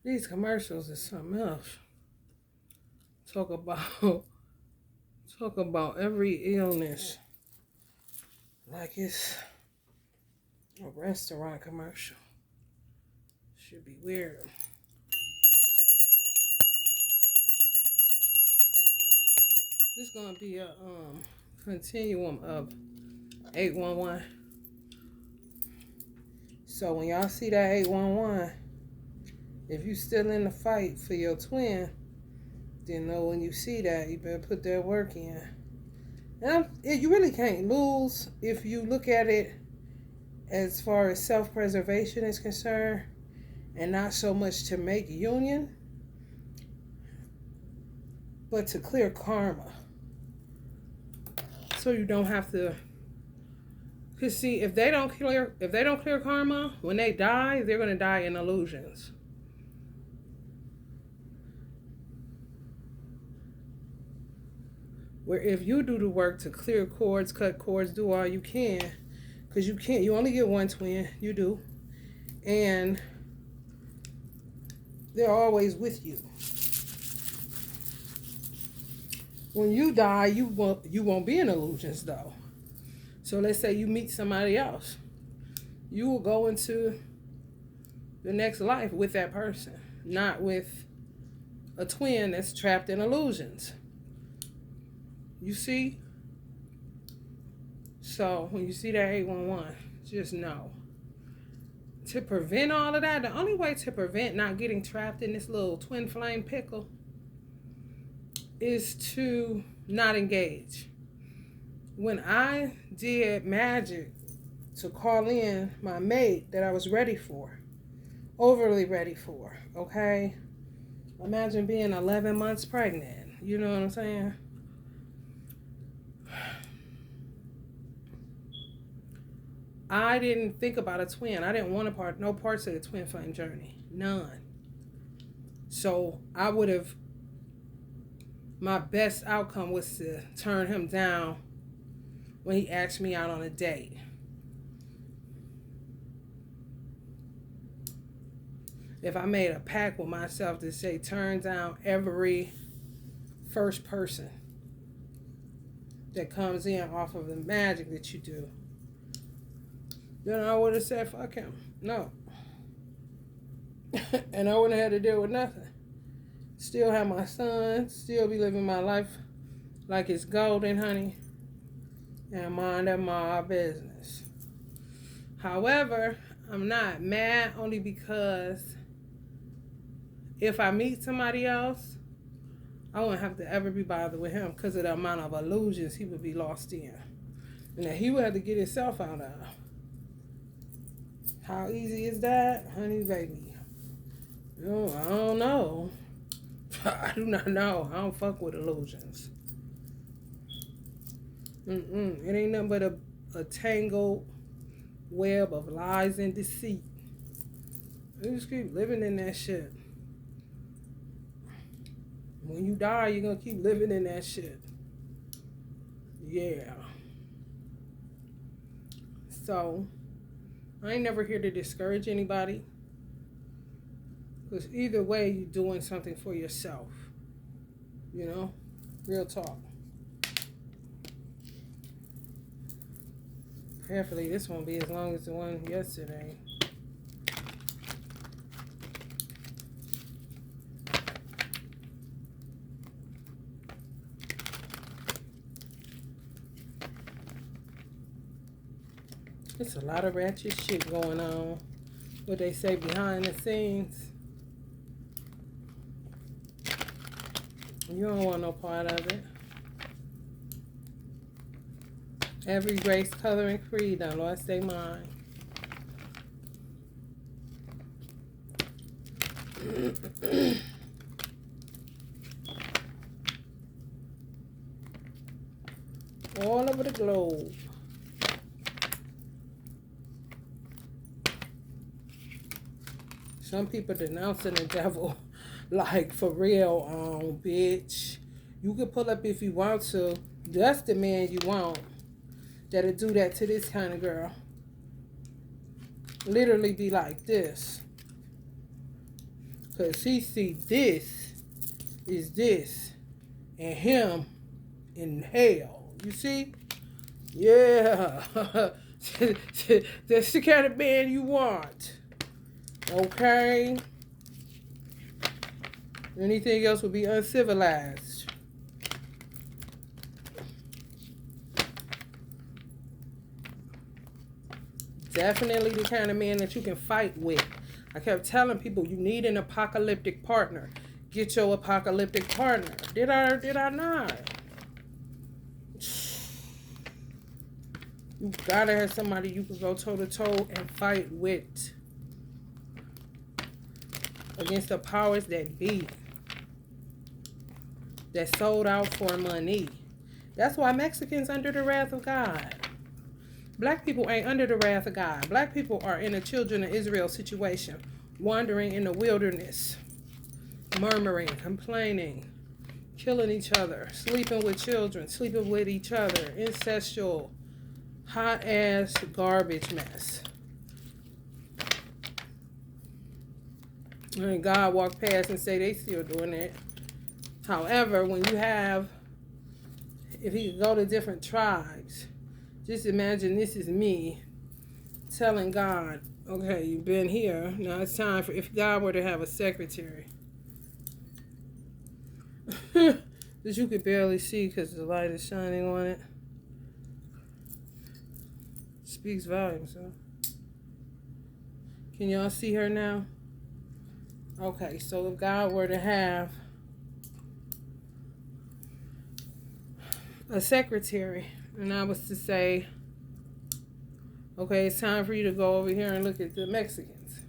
These commercials is something else. Talk about talk about every illness like it's a restaurant commercial. Should be weird. This gonna be a continuum of 811. So when y'all see that 811, if you still in the fight for your twin, then know when you see that, you better put that work in. And you really can't lose if you look at it as far as self-preservation is concerned, and not so much to make union, but to clear karma. So you don't have to. Cause see, if they don't clear karma, when they die, they're gonna die in illusions. Where if you do the work to clear cords, cut cords, do all you can, because you only get one twin, you do, and they're always with you. When you die, you won't be in illusions though. So let's say you meet somebody else, you will go into the next life with that person, not with a twin that's trapped in illusions. You see? So when you see that 811, just know. To prevent all of that, the only way to prevent not getting trapped in this little twin flame pickle is to not engage. When I did magic to call in my mate that I was ready for, overly ready for, okay? Imagine being 11 months pregnant. You know what I'm saying? I didn't think about a twin. I didn't want no parts of the twin flame journey. None. So my best outcome was to turn him down when he asked me out on a date. If I made a pact with myself to say turn down every first person that comes in off of the magic that you do, then I would have said fuck him. No. And I wouldn't have had to deal with nothing. Still have my son, still be living my life like it's golden, honey, and mind my business. However, I'm not mad only because if I meet somebody else, I wouldn't have to ever be bothered with him because of the amount of illusions he would be lost in. And that he would have to get himself out of. How easy is that? Honey, baby. I don't know. I do not know. I don't fuck with illusions. It ain't nothing but a tangled web of lies and deceit. You just keep living in that shit. When you die, you're going to keep living in that shit. Yeah. So, I ain't never here to discourage anybody. Because either way, you're doing something for yourself. You know? Real talk. Prayerfully, this won't be as long as the one yesterday. It's a lot of ratchet shit going on. What they say behind the scenes. You don't want no part of it. Every race, color, and creed done lost their mind. All over the globe. Some people denouncing the devil like for real, bitch. You can pull up if you want to. That's the man you want that'll do that to this kind of girl. Literally be like this. Because he see this is this and him in hell. You see? Yeah. That's the kind of man you want. Okay? Anything else would be uncivilized. Definitely the kind of man that you can fight with. I kept telling people you need an apocalyptic partner. Get your apocalyptic partner. Did I not? You gotta have somebody you can go toe to toe and fight with. Against the powers that be. That sold out for money. That's why Mexicans under the wrath of God. Black people ain't under the wrath of God. Black people are in a children of Israel situation, wandering in the wilderness, murmuring, complaining, killing each other, sleeping with children, sleeping with each other, incestual, hot ass garbage mess. And God walked past and say they still doing it. However, when you have, if he could go to different tribes, just imagine this is me telling God, okay, you've been here. Now it's time for, if God were to have a secretary that you could barely see because the light is shining on it. Speaks volumes, huh? Can y'all see her now? Okay, so if God were to have a secretary, and I was to say, okay, it's time for you to go over here and look at the Mexicans.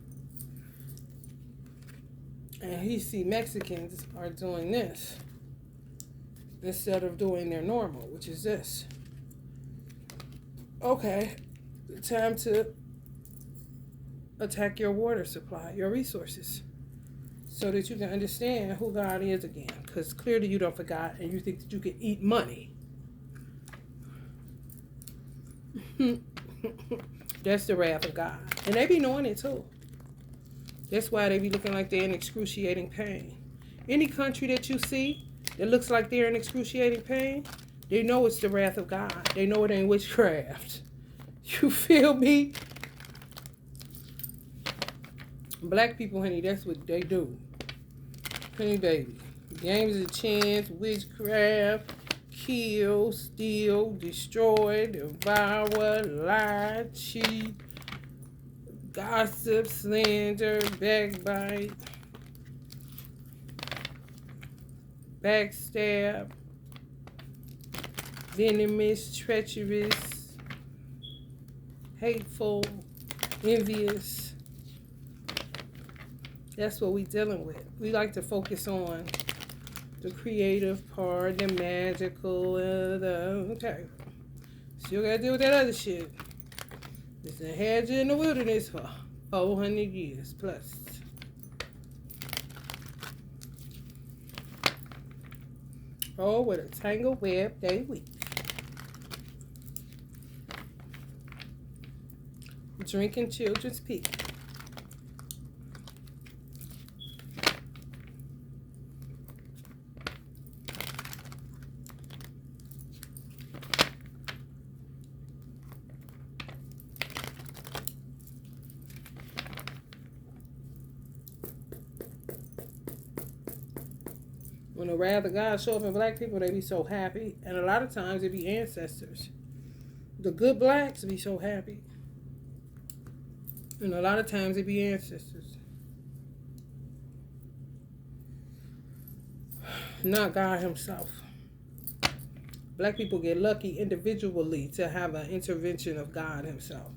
And he see Mexicans are doing this instead of doing their normal, which is this. Okay, time to attack your water supply, your resources, so that you can understand who God is again. Because clearly you don't forgot and you think that you can eat money. That's the wrath of God. And they be knowing it too. That's why they be looking like they're in excruciating pain. Any country that you see that looks like they're in excruciating pain, they know it's the wrath of God. They know it ain't witchcraft. You feel me? Black people, honey, that's what they do. Honey, baby. Games of chance, witchcraft, kill, steal, destroy, devour, lie, cheat, gossip, slander, backbite, backstab, venomous, treacherous, hateful, envious. That's what we dealing with. We like to focus on the creative part, the magical, okay. Still gotta deal with that other shit. It's had you in the wilderness for 400 years plus. Oh, what a tangled web they weave. Drinking children's pee. When the wrath of God show up in black people, they be so happy. And a lot of times it be ancestors. The good blacks be so happy. And a lot of times it be ancestors. Not God himself. Black people get lucky individually to have an intervention of God himself.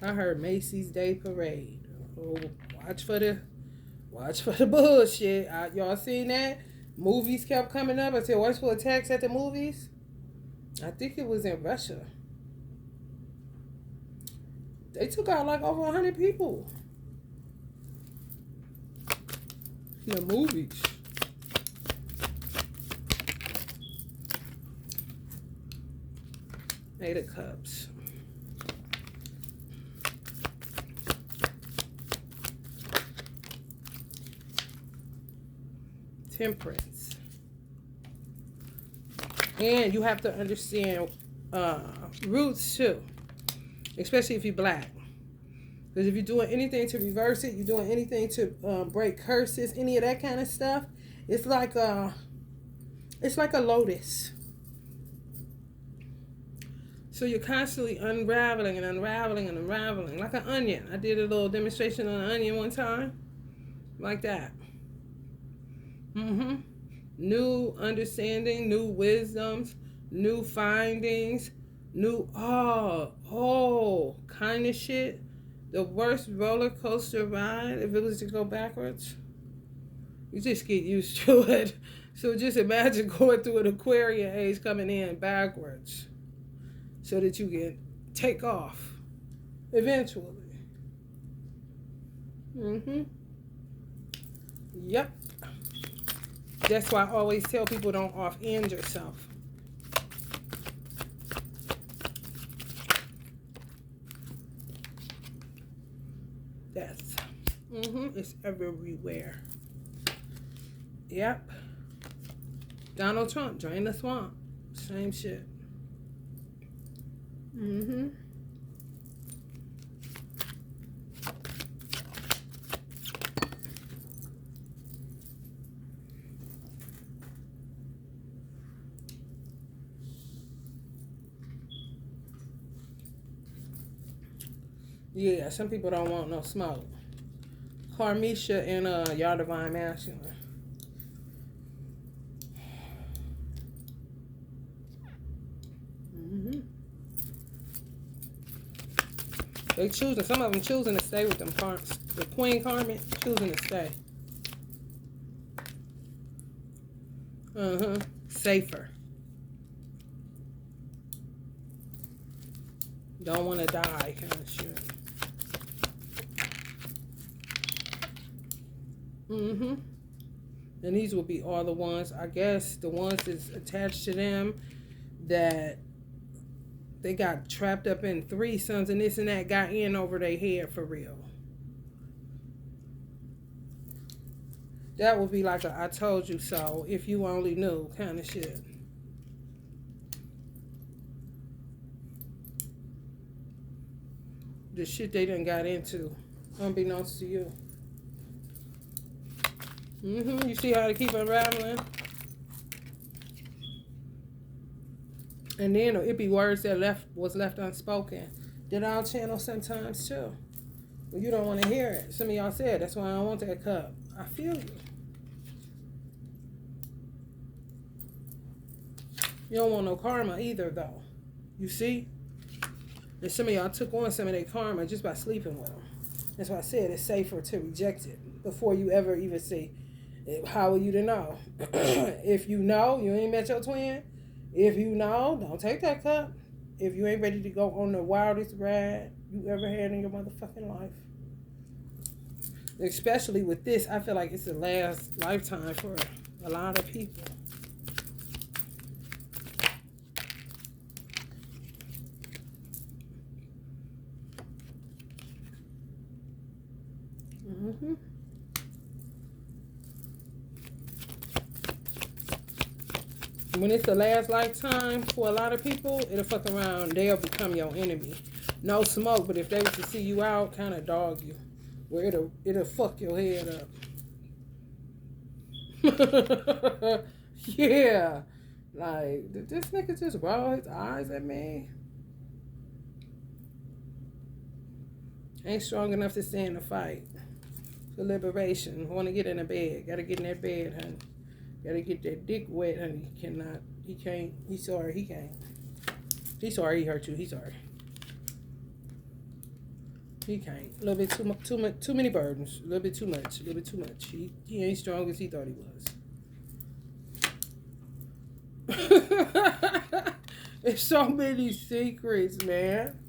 I heard Macy's Day Parade. Oh, watch for the bullshit. Y'all seen that? Movies kept coming up. I said, watch for attacks at the movies. I think it was in Russia. They took out like over 100 people. In the movies. Eight of Cups. Temperance. And you have to understand roots too, especially if you're black. Because if you're doing anything to reverse it, you're doing anything to break curses, any of that kind of stuff, it's like a lotus. So you're constantly unraveling and unraveling and unraveling, like an onion. I did a little demonstration on an onion one time, like that. New understanding, new wisdoms, new findings, new kind of shit. The worst roller coaster ride, if it was to go backwards, you just get used to it. So just imagine going through an Aquarian age coming in backwards so that you can take off eventually. Yep. That's why I always tell people don't off-end yourself. That's, it's everywhere. Yep. Donald Trump, drain the swamp. Same shit. Yeah, some people don't want no smoke. Karmisha and y'all divine masculine. They choosing, some of them choosing to stay with them. The Queen Karmic choosing to stay. Safer. Don't want to die kind of shit. And these will be all the ones, I guess, the ones that's attached to them that they got trapped up in threesomes and this and that, got in over their head for real. That would be like a I told you so, if you only knew kind of shit. The shit they done got into, unbeknownst to you. You see how they keep unraveling? And then it be words that was left unspoken that I'll channel sometimes too. But you don't want to hear it. Some of y'all said, that's why I don't want that cup. I feel you. You don't want no karma either, though. You see? And some of y'all took on some of their karma just by sleeping with them. That's why I said it's safer to reject it before you ever even say, how are you to know? If you know, you ain't met your twin. If you know, don't take that cup. If you ain't ready to go on the wildest ride you ever had in your motherfucking life. Especially with this, I feel like it's the last lifetime for a lot of people. When it's the last lifetime for a lot of people, it'll fuck around. They'll become your enemy. No smoke, but if they was to see you out, kind of dog you. Where it'll fuck your head up. Yeah. Like, did this nigga just roll his eyes at me? Ain't strong enough to stay in the fight. For liberation. Want to get in the bed. Gotta get in that bed, honey. Gotta get that dick wet, honey. He can't. He's sorry, he can't. He's sorry he hurt you. He's sorry. He can't. A little bit too many burdens. A little bit too much. He ain't strong as he thought he was. There's so many secrets, man.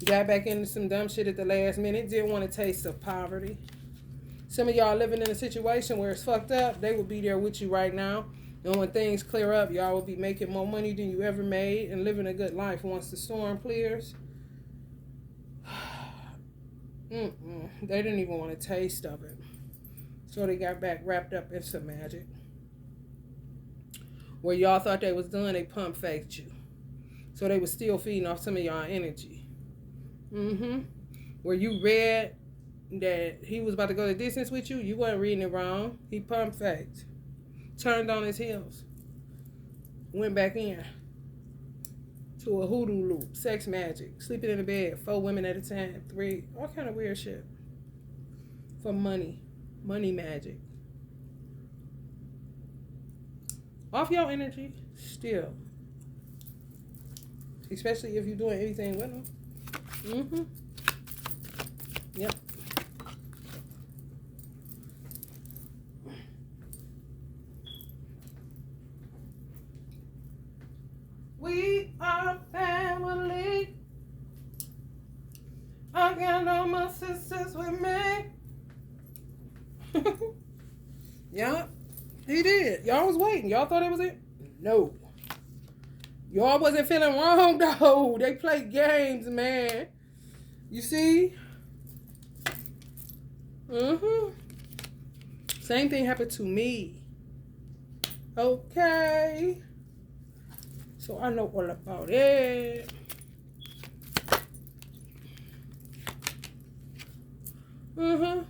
Got back into some dumb shit at the last minute. Didn't want a taste of poverty. Some of y'all living in a situation where it's fucked up. They will be there with you right now. And when things clear up, y'all will be making more money than you ever made and living a good life once the storm clears. They didn't even want a taste of it. So they got back wrapped up in some magic. Where y'all thought they was done, they pump faked you. So they was still feeding off some of y'all energy. Where you read that he was about to go the distance with you, you wasn't reading it wrong. He pump faked. Turned on his heels. Went back in. To a hoodoo loop. Sex magic. Sleeping in the bed. 4 women at a time. 3. All kind of weird shit. For money. Money magic. Off your energy. Still. Especially if you're doing anything with them. Yep. We are family. I got all my sisters with me. Yeah, he did. Y'all was waiting. Y'all thought it was it? No. Y'all wasn't feeling wrong, though. They play games, man. You see? Same thing happened to me. Okay. So I know all about it.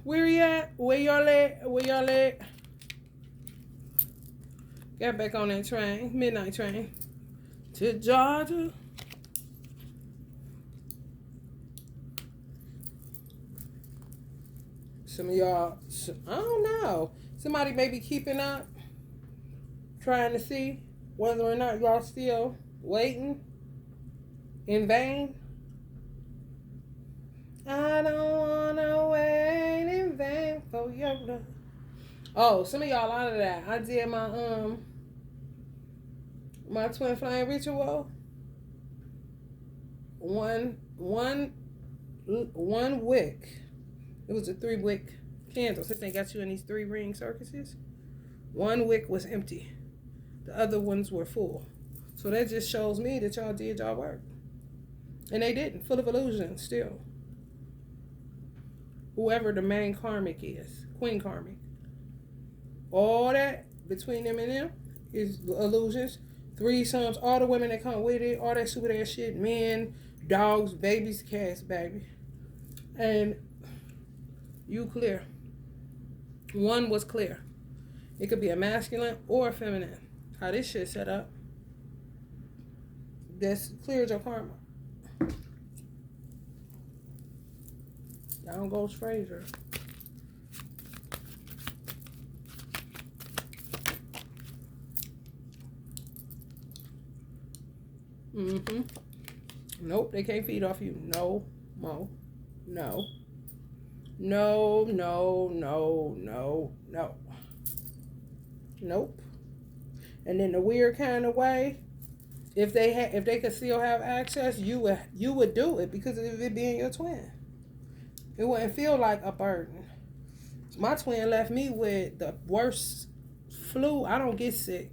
Where you at? Where y'all at? Where y'all at? Got back on that train, midnight train, to Georgia. Some of y'all, I don't know. Somebody may be keeping up, trying to see whether or not y'all still waiting in vain. I don't wanna wait in vain for your love. Oh, some of y'all out of that. I did my twin flame ritual. One wick. It was a 3-wick candle. Since they got you in these 3-ring circuses, 1 wick was empty. The other ones were full. So that just shows me that y'all did y'all work. And they didn't. Full of illusion still. Whoever the main karmic is. Queen karmic. All that between them and them is illusions. 3 sons, all the women that come with it, all that stupid ass shit. Men, dogs, babies, cats, baby. And you clear. 1 was clear. It could be a masculine or a feminine. How this shit set up. That's cleared your karma. Down goes Fraser. Nope, they can't feed off you. No, Mo. No. No, no, no, no, no. Nope. And in a weird kind of way, if they could still have access, you would do it because of it being your twin. It wouldn't feel like a burden. My twin left me with the worst flu. I don't get sick.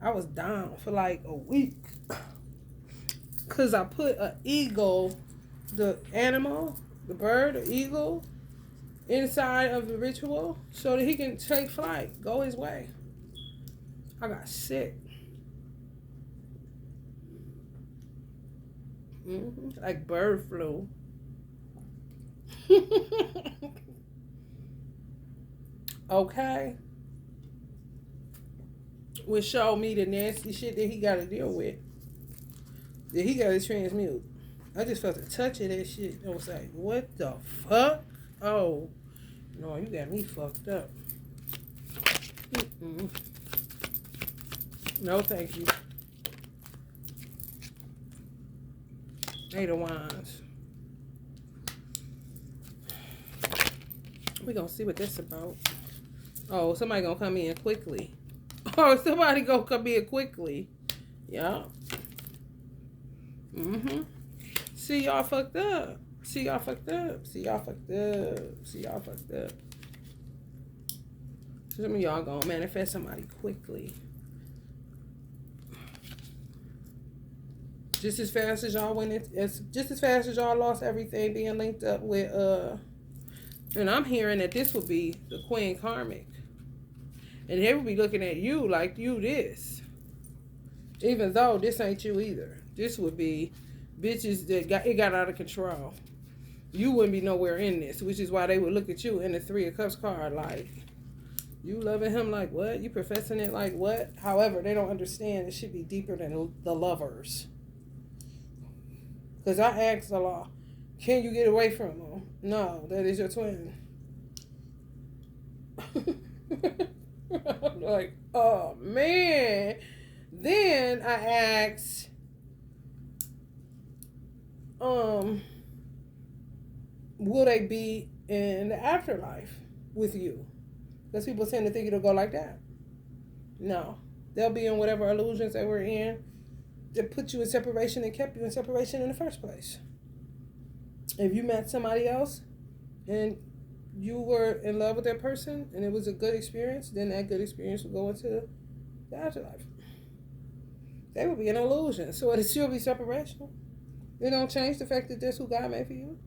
I was down for like a week. Because I put an eagle, the animal, the bird, the eagle, inside of the ritual so that he can take flight, go his way. I got sick. Like bird flu. Okay. Which showed me the nasty shit that he got to deal with. That he got to transmute. I just felt a touch of that shit. I was like, what the fuck? Oh, no, you got me fucked up. No, thank you. Eight of Wands. We gonna see what this about. Oh, somebody gonna come in quickly. Oh, somebody gonna come in quickly. Yeah. See y'all fucked up. See y'all fucked up. See y'all fucked up. See y'all fucked up. Some of y'all gonna manifest somebody quickly. Just as fast as y'all just as fast as y'all lost everything being linked up with and I'm hearing that this will be the Queen Karmic. And they will be looking at you like you this. Even though this ain't you either. This would be bitches that got out of control. You wouldn't be nowhere in this, which is why they would look at you in the Three of Cups card like, you loving him like what? You professing it like what? However, they don't understand it should be deeper than the lovers. Because I asked Allah, can you get away from him? No, that is your twin. I'm like, oh man. Then I asked, will they be in the afterlife with you? Because people tend to think it'll go like that. No. They'll be in whatever illusions they were in that put you in separation and kept you in separation in the first place. If you met somebody else and you were in love with that person and it was a good experience, then that good experience will go into the afterlife. They will be an illusion. So it'll still be separation. It don't change the fact that that's who God made for you.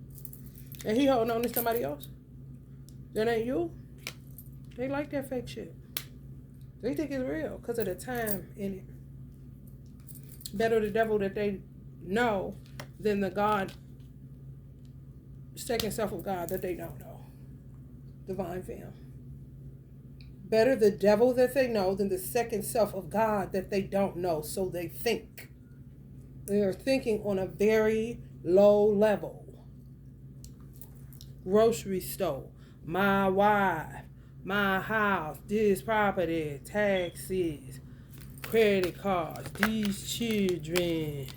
And he holding on to somebody else. That ain't you. They like that fake shit. They think it's real because of the time in it. Better the devil that they know than the God, second self of God that they don't know. Divine fam. Better the devil that they know than the second self of God that they don't know. So they think. They are thinking on a very low level. Grocery store, my wife, my house, this property, taxes, credit cards, these children,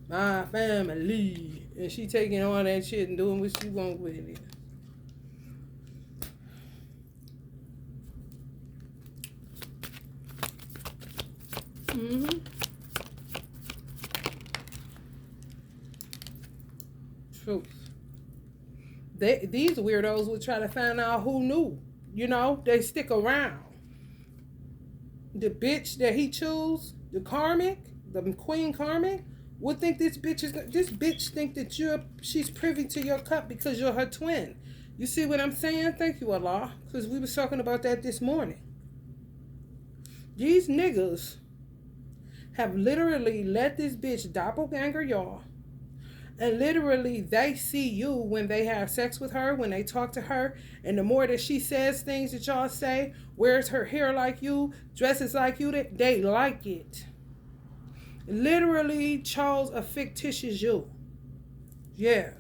my family. And she taking all that shit and doing what she want with it. Mm-hmm. Truth. These weirdos would try to find out who knew. You know, they stick around. The bitch that he choose, the Karmic, the Queen Karmic, would think this bitch think that she's privy to your cup because you're her twin. You see what I'm saying? Thank you, Allah, because we was talking about that this morning. These niggas have literally let this bitch doppelganger y'all. And literally, they see you when they have sex with her, when they talk to her. And the more that she says things that y'all say, wears her hair like you, dresses like you, they like it. Literally chose a fictitious you. Yeah.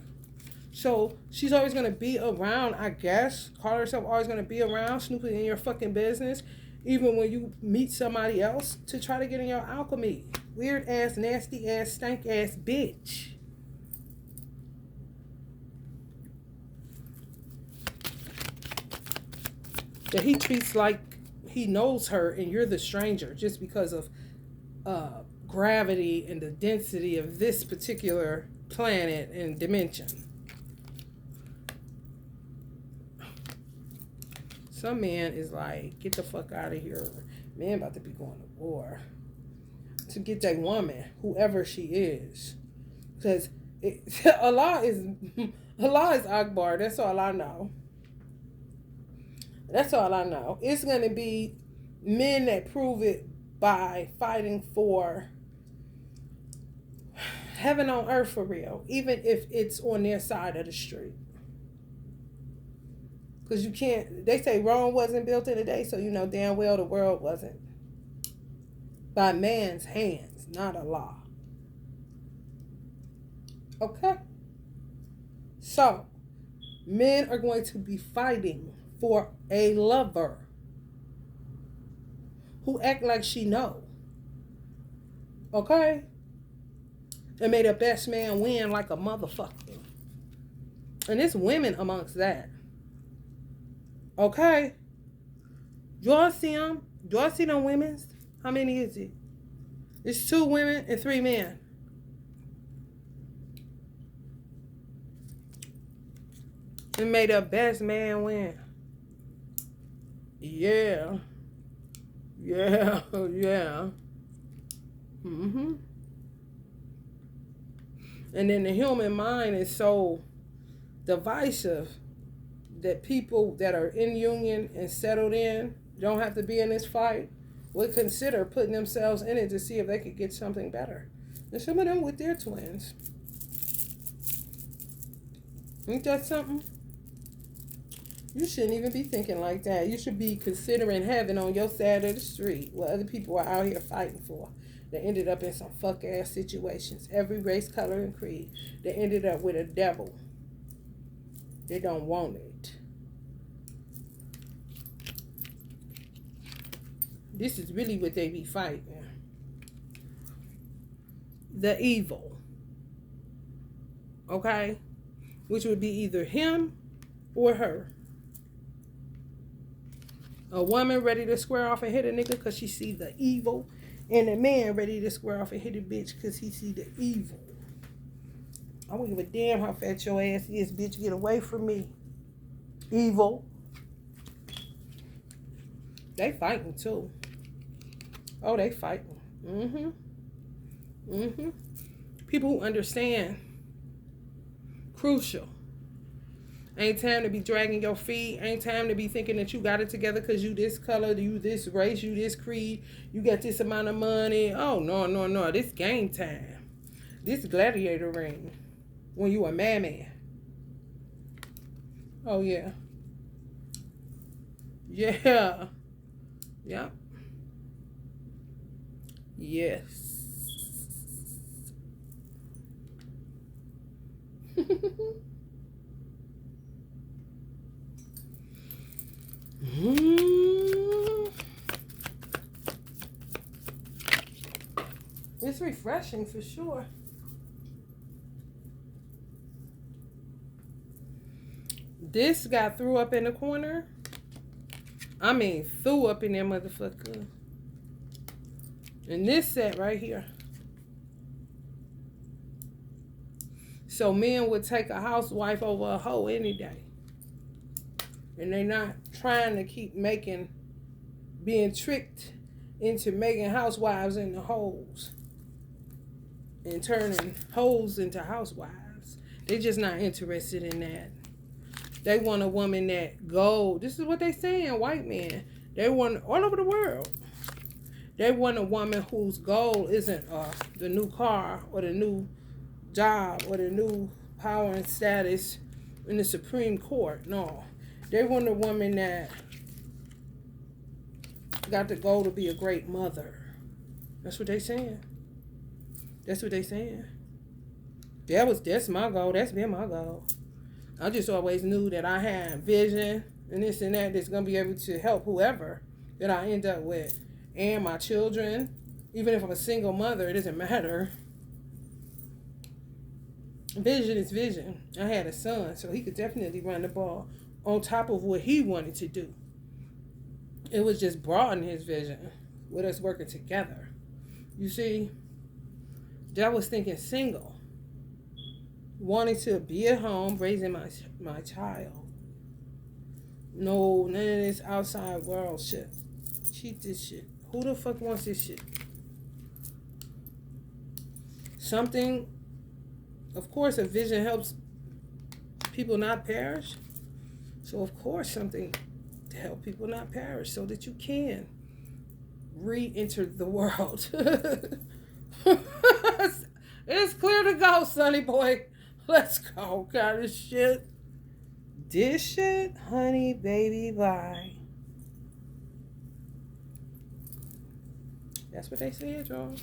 So she's always going to be around, I guess. Call herself always going to be around, snooping in your fucking business. Even when you meet somebody else to try to get in your alchemy. Weird ass, nasty ass, stank ass bitch. That he treats like he knows her and you're the stranger just because of gravity and the density of this particular planet and dimension. Some man is like, get the fuck out of here. Man about to be going to war. To get that woman, whoever she is. Because Allah is Akbar. That's all I know. That's all I know. It's going to be men that prove it by fighting for heaven on earth for real. Even if it's on their side of the street. Because you can't, they say Rome wasn't built in a day, so you know damn well the world wasn't. By man's hands, not Allah. Okay? So, men are going to be fighting for a lover who act like she know. Okay? And made a best man win like a motherfucker. And it's women amongst that. Okay? Y'all see them? Y'all see them women's? How many is it? It's 2 women and 3 men. And made a best man win. Yeah. Yeah. Yeah. Mm-hmm. And then the human mind is so divisive that people that are in union and settled in, don't have to be in this fight, would consider putting themselves in it to see if they could get something better. And some of them with their twins. Ain't that something? You shouldn't even be thinking like that. You should be considering heaven on your side of the street, what other people are out here fighting for. That ended up in some fuck ass situations. Every race, color, and creed. They ended up with a devil. They don't want it. This is really what they be fighting. The evil. Okay? Which would be either him or her. A woman ready to square off and hit a nigga because she see the evil. And a man ready to square off and hit a bitch because he see the evil. I don't give a damn how fat your ass is, bitch. Get away from me. Evil. They fighting too. Oh, they fighting. People who understand. Crucial. Ain't time to be dragging your feet. Ain't time to be thinking that you got it together because you this color, you this race, you this creed, you got this amount of money. Oh, no. This game time. This gladiator ring. When you a man. Oh, yeah. Yeah. Yep. Yes. It's refreshing for sure. This got threw up in the corner. I mean, threw up in that motherfucker. And this set right here. So men would take a housewife over a hoe any day. And they're not trying to keep being tricked into making housewives into hoes. And turning hoes into housewives. They're just not interested in that. They want a woman that gold. This is what they saying, white men. They want all over the world. They want a woman whose goal isn't the new car or the new job or the new power and status in the Supreme Court. No. They want a woman that got the goal to be a great mother. That's what they saying. That's what they saying. That's my goal. That's been my goal. I just always knew that I had vision and this and that's going to be able to help whoever that I end up with. And my children. Even if I'm a single mother, it doesn't matter. Vision is vision. I had a son, so he could definitely run the ball on top of what he wanted to do. It was just broadening his vision with us working together. You see, I was thinking single. Wanting to be at home, raising my child. No, none of this outside world shit. Cheat this shit. Who the fuck wants this shit? Something, of course, a vision helps people not perish. So, of course, something to help people not perish so that you can re-enter the world. It's clear to go, sonny boy. Let's go, kind of shit. This shit, honey, baby, bye. That's what they said, y'all.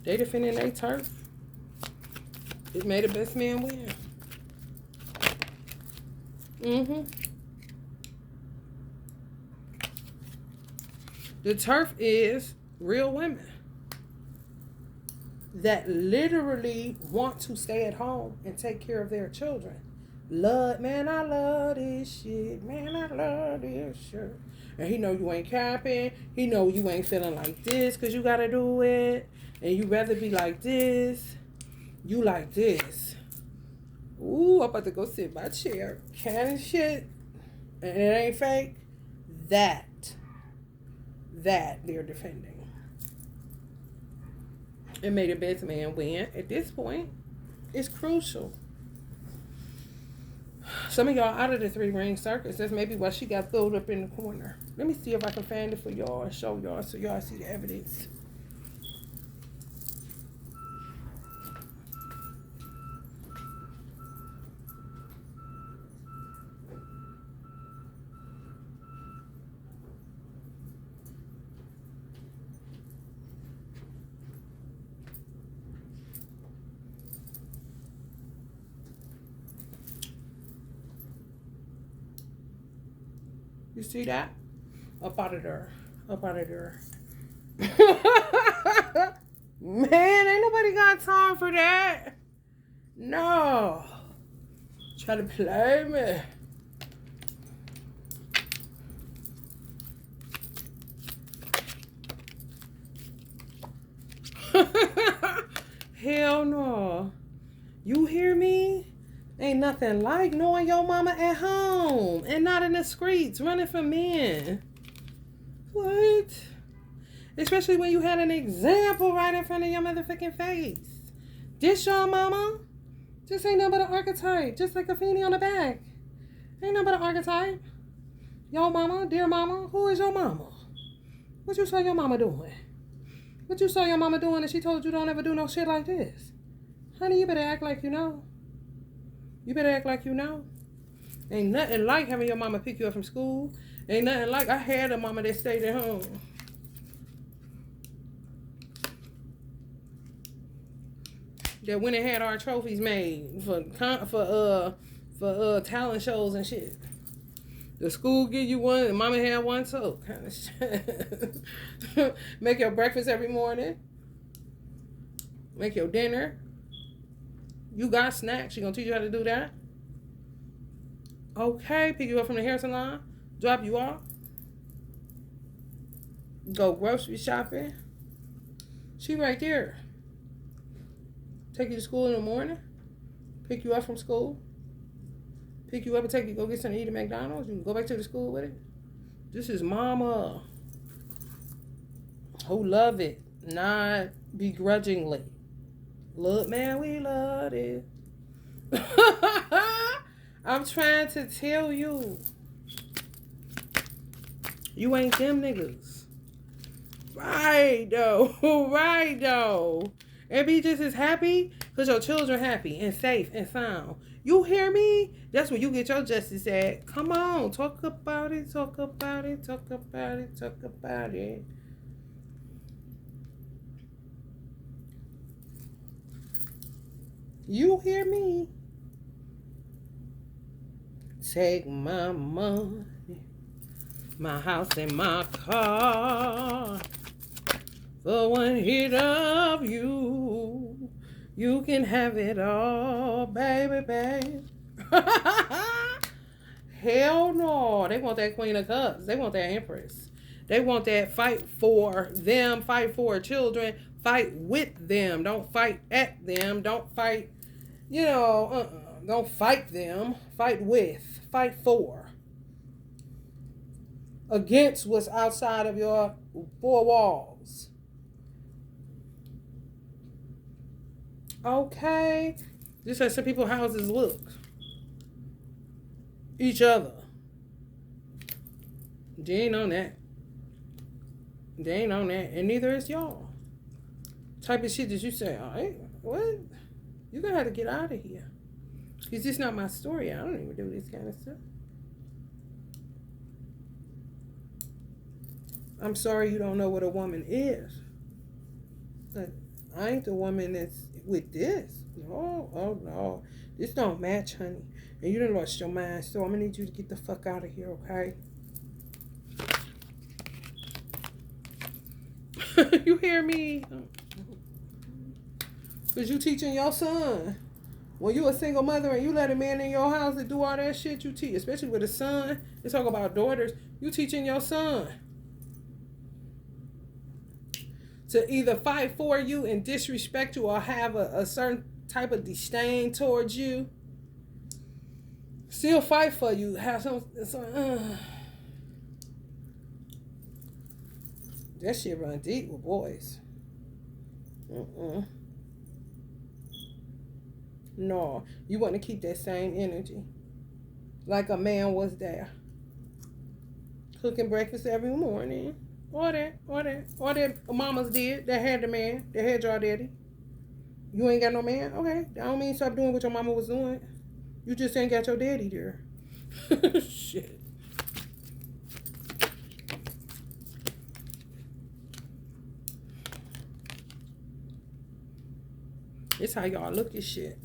They defending their turf. It made the best man win. The turf is real women that literally want to stay at home and take care of their children. Man, I love this shit. Man, I love this shit. And he know you ain't capping. He know you ain't feeling like this because you got to do it. And you rather be like this. You like this. Ooh, I'm about to go sit in my chair. Kind of shit. And it ain't fake. That that they're defending. It made a best man win. At this point, it's crucial. Some of y'all out of the 3-ring circus. That's maybe why she got filled up in the corner. Let me see if I can find it for y'all and show y'all so y'all see the evidence. You see that? Up out of there. Up out of there. Man, ain't nobody got time for that. No. Try to play me. Hell no. You hear me? Ain't nothing like knowing your mama at home and not in the streets running from men. What? Especially when you had an example right in front of your motherfucking face. This your mama? Just ain't nothing but an archetype. Just like a feenie on the back. Ain't nothing but an archetype. Your mama, dear mama, who is your mama? What you saw your mama doing? What you saw your mama doing and she told you don't ever do no shit like this? Honey, you better act like you know. You better act like you know. Ain't nothing like having your mama pick you up from school. Ain't nothing like I had a mama that stayed at home. That went and had our trophies made for talent shows and shit. The school give you one, and mama had one too. Kind of shit. Make your breakfast every morning. Make your dinner. You got snacks. She gonna teach you how to do that. Okay, pick you up from the hair salon, drop you off, go grocery shopping. She right there. Take you to school in the morning, pick you up from school, pick you up and take you go get something to eat at McDonald's. You can go back to the school with it. This is mama who love it, not begrudgingly. Look, man, we love it. I'm trying to tell you. You ain't them niggas. Right, though. Right, though. And be just as happy because your children happy and safe and sound. You hear me? That's where you get your justice at. Come on. Talk about it. Talk about it. Talk about it. Talk about it. You hear me? Take my money, my house and my car. For one hit of you, you can have it all, baby, babe. Hell no. They want that Queen of Cups. They want that Empress. They want that fight for them, fight for children, fight with them. Don't fight at them. Don't fight, don't fight them. Fight with, fight for. Against what's outside of your 4 walls. Okay. Just as some people's houses look. Each other. They ain't on that. They ain't on that. And neither is y'all. Type of shit that you say, oh, hey, what? You're going to have to get out of here. Because this not my story. I don't even do this kind of stuff. I'm sorry you don't know what a woman is. But I ain't the woman that's with this. Oh no. This don't match, honey. And you done lost your mind, so I'm going to need you to get the fuck out of here, okay? You hear me? Because you teaching your son. When you a single mother and you let a man in your house to do all that shit, you teach, especially with a son. You talk about daughters. You teaching your son to either fight for you and disrespect you or have a certain type of disdain towards you. Still fight for you. Have some That shit run deep with boys. No, you want to keep that same energy. Like a man was there. Cooking breakfast every morning. Or that mamas did. That had the man. That had your daddy. You ain't got no man? Okay. That don't mean stop doing what your mama was doing. You just ain't got your daddy there. Shit. It's how y'all look at shit.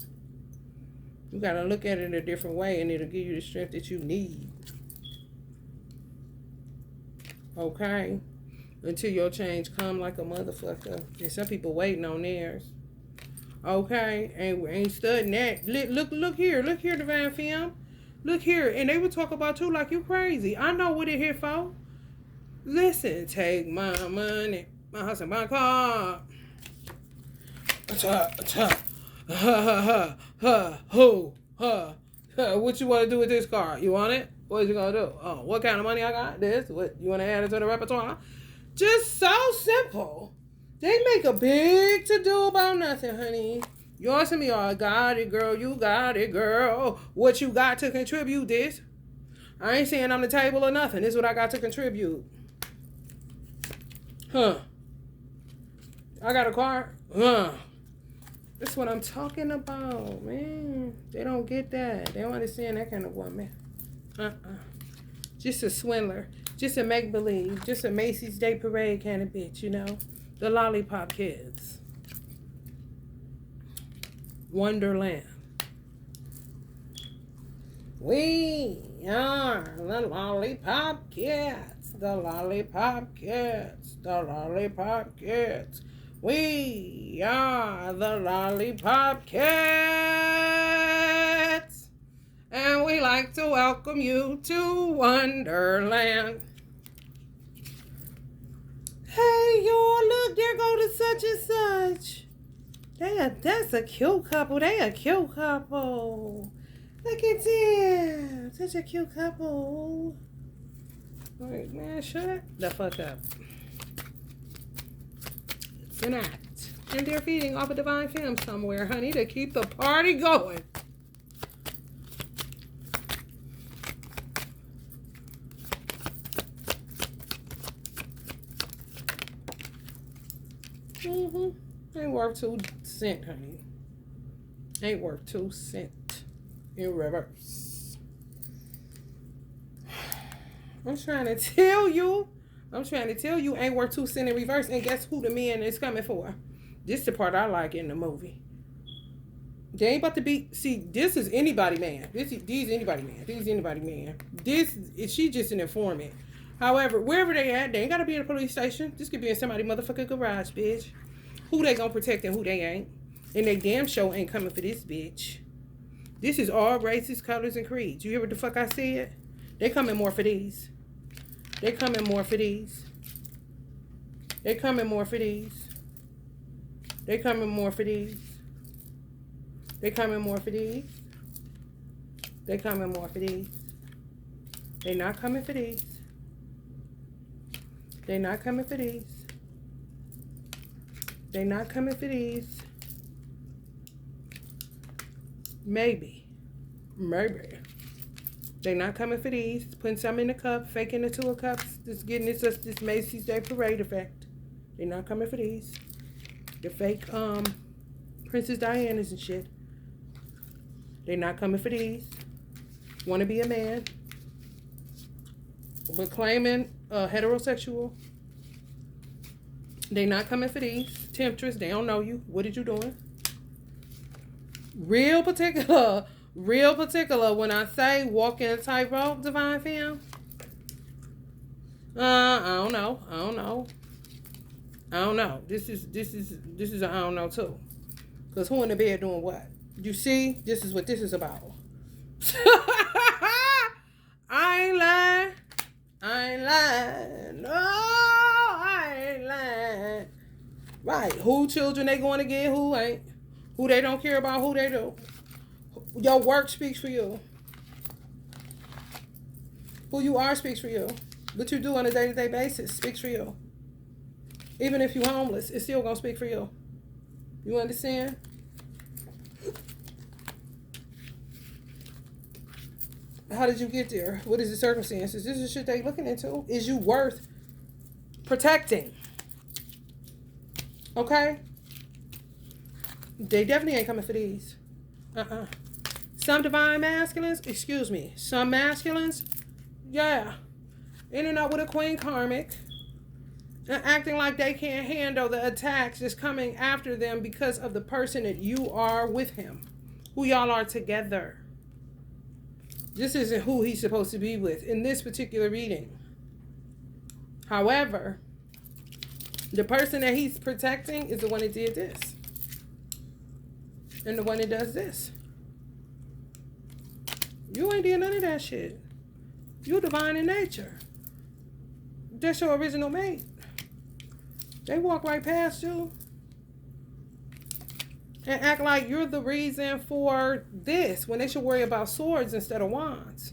You gotta look at it a different way and it'll give you the strength that you need. Okay? Until your change come like a motherfucker. And some people waiting on theirs. Okay? Ain't studying that. Look here, Divine Femme. Look here. And they will talk about you like you crazy. I know what it here for. Listen, take my money, my house and my car. What you want to do with this car? You want it? What you gonna do? Oh, what kind of money I got? This? What you want to add it to the repertoire? Just so simple. They make a big to do about nothing, honey. You asking me, oh, got it, girl. You got it, girl. What you got to contribute this? I ain't saying I'm the table or nothing. This is what I got to contribute. I got a car. That's what I'm talking about, man. They don't get that. They don't understand that kind of woman. Just a swindler. Just a make-believe. Just a Macy's Day Parade kind of bitch, you know? The lollipop kids. Wonderland. We are the lollipop kids. The lollipop kids. The lollipop kids. We are the lollipop kids. And we like to welcome you to Wonderland. Hey, y'all, look, there go to such and such. That's a cute couple. They a cute couple. Look at them. Such a cute couple. All right, man, shut the fuck up. It's an act. And they're feeding off a Divine Femme somewhere, honey, to keep the party going. Ain't worth 2 cents, honey. Ain't worth 2 cents in reverse. I'm trying to tell you ain't worth 2 cents in reverse. And guess who the man is coming for? This is the part I like in the movie. They ain't about to be, see, this is anybody man. These anybody man. These anybody man. She just an informant. However, wherever they at, they ain't gotta be in a police station. This could be in somebody's motherfucking garage, bitch. Who they gonna protect and who they ain't. And they damn show ain't coming for this bitch. This is all races, colors, and creeds. You hear what the fuck I said? They coming more for these. They coming more for these. They coming more for these. They coming more for these. They coming more for these. They coming more for these. They not coming for these. They not coming for these. They not coming for these. Maybe. They not coming for these. Putting some in the cup, faking it to a cup. Just getting this Macy's Day Parade effect. They not coming for these. The fake Princess Diana's and shit. They not coming for these. Want to be a man, but claiming heterosexual. They not coming for these. Temptress, they don't know you. What did you doing? Real particular when I say walking a tightrope, Divine Femme. I don't know. This is a I don't know too. Cause who in the bed doing what? You see, this is what this is about. I ain't lying. No, I ain't lying. Right. Who children they going to get, who ain't. Who they don't care about, who they do. Your work speaks for you. Who you are speaks for you. What you do on a day-to-day basis speaks for you. Even if you're homeless, it's still gonna speak for you. You understand? How did you get there? What is the circumstances? This is shit they looking into. Is you worth protecting? Okay? They definitely ain't coming for these. Some divine masculines, excuse me, some masculines, yeah, in and out with a queen karmic and acting like they can't handle the attacks that's coming after them because of the person that you are with him, who y'all are together. This isn't who he's supposed to be with in this particular reading. However, the person that he's protecting is the one that did this. And the one that does this. You ain't did none of that shit. You divine in nature. That's your original mate. They walk right past you and act like you're the reason for this when they should worry about swords instead of wands.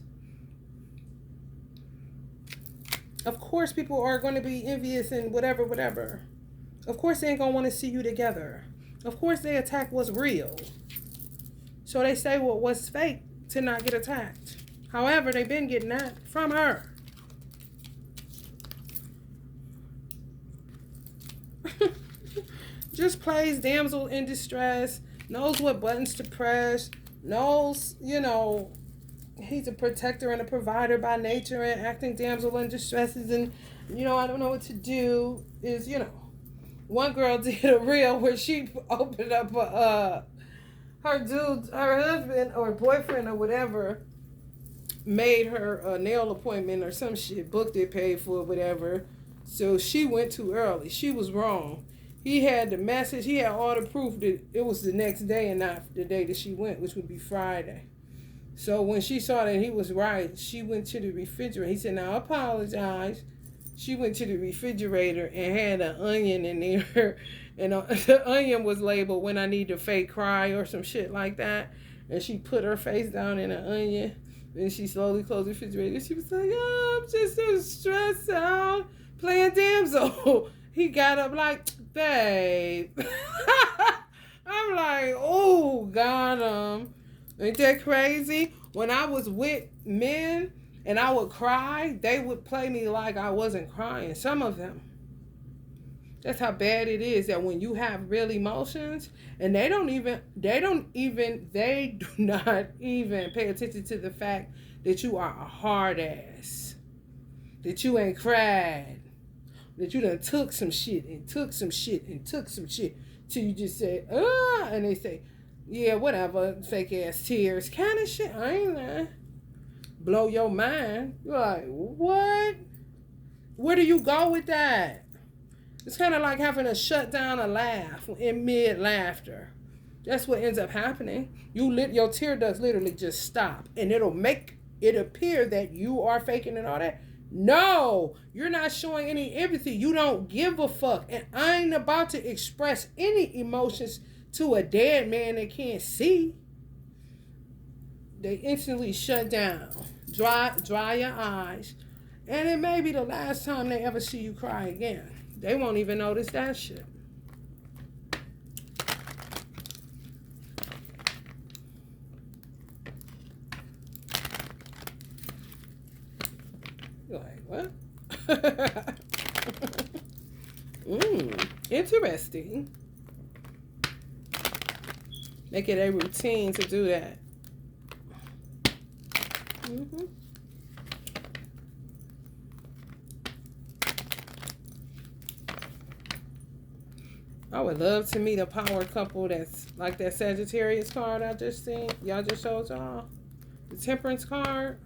Of course people are going to be envious and whatever. Of course they ain't going to want to see you together. Of course they attack what's real. So they say what was fake to not get attacked. However, they've been getting that from her. Just plays damsel in distress, knows what buttons to press, knows, he's a protector and a provider by nature and acting damsel in distresses and, I don't know what to do is, one girl did a reel where she opened up her husband or boyfriend or whatever made her a nail appointment or some shit, booked it, paid for it, whatever. So she went too early. She was wrong. He had the message. He had all the proof that it was the next day and not the day that she went, which would be Friday. So when she saw that he was right, she went to the refrigerator. He said, now I apologize. She went to the refrigerator and had an onion in there. And the onion was labeled when I need to fake cry or some shit like that. And she put her face down in an onion. And she slowly closed the refrigerator. She was like, oh, I'm just so stressed out playing damsel. He got up like, babe. I'm like, oh, got him. Ain't that crazy? When I was with men and I would cry, they would play me like I wasn't crying. Some of them. That's how bad it is that when you have real emotions and they do not even pay attention to the fact that you are a hard ass, that you ain't cried, that you done took some shit and took some shit and took some shit till you just say, and they say, yeah, whatever, fake ass tears, kind of shit. I ain't lying. Blow your mind. You're like, what? Where do you go with that? It's kind of like having to shut down a laugh in mid-laughter. That's what ends up happening. Your tear ducts literally just stop. And it'll make it appear that you are faking and all that. No, you're not showing any empathy. You don't give a fuck. And I ain't about to express any emotions to a dead man that can't see. They instantly shut down. Dry your eyes. And it may be the last time they ever see you cry again. They won't even notice that shit. You're like, what? Interesting. Make it a routine to do that. I would love to meet a power couple that's like that Sagittarius card I just seen. Y'all just showed y'all. The Temperance card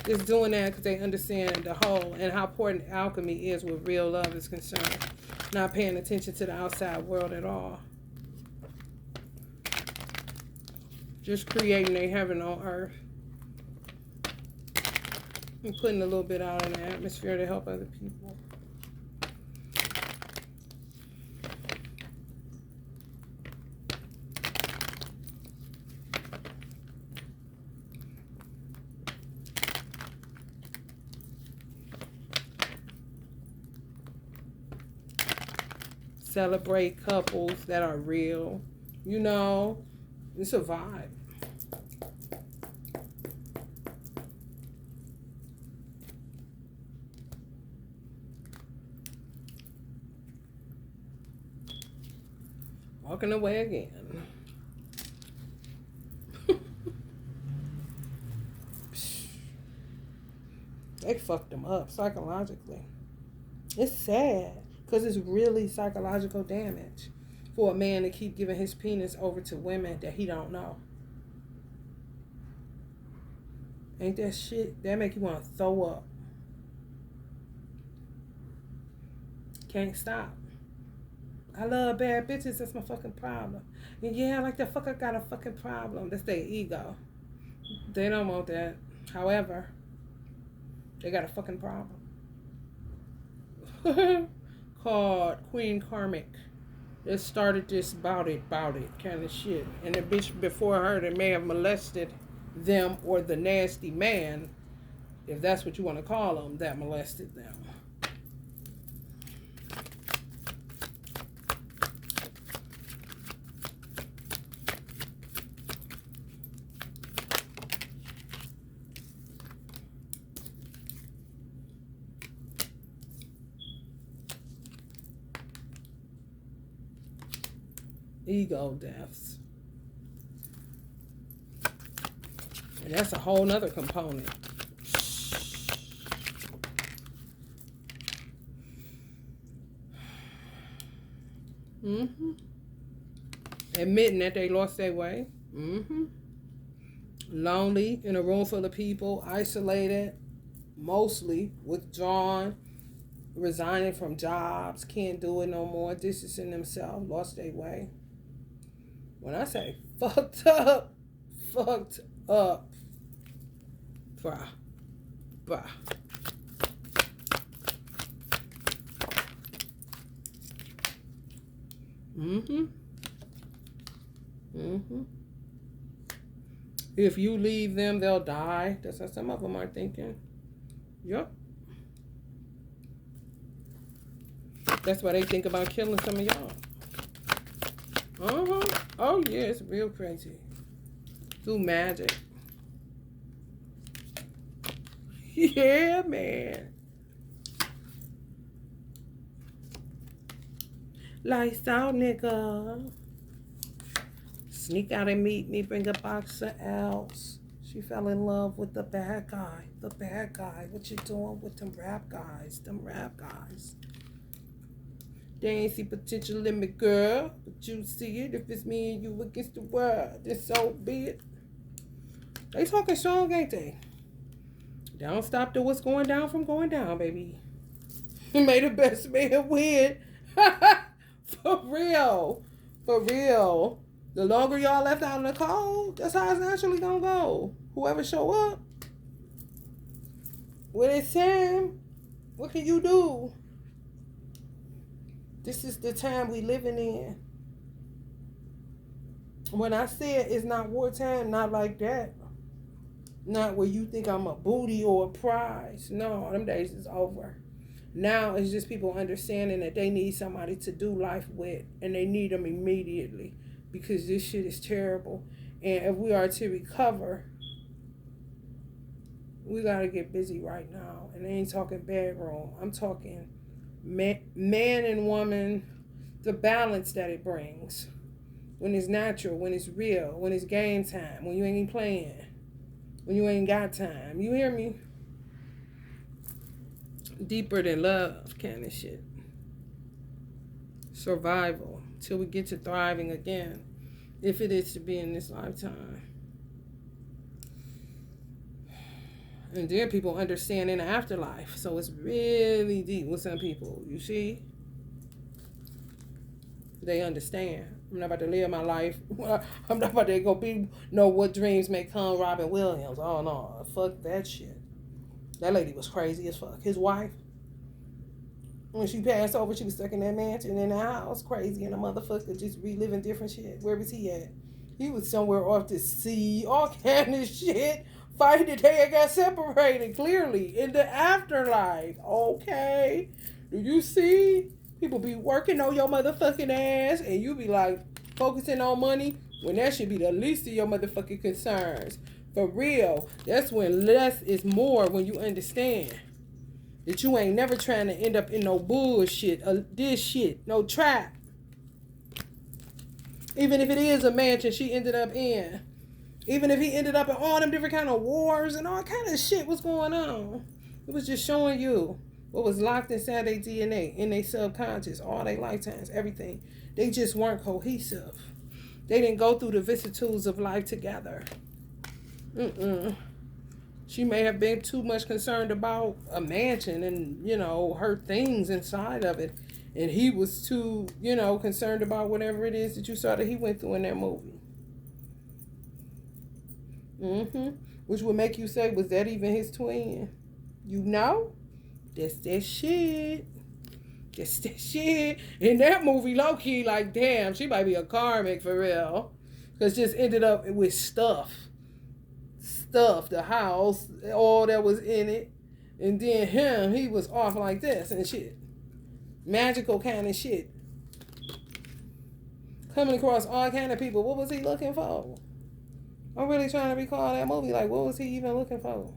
is doing that because they understand the whole and how important alchemy is where real love is concerned. Not paying attention to the outside world at all. Just creating a heaven on earth. And putting a little bit out in the atmosphere to help other people. celebrate couples that are real. You know, it's a vibe. Walking away again. They fucked them up psychologically. It's sad because it's really psychological damage for a man to keep giving his penis over to women that he don't know. Ain't that shit? That make you want to throw up. Can't stop. I love bad bitches. That's my fucking problem. And yeah, like the fucker got a fucking problem. That's their ego. They don't want that. However, they got a fucking problem. Called Queen Karmic. That started this bout it kind of shit. And the bitch before her that may have molested them or the nasty man, if that's what you want to call them, that molested them. Ego deaths. And that's a whole nother component. Admitting that they lost their way. Lonely in a room full of people, isolated, mostly withdrawn, resigning from jobs, can't do it no more, distancing themselves, lost their way. When I say fucked up, bruh. If you leave them, they'll die. That's what some of them are thinking. Yup. That's why they think about killing some of y'all. Oh yeah, it's real crazy. Through magic. Yeah, man. Lights out, nigga. Sneak out and meet me, bring a box of L's. She fell in love with the bad guy. The bad guy. What you doing with them rap guys? Them rap guys. They ain't see potential in me, girl. But you see it. If it's me and you against the world, then so be it. They talking strong, ain't they? They don't stop the what's going down from going down, baby. May the best man win. For real. For real. The longer y'all left out in the cold, that's how it's naturally gonna go. Whoever show up, when it's time, what can you do? This is the time we living in. When I said it's not wartime, not like that. Not where you think I'm a booty or a prize. No, them days is over. Now it's just people understanding that they need somebody to do life with, and they need them immediately because this shit is terrible. And if we are to recover, we gotta get busy right now. And I ain't talking bedroom. I'm talking man and woman, the balance that it brings. When it's natural, when it's real, when it's game time, when you ain't playing, when you ain't got time. You hear me? Deeper than love kind of shit. Survival till we get to thriving again, if it is to be in this lifetime. And then people understand in the afterlife, so it's really deep with some people. You see, they understand. I'm not about to live my life. I'm not about to go know what dreams may come. Robin Williams. Oh no, fuck that shit. That lady was crazy as fuck. His wife, when she passed over, she was stuck in that mansion in the house, crazy, and a motherfucker just reliving different shit. Where was he at? He was somewhere off the sea, all kind of shit. Fighting the day I got separated, clearly, in the afterlife. Okay. Do you see? People be working on your motherfucking ass, and you be like focusing on money when that should be the least of your motherfucking concerns. For real, that's when less is more, when you understand that you ain't never trying to end up in no bullshit, this shit, no trap. Even if it is a mansion she ended up in. Even if he ended up in all them different kind of wars and all kind of shit was going on. It was just showing you what was locked inside their DNA, in their subconscious, all their lifetimes, everything. They just weren't cohesive. They didn't go through the vicissitudes of life together. She may have been too much concerned about a mansion and, her things inside of it. And he was too, concerned about whatever it is that you saw that he went through in that movie. Which would make you say, was that even his twin? That's that shit. That's that shit. In that movie, low-key, like, damn, she might be a karmic for real. Because just ended up with stuff. The house, all that was in it. And then he was off like this and shit. Magical kind of shit. Coming across all kind of people. What was he looking for? I'm really trying to recall that movie. Like, what was he even looking for?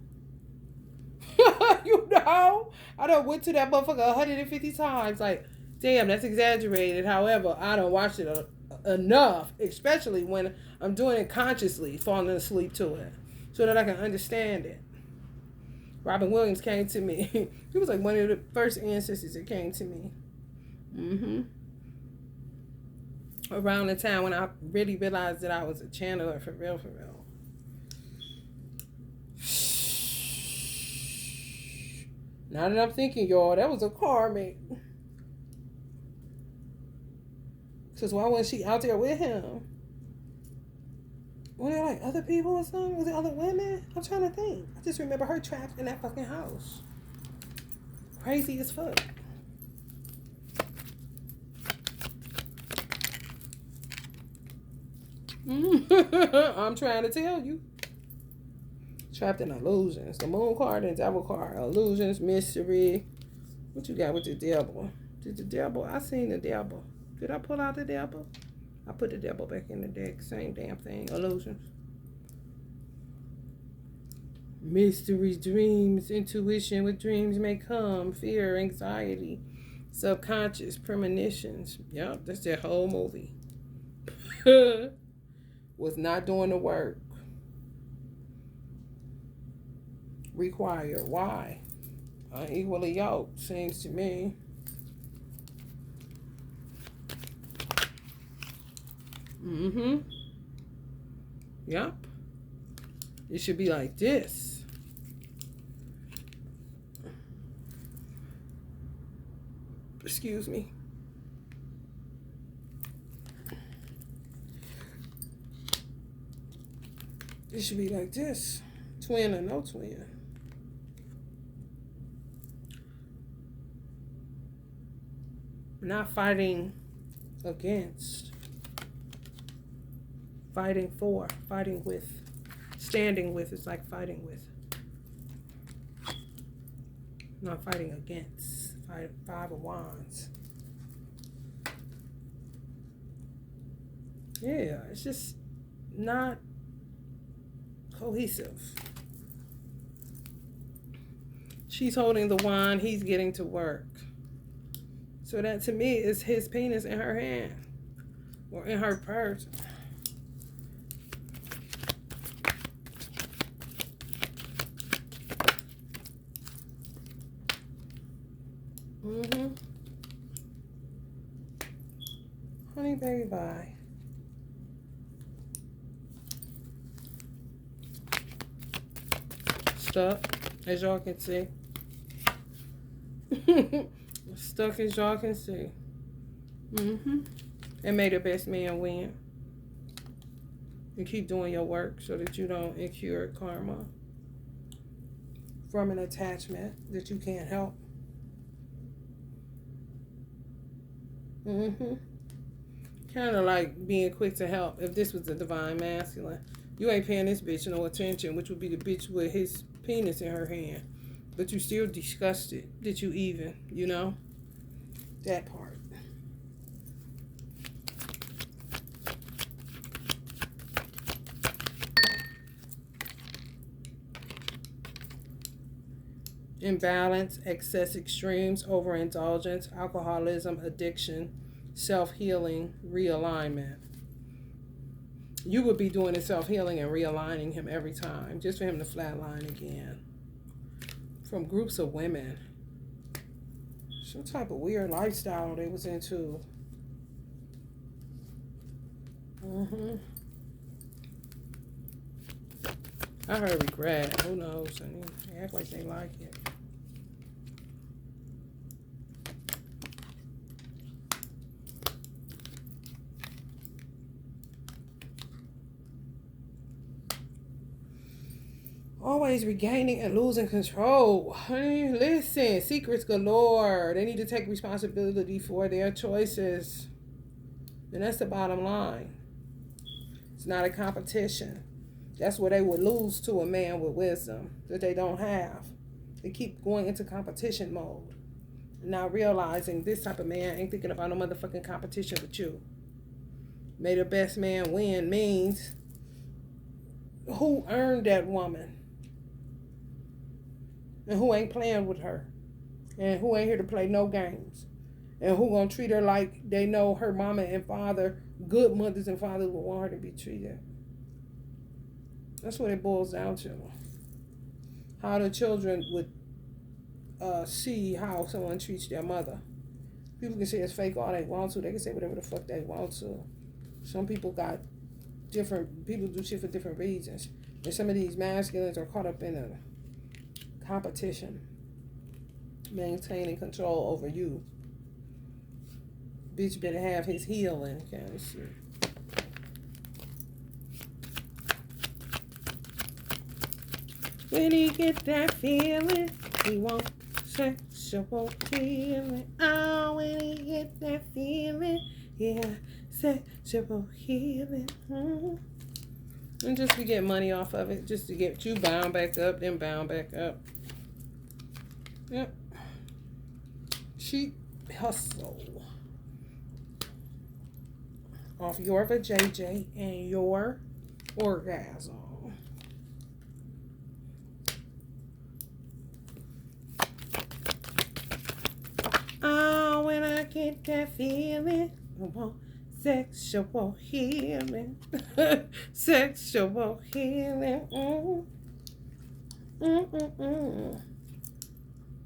I done went to that motherfucker 150 times. Like, damn, that's exaggerated. However, I done watched it enough, especially when I'm doing it consciously, falling asleep to it, so that I can understand it. Robin Williams came to me. He was like one of the first ancestors that came to me. Around the time when I really realized that I was a channeler for real. Now that I'm thinking, y'all, that was a karmic. Because why wasn't she out there with him? Were there like other people or something? Was there other women? I'm trying to think. I just remember her trapped in that fucking house. Crazy as fuck. I'm trying to tell you. Trapped in illusions. The moon card and devil card. Illusions, mystery. What you got with the devil? I seen the devil. Did I pull out the devil? I put the devil back in the deck. Same damn thing. Illusions. Mysteries, dreams, intuition. What dreams may come. Fear, anxiety. Subconscious, premonitions. Yep, that's that whole movie. Was not doing the work required. Why? Unequally yoked, seems to me. Yep. It should be like this. Excuse me. It should be like this. Twin or no twin. Not fighting against. Fighting for. Fighting with. Standing with is like fighting with. Not fighting against. Five of Wands. Yeah, it's just not cohesive. She's holding the wand, he's getting to work. So that to me is his penis in her hand or in her purse. Honey, baby, bye. Stuck, as y'all can see. Stuck, as y'all can see. And may the best man win. And keep doing your work so that you don't incur karma from an attachment that you can't help. Kind of like being quick to help. If this was the divine masculine, you ain't paying this bitch no attention, which would be the bitch with his penis in her hand. But you still disgusted that you even, That part. Imbalance, excess extremes, overindulgence, alcoholism, addiction, self-healing, realignment. You would be doing the self-healing and realigning him every time, just for him to flatline again. From groups of women. Some type of weird lifestyle they was into. I heard regret. Who knows? I mean, they act like they like it. Always regaining and losing control. Honey, listen, secrets galore. They need to take responsibility for their choices. And that's the bottom line. It's not a competition. That's where they would lose to a man with wisdom that they don't have. They keep going into competition mode. Not realizing this type of man ain't thinking about no motherfucking competition with you. May the best man win means who earned that woman? And who ain't playing with her? And who ain't here to play no games? And who gonna treat her like they know her mama and father, good mothers and fathers will want her to be treated? That's what it boils down to. How the children would see how someone treats their mother. People can say it's fake all they want to. They can say whatever the fuck they want to. Some people got different, people do shit for different reasons. And some of these masculines are caught up in a competition, maintaining control over you. Bitch better have his healing kind of shit. When he get that feeling, he wants sexual healing. Oh, when he get that feeling, yeah, sexual healing. And just to get money off of it, just to get you bound back up, then bound back up. Yep. Cheap hustle. Off your vajayjay and your orgasm. Oh, when I get that feeling, I want sexual healing. Sexual healing.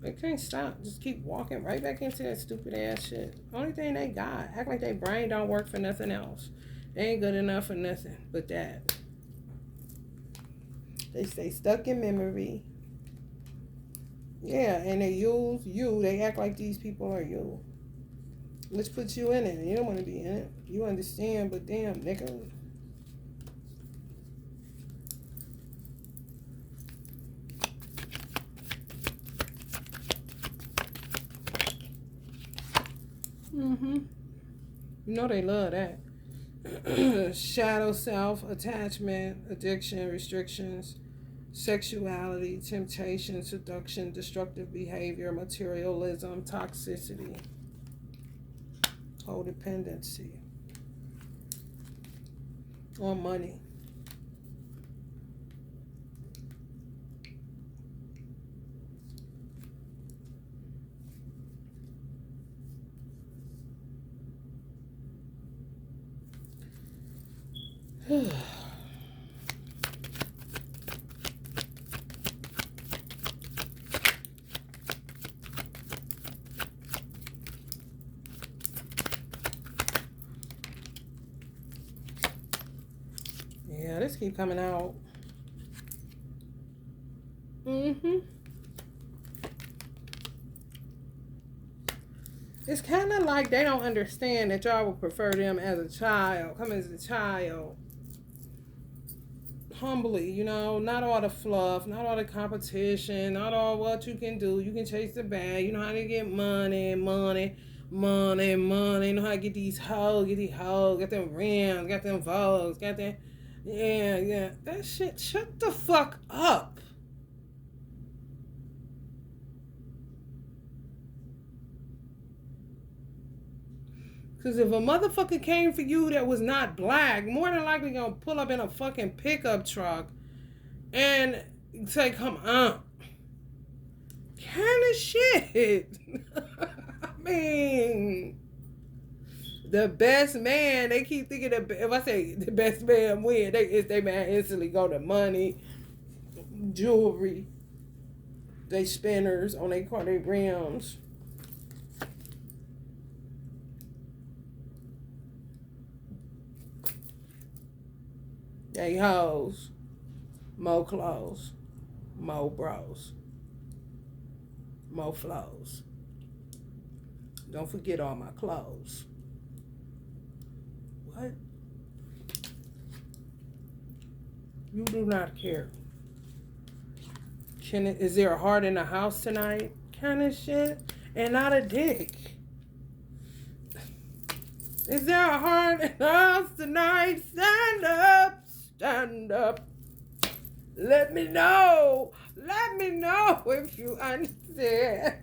They can't stop. Just keep walking right back into that stupid ass shit. Only thing they got. Act like their brain don't work for nothing else. They ain't good enough for nothing but that. They stay stuck in memory. Yeah, and they use you. They act like these people are you. Which puts you in it. You don't want to be in it. You understand, but damn, nigga. You know they love that. Shadow self, attachment, addiction, restrictions, sexuality, temptation, seduction, destructive behavior, materialism, toxicity, codependency on money. Yeah, this keep coming out. It's kind of like they don't understand that y'all would prefer them as a child. Come as a child. Humbly, you know, not all the fluff, not all the competition, not all what you can do. You can chase the bag. You know how to get money. You know how to get these hoes, get them rims, got them Vogues, got them, yeah. That shit, shut the fuck up. Because if a motherfucker came for you that was not black, more than likely gonna pull up in a fucking pickup truck and say, come on. Kind of shit. I mean, the best man, they keep thinking that if I say the best man win, they man instantly go to money, jewelry, they spinners on their car, they rims. They hoes, more clothes, more bros, more flows. Don't forget all my clothes. What? You do not care. Is there a heart in the house tonight? Kind of shit. And not a dick. Is there a heart in the house tonight? Stand up. Stand up. Let me know. Let me know if you understand.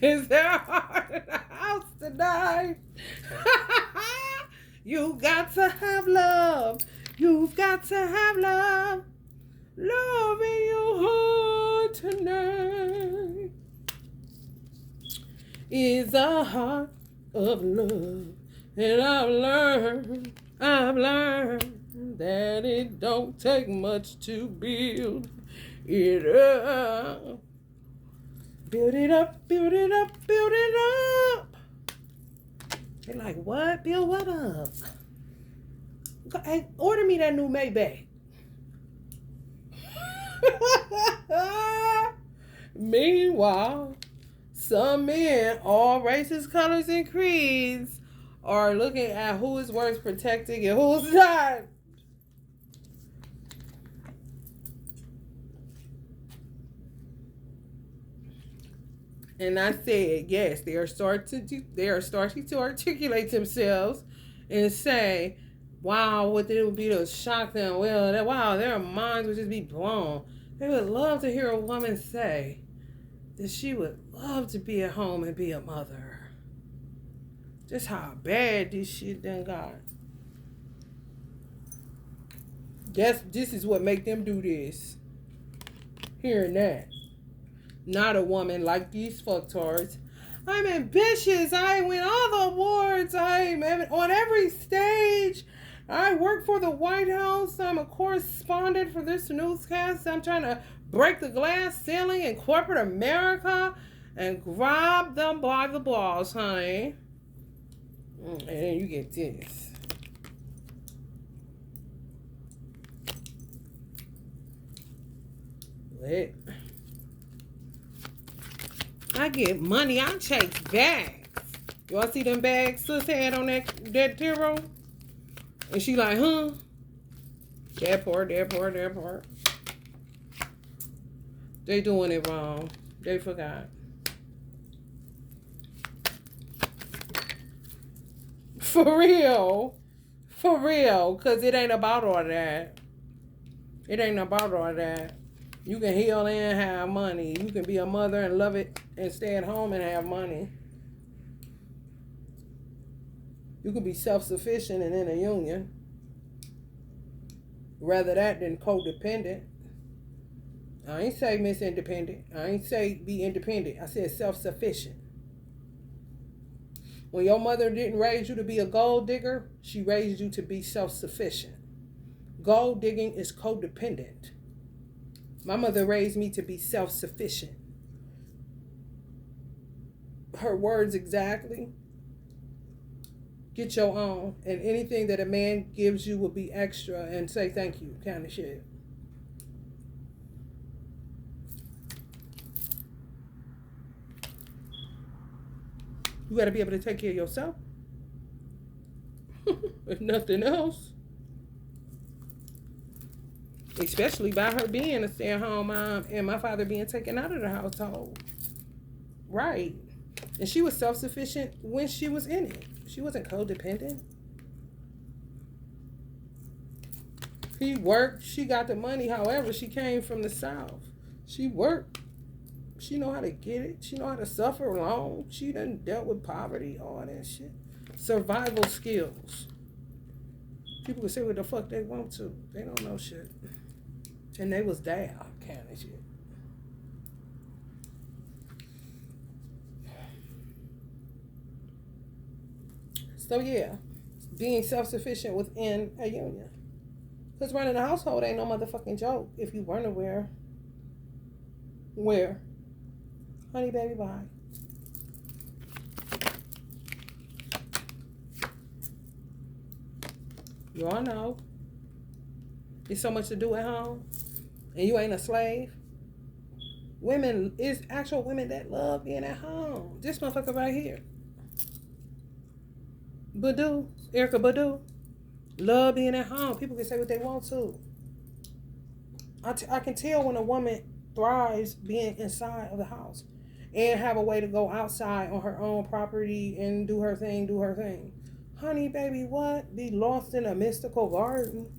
Is there a heart in the house tonight? You got to have love. You've got to have love. Love in your heart tonight is a heart of love. And I've learned that it don't take much to build it up. Build it up, build it up, build it up. They're like, what? Build what up? Hey, order me that new Maybach. Meanwhile, some men, all races, colors, and creeds, are looking at who is worth protecting and who's not. And I said, yes, they are starting to articulate themselves and say, wow, what it would be to shock them. Well, wow, their minds would just be blown. They would love to hear a woman say that she would love to be at home and be a mother. Just how bad this shit done got. This is what make them do this. Hearing that. Not a woman like these fucktards. I'm ambitious. I win all the awards. I'm on every stage. I work for the White House. I'm a correspondent for this newscast. I'm trying to break the glass ceiling in corporate America and grab them by the balls, honey. And then you get this. What? I get money. I chase bags. Y'all see them bags sis had on that Tiro? And she like, huh? That part. They doing it wrong. They forgot. For real. Because it ain't about all that. You can heal and have money. You can be a mother and love it and stay at home and have money. You can be self-sufficient and in a union. Rather that than codependent. I ain't say Miss Independent. I ain't say be independent. I said self-sufficient. When your mother didn't raise you to be a gold digger, she raised you to be self-sufficient. Gold digging is codependent. My mother raised me to be self-sufficient. Her words exactly. Get your own. And anything that a man gives you will be extra and say thank you kind of shit. You got to be able to take care of yourself. If nothing else. Especially by her being a stay-at-home mom and my father being taken out of the household. Right. And she was self-sufficient when she was in it. She wasn't codependent. He worked. She got the money. However, she came from the South. She worked. She know how to get it. She know how to suffer alone. She done dealt with poverty, all that shit. Survival skills. People can say what the fuck they want to. They don't know shit. And they was there, kind of shit. So yeah, being self-sufficient within a union. Because running a household ain't no motherfucking joke. If you weren't aware. Where? Honey, baby, bye. You all know. There's so much to do at home. And you ain't a slave. Women, is actual women that love being at home. This motherfucker right here. Badu, Erykah Badu. Love being at home. People can say what they want to. I can tell when a woman thrives being inside of the house and have a way to go outside on her own property and do her thing. Honey, baby, what? Be lost in a mystical garden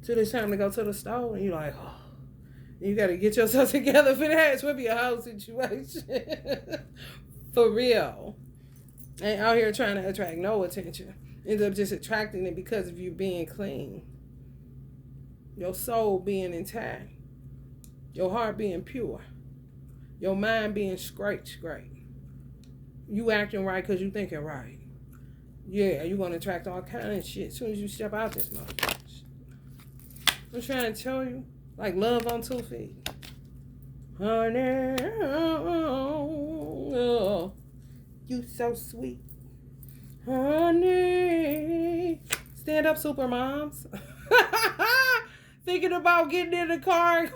till it's time to go to the store and you're like, oh, you got to get yourself together for that. It's going to be a house situation. For real. Ain't out here trying to attract no attention. End up just attracting it because of you being clean. Your soul being intact. Your heart being pure. Your mind being straight. You acting right because you thinking right. Yeah, you're going to attract all kind of shit as soon as you step out this motherfucker. I'm trying to tell you. Like love on 2 feet. Honey, oh, you so sweet. Honey. Stand up, super moms. Thinking about getting in the car.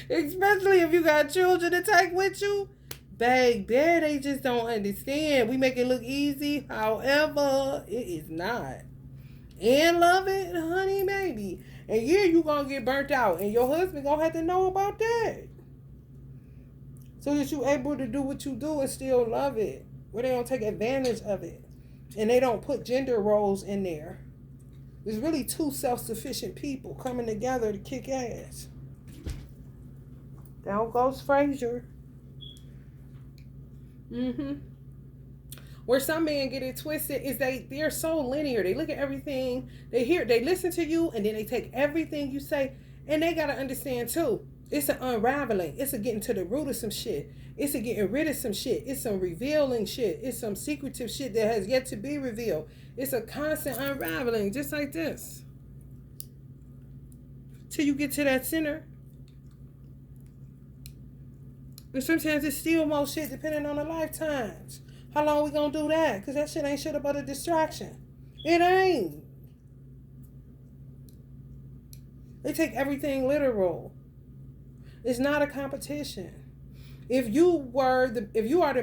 Especially if you got children to take with you. Baby, they just don't understand. We make it look easy. However, it is not. And love it, honey, baby. And yeah, you gonna get burnt out. And your husband gonna have to know about that. So that you able to do what you do and still love it. Where they don't take advantage of it. And they don't put gender roles in there. There's really 2 self-sufficient people coming together to kick ass. Down goes Frazier. Where some men get it twisted is they're so linear. They look at everything, they listen to you, and then they take everything you say, and they gotta understand too. It's an unraveling. It's a getting to the root of some shit. It's a getting rid of some shit. It's some revealing shit. It's some secretive shit that has yet to be revealed. It's a constant unraveling, just like this. Till you get to that center. And sometimes it's still more shit depending on the lifetimes. How long we gonna do that? Because that shit ain't shit about a distraction. It ain't. They take everything literal. It's not a competition. If you are the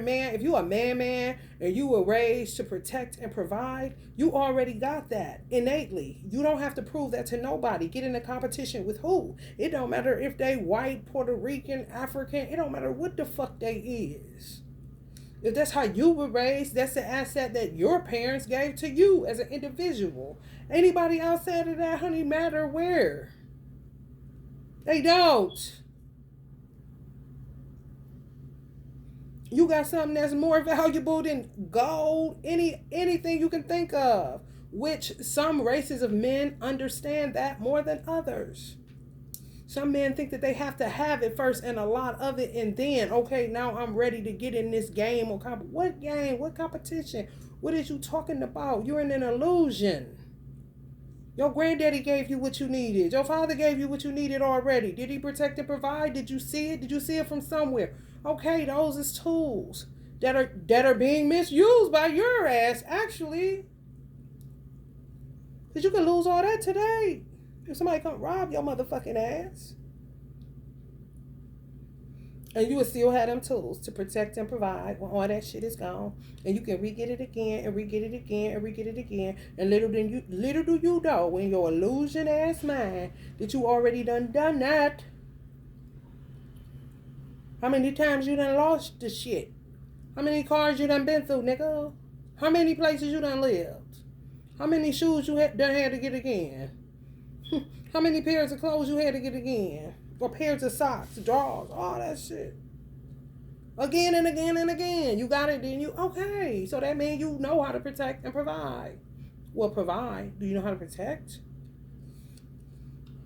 man, if you a man, and you were raised to protect and provide, you already got that innately. You don't have to prove that to nobody. Get in a competition with who? It don't matter if they white, Puerto Rican, African. It don't matter what the fuck they is. If that's how you were raised, that's the asset that your parents gave to you as an individual. Anybody outside of that, honey, matter where. They don't. You got something that's more valuable than gold, anything you can think of, which some races of men understand that more than others. Some men think that they have to have it first and a lot of it, and then, okay, now I'm ready to get in this game. Or what game? What competition? What is you talking about? You're in an illusion. Your granddaddy gave you what you needed. Your father gave you what you needed already. Did he protect and provide? Did you see it? Did you see it from somewhere? Okay, those is tools that are being misused by your ass, actually. Because you can lose all that today. If somebody come rob your motherfucking ass. And you will still have them tools to protect and provide when all that shit is gone. And you can re-get it again and re-get it again and re-get it again. And little do you know in your illusion ass mind that you already done that. How many times you done lost the shit? How many cars you done been through, nigga? How many places you done lived? How many shoes you done had to get again? How many pairs of clothes you had to get again? or pairs of socks, drawers, all that shit. Again and again and again. You got it, then you okay. So that means you know how to protect and provide. Well, provide. Do you know how to protect?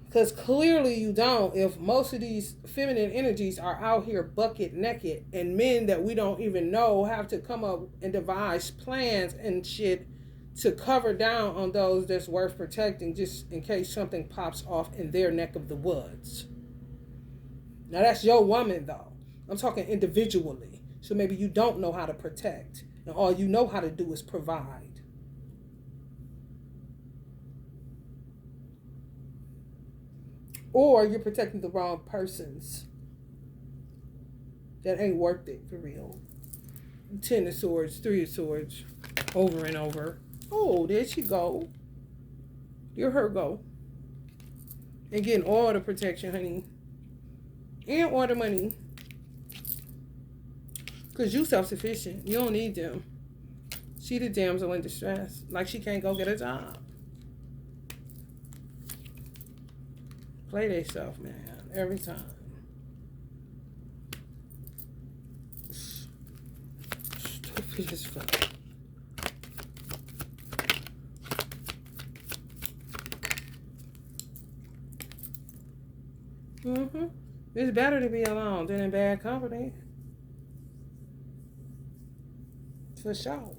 Because clearly you don't. If most of these feminine energies are out here bucket naked, and men that we don't even know have to come up and devise plans and shit to cover down on those that's worth protecting, just in case something pops off in their neck of the woods. Now that's your woman though. I'm talking individually. So maybe you don't know how to protect, and all you know how to do is provide. Or you're protecting the wrong persons that ain't worth it for real. 10 of swords, 3 of swords, over and over. Oh, there she go. You're her go. And getting all the protection, honey. And all the money. Because you self-sufficient. You don't need them. She the damsel in distress. Like she can't go get a job. Play they self, man. Every time. Stupid as fuck. It's better to be alone than in bad company. For sure.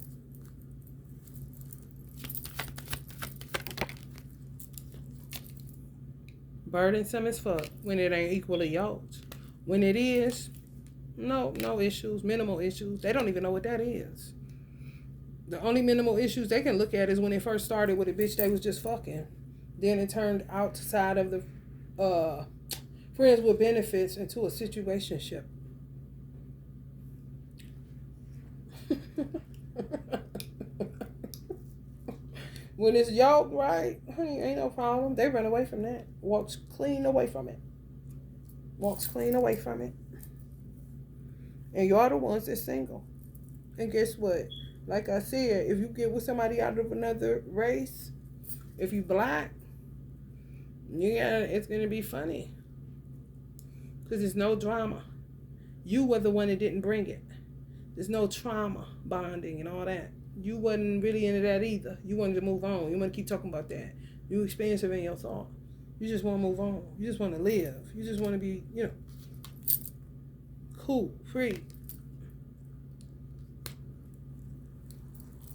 Burdensome as fuck when it ain't equally yoked. When it is, no issues, minimal issues. They don't even know what that is. The only minimal issues they can look at is when they first started with a bitch they was just fucking. Then it turned outside of the friends with benefits into a situationship. When it's yoked, right, honey, ain't no problem. They run away from that. Walks clean away from it. Walks clean away from it. And y'all the ones that's single. And guess what? Like I said, if you get with somebody out of another race, if you black, yeah, it's going to be funny. Because there's no drama. You were the one that didn't bring it. There's no trauma bonding and all that. You wasn't really into that either. You wanted to move on. You want to keep talking about that. You expensive in your thought. You just want to move on. You just want to live. You just want to be, cool, free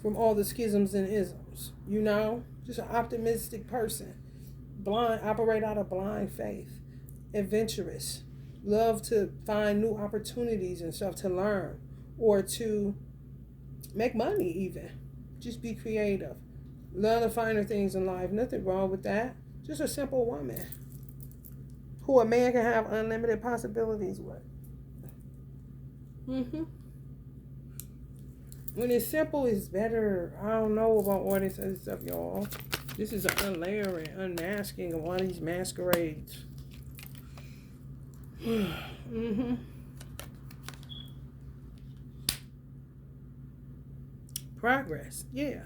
from all the schisms and isms. Just an optimistic person. Operate out of blind faith. Adventurous. Love to find new opportunities and stuff to learn or to make money even. Just be creative. Learn the finer things in life. Nothing wrong with that. Just a simple woman who a man can have unlimited possibilities with. When it's simple, it's better. I don't know about all this other stuff, y'all. This is an unlayering, unmasking of one of these masquerades. Progress, yeah.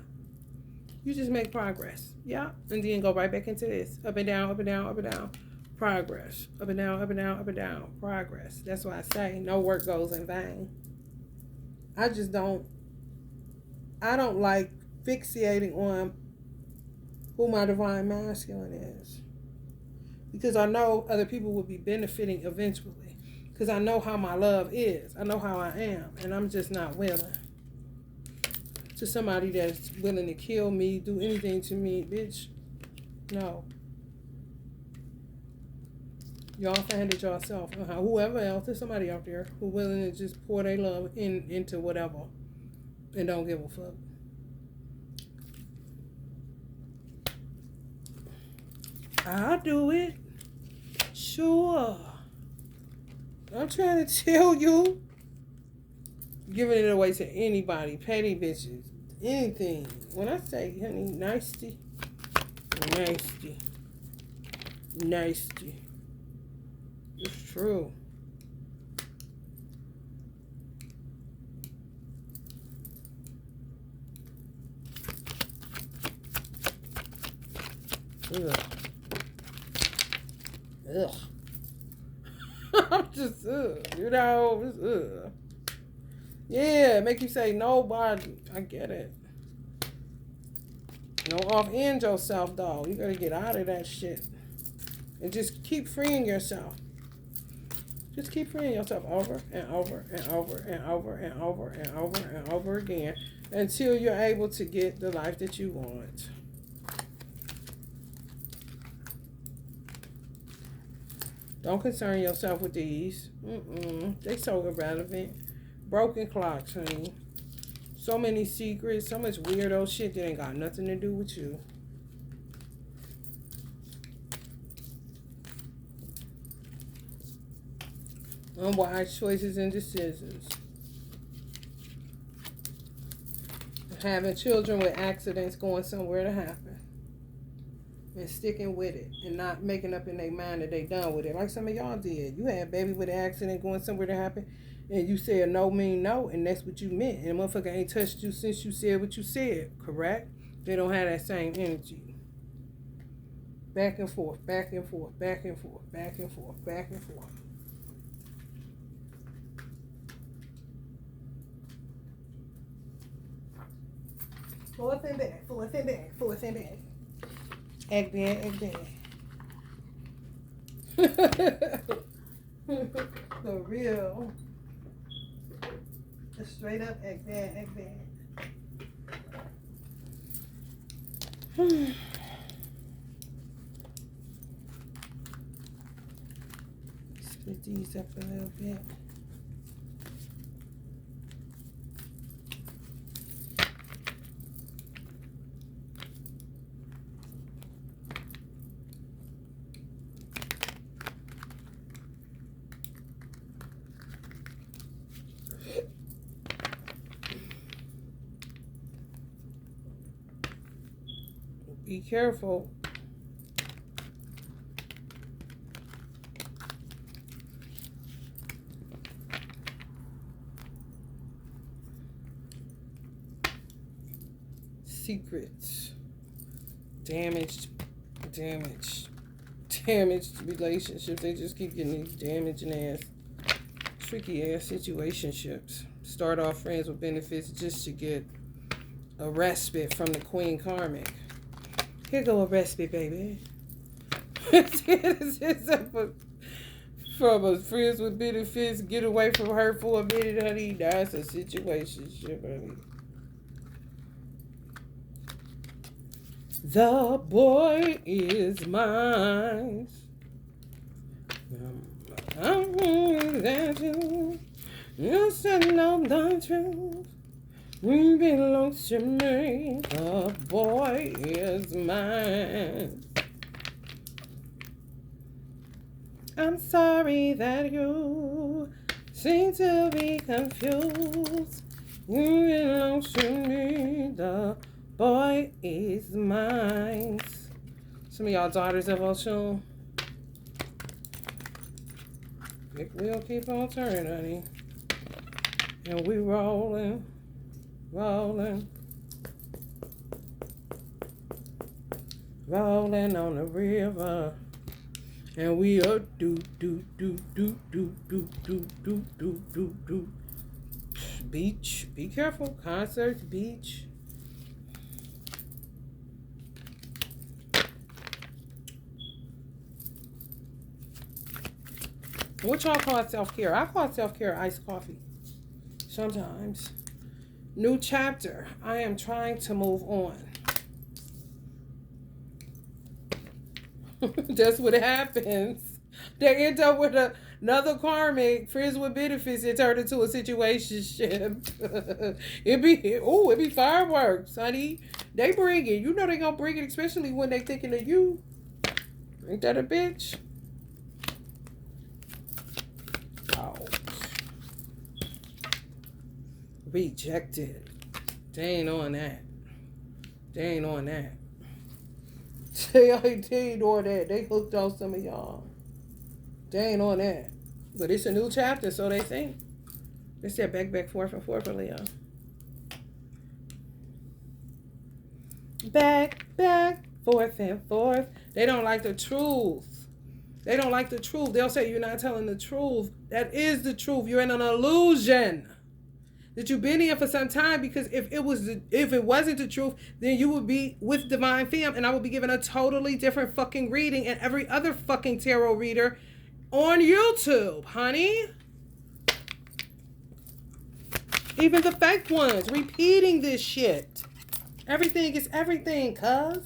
You just make progress, yeah, and then go right back into this. Up and down, up and down, up and down. Progress, up and down, up and down, up and down. Progress. That's why I say no work goes in vain. I don't like fixating on who my divine masculine is. Because I know other people will be benefiting eventually. Because I know how my love is. I know how I am. And I'm just not willing. To somebody that's willing to kill me, do anything to me, bitch. No. Y'all find it yourself. Whoever else, there's somebody out there who willing to just pour their love into whatever and don't give a fuck. I'll do it. Sure. I'm trying to tell you. Giving it away to anybody, petty bitches, anything. When I say, honey, nasty. It's true. Ugh. I'm just, you know, yeah, make you say nobody. I get it. Don't off-end yourself, though. You gotta get out of that shit. And just keep freeing yourself. Just keep freeing yourself over and over and over and over and over and over and over again until you're able to get the life that you want. Don't concern yourself with these. They so irrelevant. Broken clocks, honey. So many secrets, so much weirdo shit that ain't got nothing to do with you. Unwise choices and decisions. Having children with accidents going somewhere to happen. And sticking with it. And not making up in their mind that they done with it. Like some of y'all did. You had a baby with an accident going somewhere to happen. And you said no mean no. And that's what you meant. And the motherfucker ain't touched you since you said what you said. Correct? They don't have that same energy. Back and forth. Back and forth. Back and forth. Back and forth. Back and forth. Forth and back, forth and back, forth and back. Egg bag, egg bag. The real, the straight up egg bag, egg bag. Split these up a little bit. Be careful. Secrets. Damaged relationships. They just keep getting these damaging ass, tricky ass situationships. Start off friends with benefits just to get a respite from the Queen Karmic. Here go a respite, baby. From a friends with benefits, get away from her for a minute, honey. That's a situationship, honey. The boy is mine. That you said no, the truth. We belong to me. The boy is mine. I'm sorry that you seem to be confused. You belong to me. The boy is mine. Some of y'all daughters of Oshun. We'll keep on turning, honey. And we rolling. Rolling on the river, and we are do beach. Be careful, concerts, beach. What y'all call self-care? I call self-care iced coffee. Sometimes. New chapter. I am trying to move on. That's what happens. They end up with another karmic, friends with benefits, it turned into a situationship. it be fireworks, honey. They bring it. You know they gonna bring it, especially when they thinking of you. Ain't that a bitch? Rejected. They ain't on that. They ain't on that. They ain't on that. They hooked on some of y'all. They ain't on that. But it's a new chapter, so they think. They said back, forth, and forth, Leo. Back, forth, and forth. They don't like the truth. They don't like the truth. They'll say you're not telling the truth. That is the truth. You're in an illusion that you've been here for some time, because if it wasn't the truth, then you would be with Divine Femme and I would be given a totally different fucking reading and every other fucking tarot reader on YouTube, honey. Even the fake ones repeating this shit. Everything is everything, cuz.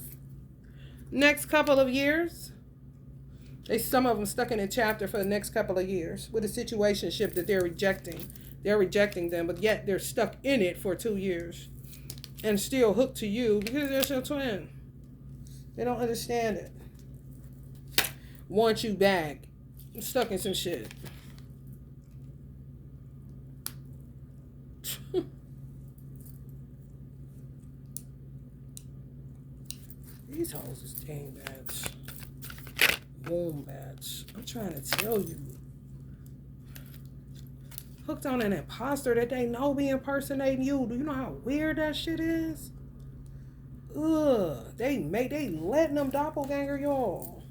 Next couple of years, some of them stuck in a chapter for the next couple of years with a situationship that they're rejecting. They're rejecting them, but yet they're stuck in it for 2 years and still hooked to you because they're your twin. They don't understand it. Want you back. I'm stuck in some shit. These hoes is dang bats. Boom bats. I'm trying to tell you. Hooked on an imposter that they know be impersonating you. Do you know how weird that shit is? Ugh. They letting them doppelganger y'all.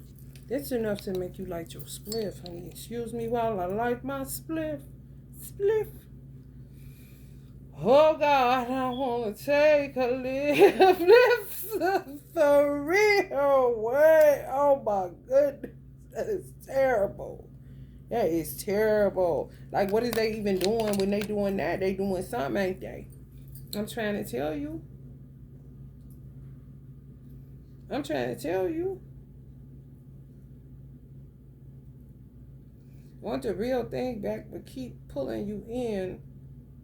That's enough to make you light your spliff, honey. Excuse me while I light my spliff. Spliff. Oh God, I wanna take a lift for real way. Oh my goodness. That is terrible. That is terrible. Like, what is they even doing when they doing that? They doing something, ain't they? I'm trying to tell you. I'm trying to tell you. Want the real thing back, but keep pulling you in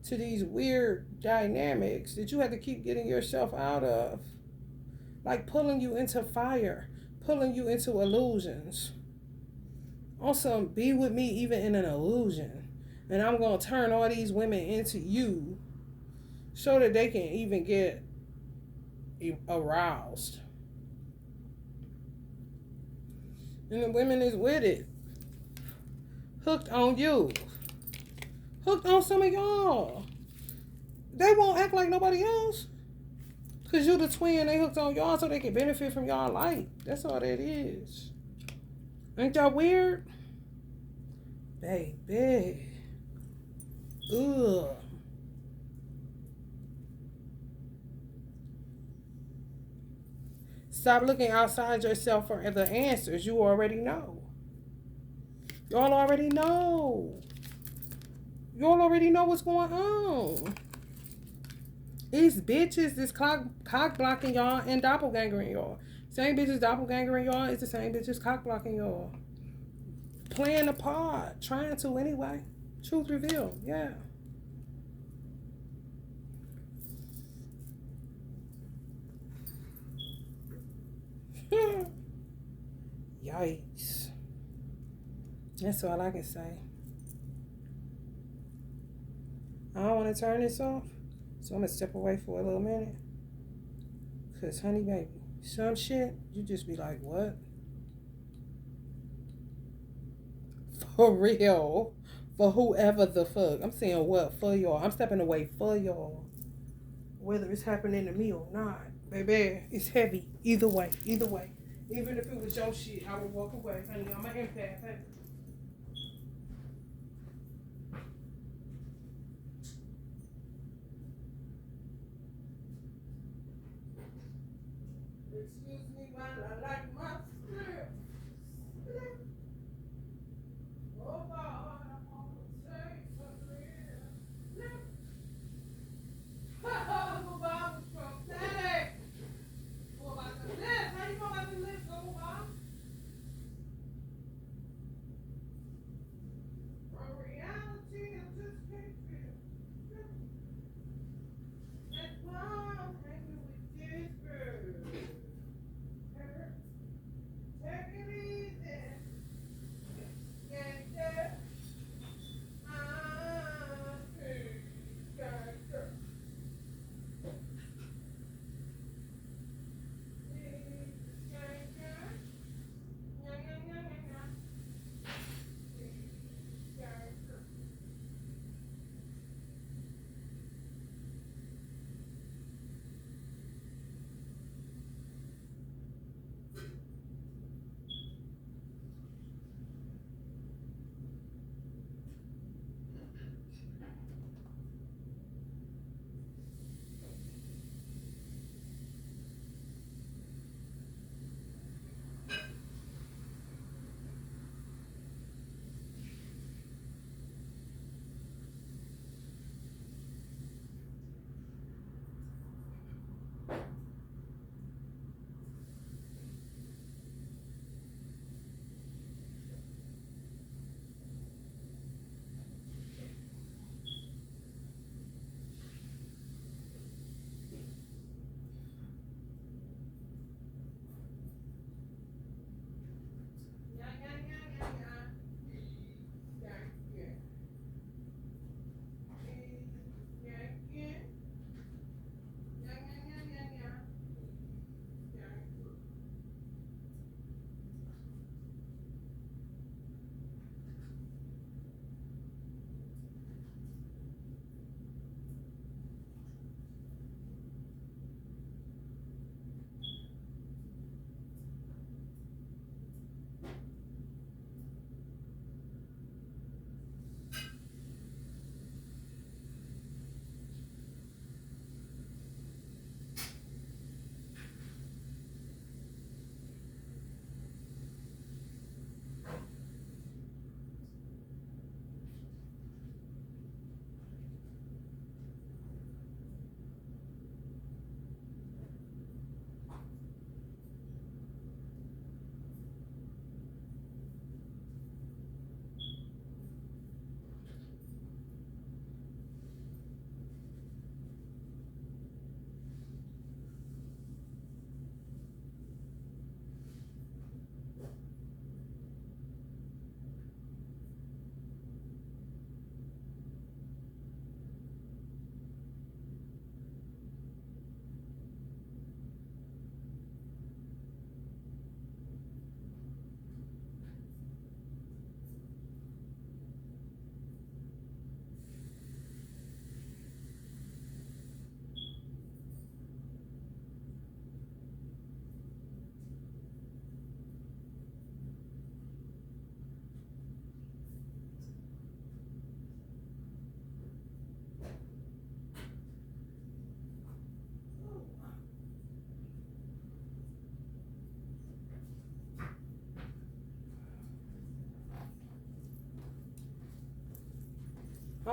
to these weird dynamics that you have to keep getting yourself out of. Like pulling you into fire, pulling you into illusions. Also, be with me even in an illusion. And I'm going to turn all these women into you so that they can even get aroused. And the women is with it. Hooked on you. Hooked on some of y'all. They won't act like nobody else. Because you're the twin. They hooked on y'all so they can benefit from y'all light. That's all that is. Ain't that weird? Baby. Ugh. Stop looking outside yourself for the answers. You already know. Y'all already know. Y'all already know what's going on. These bitches is cock blocking y'all and doppelgangering y'all. Same bitches doppelgangering y'all is the same bitches cock blocking y'all. Playing a part. Trying to anyway. Truth revealed. Yeah. Yikes. That's all I can say. I don't want to turn this off, so I'm going to step away for a little minute. Because, honey, baby, some shit, you just be like, what? For real. For whoever the fuck. I'm saying what? For y'all. I'm stepping away for y'all. Whether it's happening to me or not. Baby, it's heavy. Either way. Either way. Even if it was your shit, I would walk away. Honey, I'm an empath. Honey. Excuse me while I like my script. Oh God, I want to say something. Go Bob was from Saturday. Go about the list. How you know about the list? Go Bob. From reality, I just can't feel. That's why I'm hanging with this girl.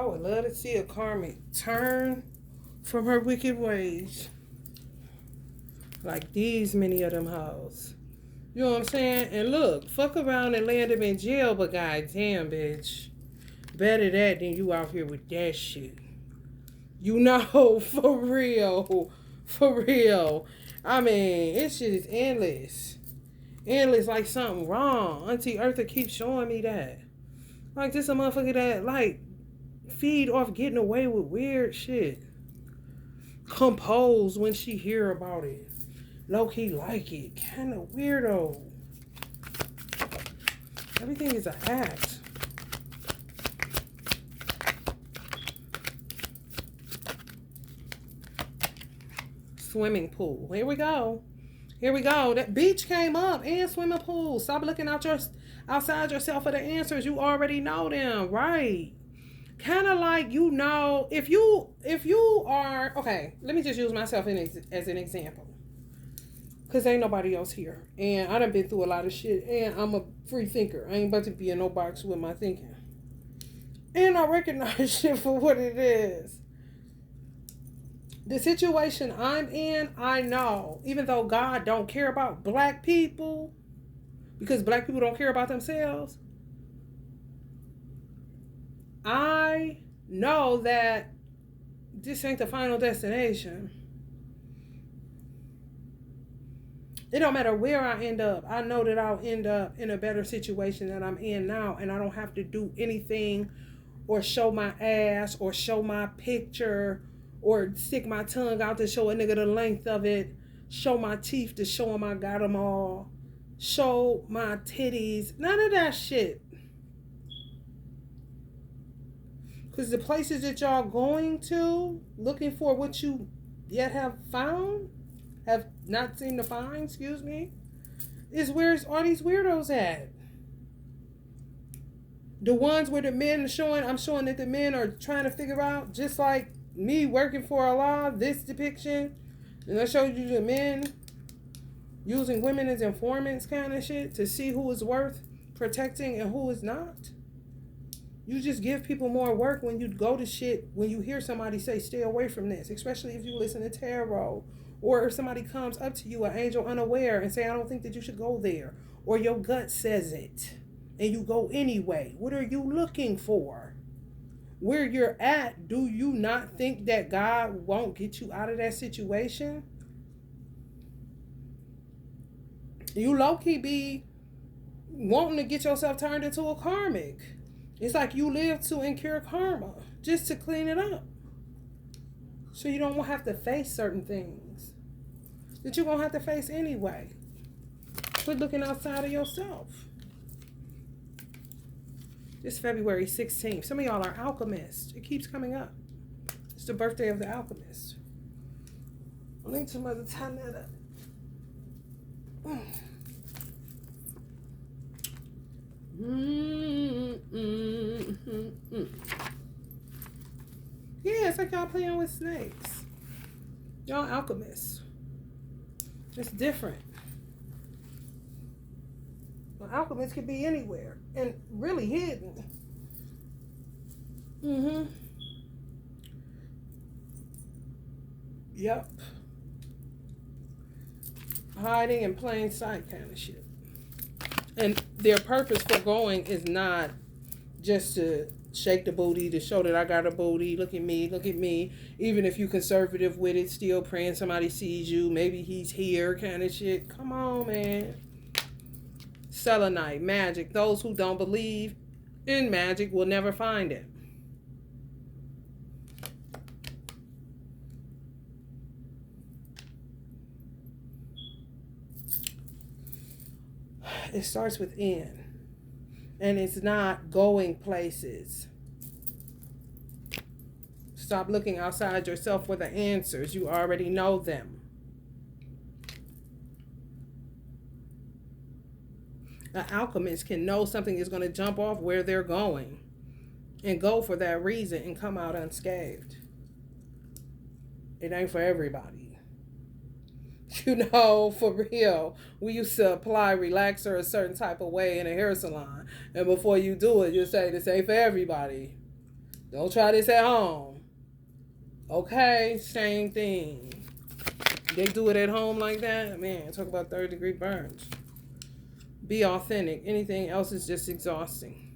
I would love to see a karmic turn from her wicked ways. Like these many of them hoes. You know what I'm saying? And look, fuck around and land them in jail, but goddamn, bitch. Better that than you out here with that shit. You know, for real. For real. I mean, this shit is endless. Endless like something wrong. Auntie Eartha keeps showing me that. Like this a motherfucker that like feed off getting away with weird shit. Compose when she hear about it. Low-key like it. Kind of weirdo. Everything is an act. Swimming pool. Here we go. Here we go. That beach came up and swimming pool. Stop looking outside yourself for the answers. You already know them, right? Kind of like, you know, if you are, okay, let me just use myself as an example. Because ain't nobody else here. And I done been through a lot of shit. And I'm a free thinker. I ain't about to be in no box with my thinking. And I recognize shit for what it is. The situation I'm in, I know. Even though God don't care about black people, because black people don't care about themselves, I know that this ain't the final destination. It don't matter where I end up. I know that I'll end up in a better situation than I'm in now, and I don't have to do anything or show my ass or show my picture or stick my tongue out to show a nigga the length of it, show my teeth to show him I got them all, show my titties, none of that shit. Because the places that y'all going to, looking for what you yet have not seemed to find, excuse me, is where's all these weirdos at? The ones where the men are I'm showing that the men are trying to figure out, just like me working for Allah, this depiction, and I showed you the men using women as informants kind of shit to see who is worth protecting and who is not. You just give people more work when you go to shit, when you hear somebody say, stay away from this, especially if you listen to tarot, or if somebody comes up to you, an angel unaware, and say, I don't think that you should go there, or your gut says it, and you go anyway. What are you looking for? Where you're at, do you not think that God won't get you out of that situation? You low-key be wanting to get yourself turned into a karmic. It's like you live to incur karma, just to clean it up. So you don't have to face certain things that you're going to have to face anyway. Quit looking outside of yourself. It's February 16th. Some of y'all are alchemists. It keeps coming up. It's the birthday of the alchemist. I'll link to Mother Tanetta. Yeah, it's like y'all playing with snakes. Y'all alchemists. It's different. Well, alchemists could be anywhere and really hidden. Yep. Hiding in plain sight kind of shit. And their purpose for going is not just to shake the booty, to show that I got a booty. Look at me, look at me. Even if you conservative with it, still praying somebody sees you. Maybe he's here kind of shit. Come on, man. Selenite, magic. Those who don't believe in magic will never find it. It starts within. And it's not going places. Stop looking outside yourself for the answers. You already know them. An alchemist can know something is going to jump off where they're going and go for that reason and come out unscathed. It ain't for everybody. You know, for real, we used to apply relaxer a certain type of way in a hair salon. And before you do it, you say, this ain't for everybody. Don't try this at home. Okay, same thing. They do it at home like that. Man, talk about third-degree burns. Be authentic. Anything else is just exhausting.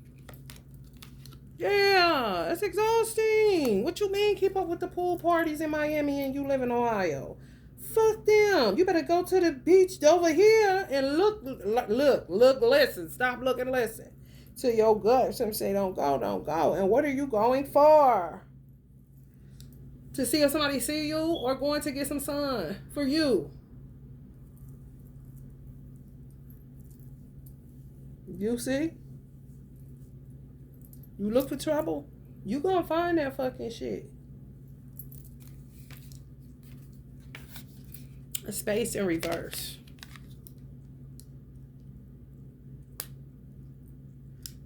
Yeah, it's exhausting. What you mean keep up with the pool parties in Miami and you live in Ohio? Fuck them. You better go to the beach over here and look, listen. Stop looking, listen to your gut. Some say don't go. And what are you going for? To see if somebody see you or going to get some sun for you? You see? You look for trouble, you gonna find that fucking shit. A space in reverse.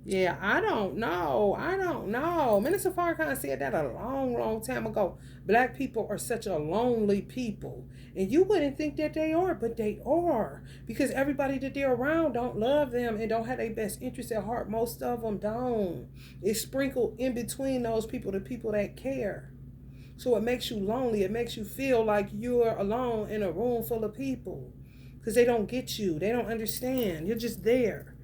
Yeah, I don't know. Minister Farrakhan said that a long time ago. Black people are such a lonely people. And you wouldn't think that they are, but they are. Because everybody that they're around don't love them and don't have their best interests at heart. Most of them don't. It's sprinkled in between those people, the people that care. So it makes you lonely. It makes you feel like you're alone in a room full of people. Because they don't get you. They don't understand. You're just there.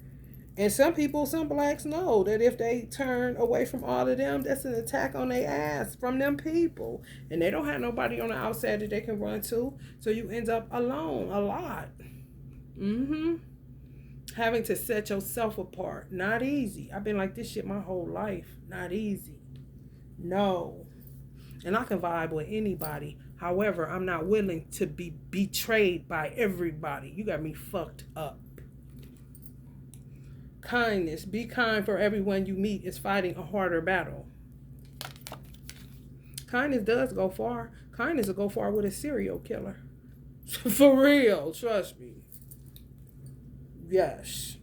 And some people, some blacks know that if they turn away from all of them, that's an attack on their ass from them people. And they don't have nobody on the outside that they can run to. So you end up alone a lot. Having to set yourself apart. Not easy. I've been like this shit my whole life. Not easy. No. And I can vibe with anybody. However, I'm not willing to be betrayed by everybody. You got me fucked up. Kindness. Be kind, for everyone you meet is fighting a harder battle. Kindness does go far. Kindness will go far with a serial killer. For real. Trust me. Yes.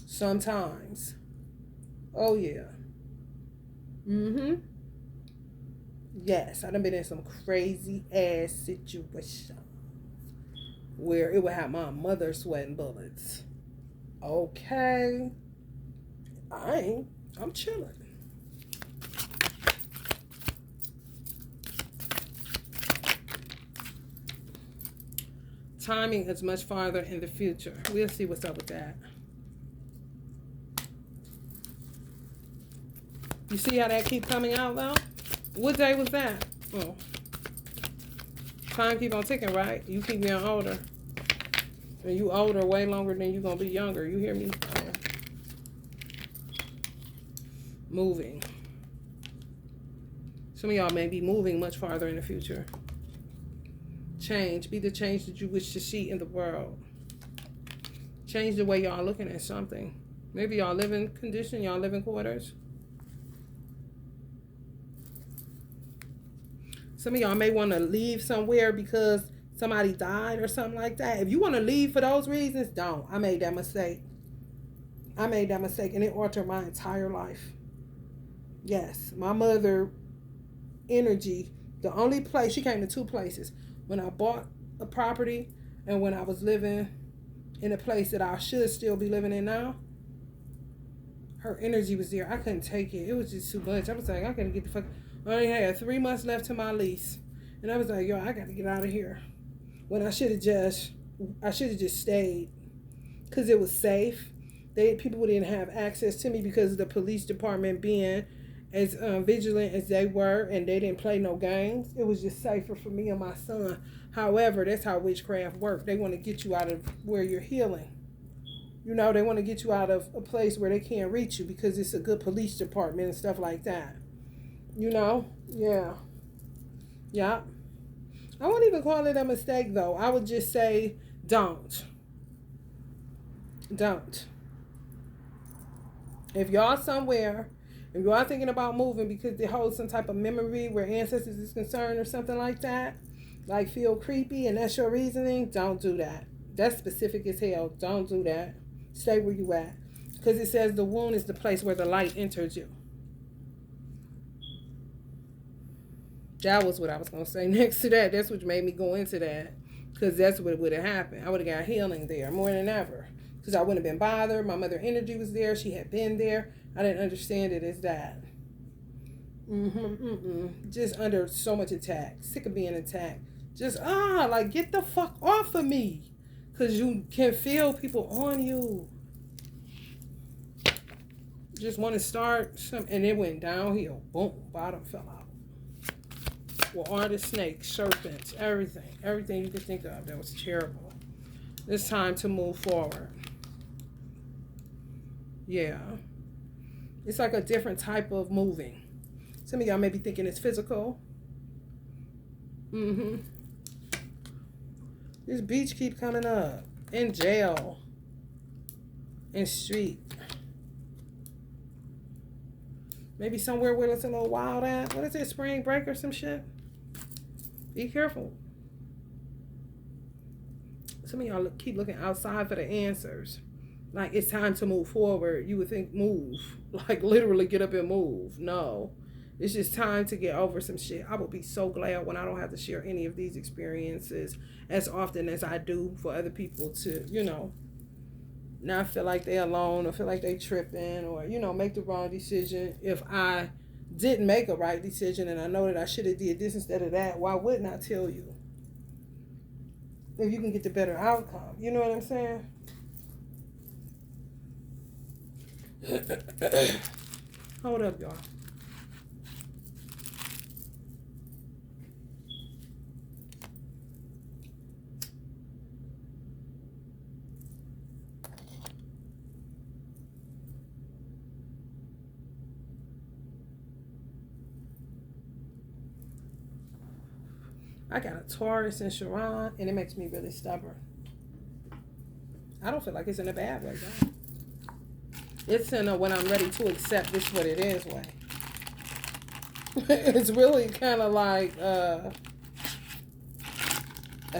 Sometimes. Oh, yeah. Yes. I done been in some crazy ass situations where it would have my mother sweating bullets. Okay. I'm chilling. Timing is much farther in the future. We'll see what's up with that. You see how that keep coming out though? What day was that? Oh. Time keep on ticking, right? You keep getting older. And you older way longer than you gonna be younger. You hear me? Moving. Some of y'all may be moving much farther in the future. Change. Be the change that you wish to see in the world. Change the way y'all looking at something. Maybe y'all live in condition, y'all live in quarters. Some of y'all may want to leave somewhere because somebody died or something like that. If you want to leave for those reasons, don't. I made that mistake. And it altered my entire life. Yes, my mother energy, the only place, she came to two places. When I bought a property and when I was living in a place that I should still be living in now, her energy was there. I couldn't take it. It was just too much. I was like, I gotta get the fuck. I only had 3 months left to my lease. And I was like, yo, I gotta get out of here. When I should have just stayed because it was safe. People didn't have access to me because of the police department being as vigilant as they were, and they didn't play no games. It was just safer for me and my son. However, that's how witchcraft works. They want to get you out of where you're healing. You know, they want to get you out of a place where they can't reach you because it's a good police department and stuff like that. You know? Yeah. Yeah. I won't even call it a mistake, though. I would just say, don't. Don't. If y'all somewhere, if you are thinking about moving because it holds some type of memory where ancestors is concerned or something like that, like feel creepy and that's your reasoning, don't do that. That's specific as hell. Don't do that. Stay where you at. Because it says the wound is the place where the light enters you. That was what I was going to say next to that. That's what made me go into that. Because that's what would have happened. I would have got healing there more than ever. Because I wouldn't have been bothered. My mother energy was there. She had been there. I didn't understand it as that. Just under so much attack. Sick of being attacked. Just like get the fuck off of me. Cause you can feel people on you. Just want to start some, and it went downhill. Boom, bottom fell out. Well, are the snakes, serpents, everything you could think of that was terrible. It's time to move forward. Yeah, it's like a different type of moving. Some of y'all may be thinking it's physical. This beach keep coming up. In jail. In street. Maybe somewhere where it's a little wild at. What is it? Spring break or some shit? Be careful. Some of y'all keep looking outside for the answers. Like it's time to move forward. You would think move. Like literally get up and move. No. It's just time to get over some shit. I will be so glad when I don't have to share any of these experiences as often as I do for other people to, not feel like they're alone or feel like they tripping or, make the wrong decision. If I didn't make a right decision and I know that I should have did this instead of that, why wouldn't I tell you? If you can get the better outcome. You know what I'm saying? Hold up, y'all. I got a Taurus in Chiron, and it makes me really stubborn. I don't feel like it's in a bad way, though. It's in a when I'm ready to accept this what it is way. It's really kind of like a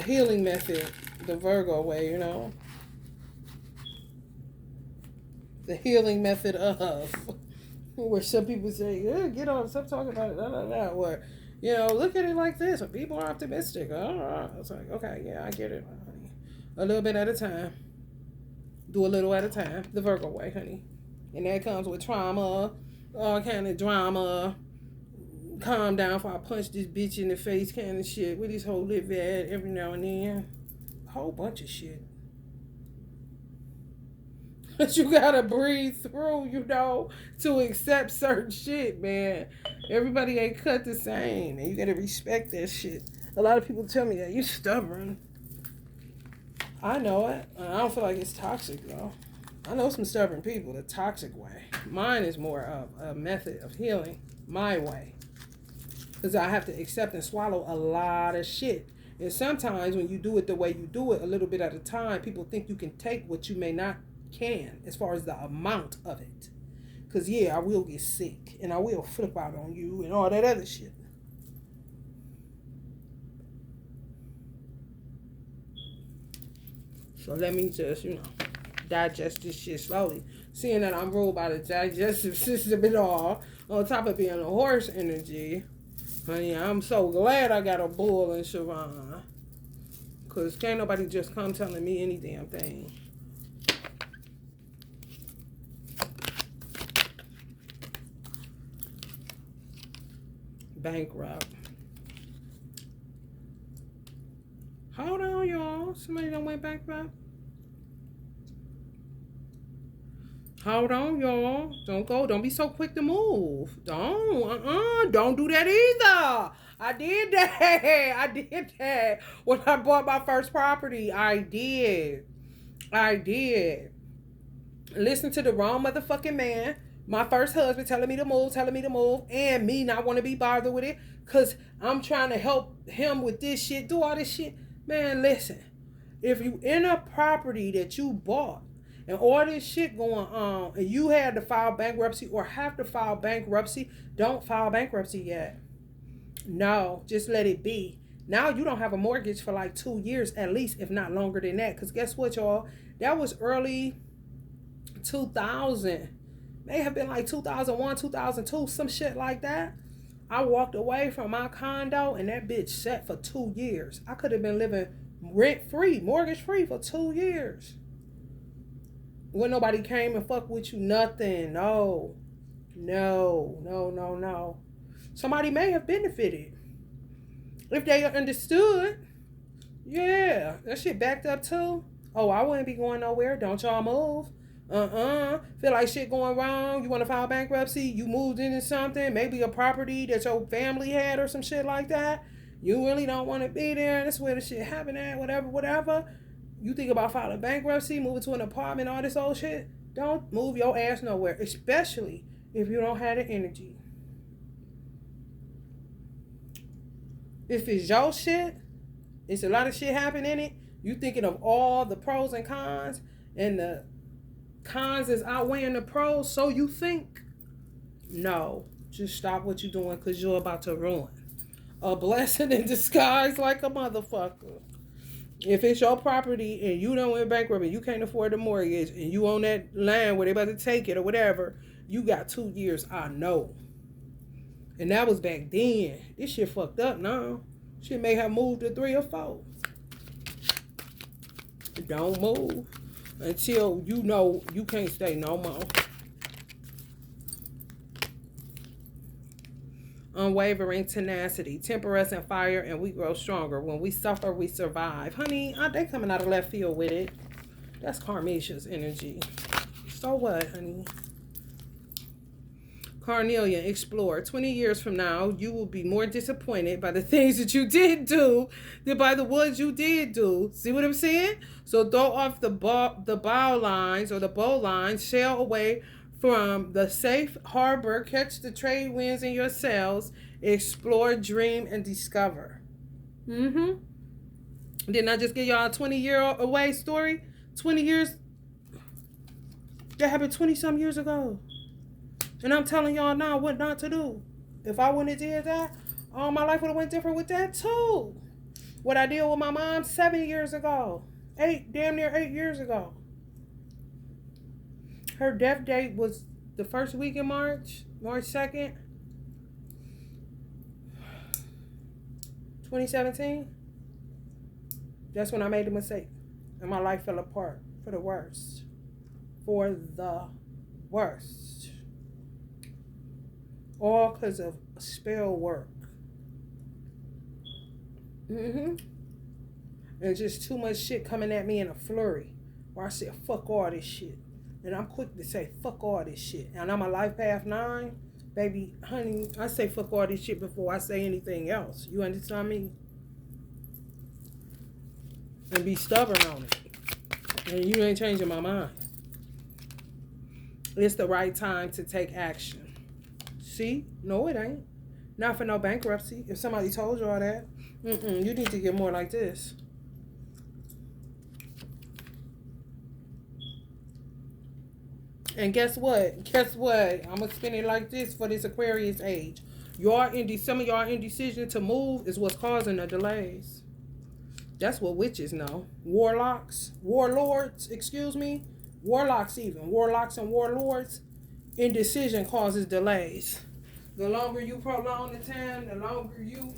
healing method, the Virgo way, The healing method of, where some people say, yeah, get on, stop talking about it, or, look at it like this. When people are optimistic, it's like, okay, yeah, I get it, honey. A little bit at a time. Do a little at a time. The Virgo way, honey. And that comes with trauma, all kind of drama. Calm down before I punch this bitch in the face kind of shit. With this whole lip ad every now and then. A whole bunch of shit. But you gotta breathe through, to accept certain shit, man. Everybody ain't cut the same, and you gotta respect that shit. A lot of people tell me that you stubborn. I know it. I don't feel like it's toxic though. I know some stubborn people the toxic way. Mine is more of a method of healing, my way, because I have to accept and swallow a lot of shit. And sometimes when you do it the way you do it, a little bit at a time, people think you can take what you may not can as far as the amount of it. Because I will get sick and I will flip out on you and all that other shit. So let me just digest this shit slowly, seeing that I'm ruled by the digestive system and all, on top of being a horse energy. Honey, I'm so glad I got a bull in Chiron, because can't nobody just come telling me any damn thing. Bankrupt. Hold on, y'all. Somebody done went bankrupt. Hold on, y'all. Don't go. Don't be so quick to move. Don't do that either. I did that. When I bought my first property, I did. Listen to the wrong motherfucking man. My first husband telling me to move, and me not want to be bothered with it, because I'm trying to help him with this shit, do all this shit. Man, listen. If you in a property that you bought, and all this shit going on, and you had to file bankruptcy or have to file bankruptcy, don't file bankruptcy yet. No, just let it be. Now you don't have a mortgage for like 2 years at least, if not longer than that. Because guess what, y'all? That was early 2000. May have been like 2001, 2002, some shit like that. I walked away from my condo and that bitch sat for 2 years. I could have been living rent-free, mortgage-free for 2 years. When nobody came and fucked with you, nothing. No. Somebody may have benefited. If they understood, yeah, that shit backed up too. Oh, I wouldn't be going nowhere. Don't y'all move. Feel like shit going wrong. You want to file bankruptcy. You moved into something, maybe a property that your family had or some shit like that. You really don't want to be there. That's where the shit happened at. Whatever. You think about filing bankruptcy, moving to an apartment, all this old shit. Don't move your ass nowhere, especially if you don't have the energy. If it's your shit, it's a lot of shit happening in it. You thinking of all the pros and cons, and the cons is outweighing the pros, so you think. No, just stop what you're doing because you're about to ruin a blessing in disguise like a motherfucker. If it's your property and you don't went bankrupt and you can't afford the mortgage and you own that land where they about to take it or whatever, you got 2 years, I know. And that was back then. This shit fucked up now. Shit may have moved to 3 or 4. Don't move until you know you can't stay no more. Unwavering tenacity. Temper us in fire and we grow stronger. When we suffer, we survive. Honey, they coming out of left field with it. That's Carmesia's energy. So what, honey? Carnelian, explore. 20 years from now, you will be more disappointed by the things that you did do than by the ones you did do. See what I'm saying? So throw off the bow lines or the bow lines, sail away from the safe harbor, catch the trade winds in your sails, explore, dream, and discover. Didn't I just give y'all a 20-year away story? 20 years. That happened 20-some years ago. And I'm telling y'all now what not to do. If I wouldn't have did that, all my life would have went different with that too. What I did with my mom 7 years ago. Damn near 8 years ago. Her death date was the first week in March 2nd, 2017. That's when I made a mistake. And my life fell apart for the worst. For the worst. All because of spell work. And just too much shit coming at me in a flurry. Where I said, fuck all this shit. And I'm quick to say, fuck all this shit. And I'm a life path 9. Baby, honey, I say fuck all this shit before I say anything else. You understand me? And be stubborn on it. And you ain't changing my mind. It's the right time to take action. See? No, it ain't. Not for no bankruptcy. If somebody told you all that, you need to get more like this. And guess what? I'm going to spin it like this for this Aquarius age. Some of y'all indecision to move is what's causing the delays. That's what witches know. Warlords, Warlocks and warlords. Indecision causes delays. The longer you prolong the time, the longer you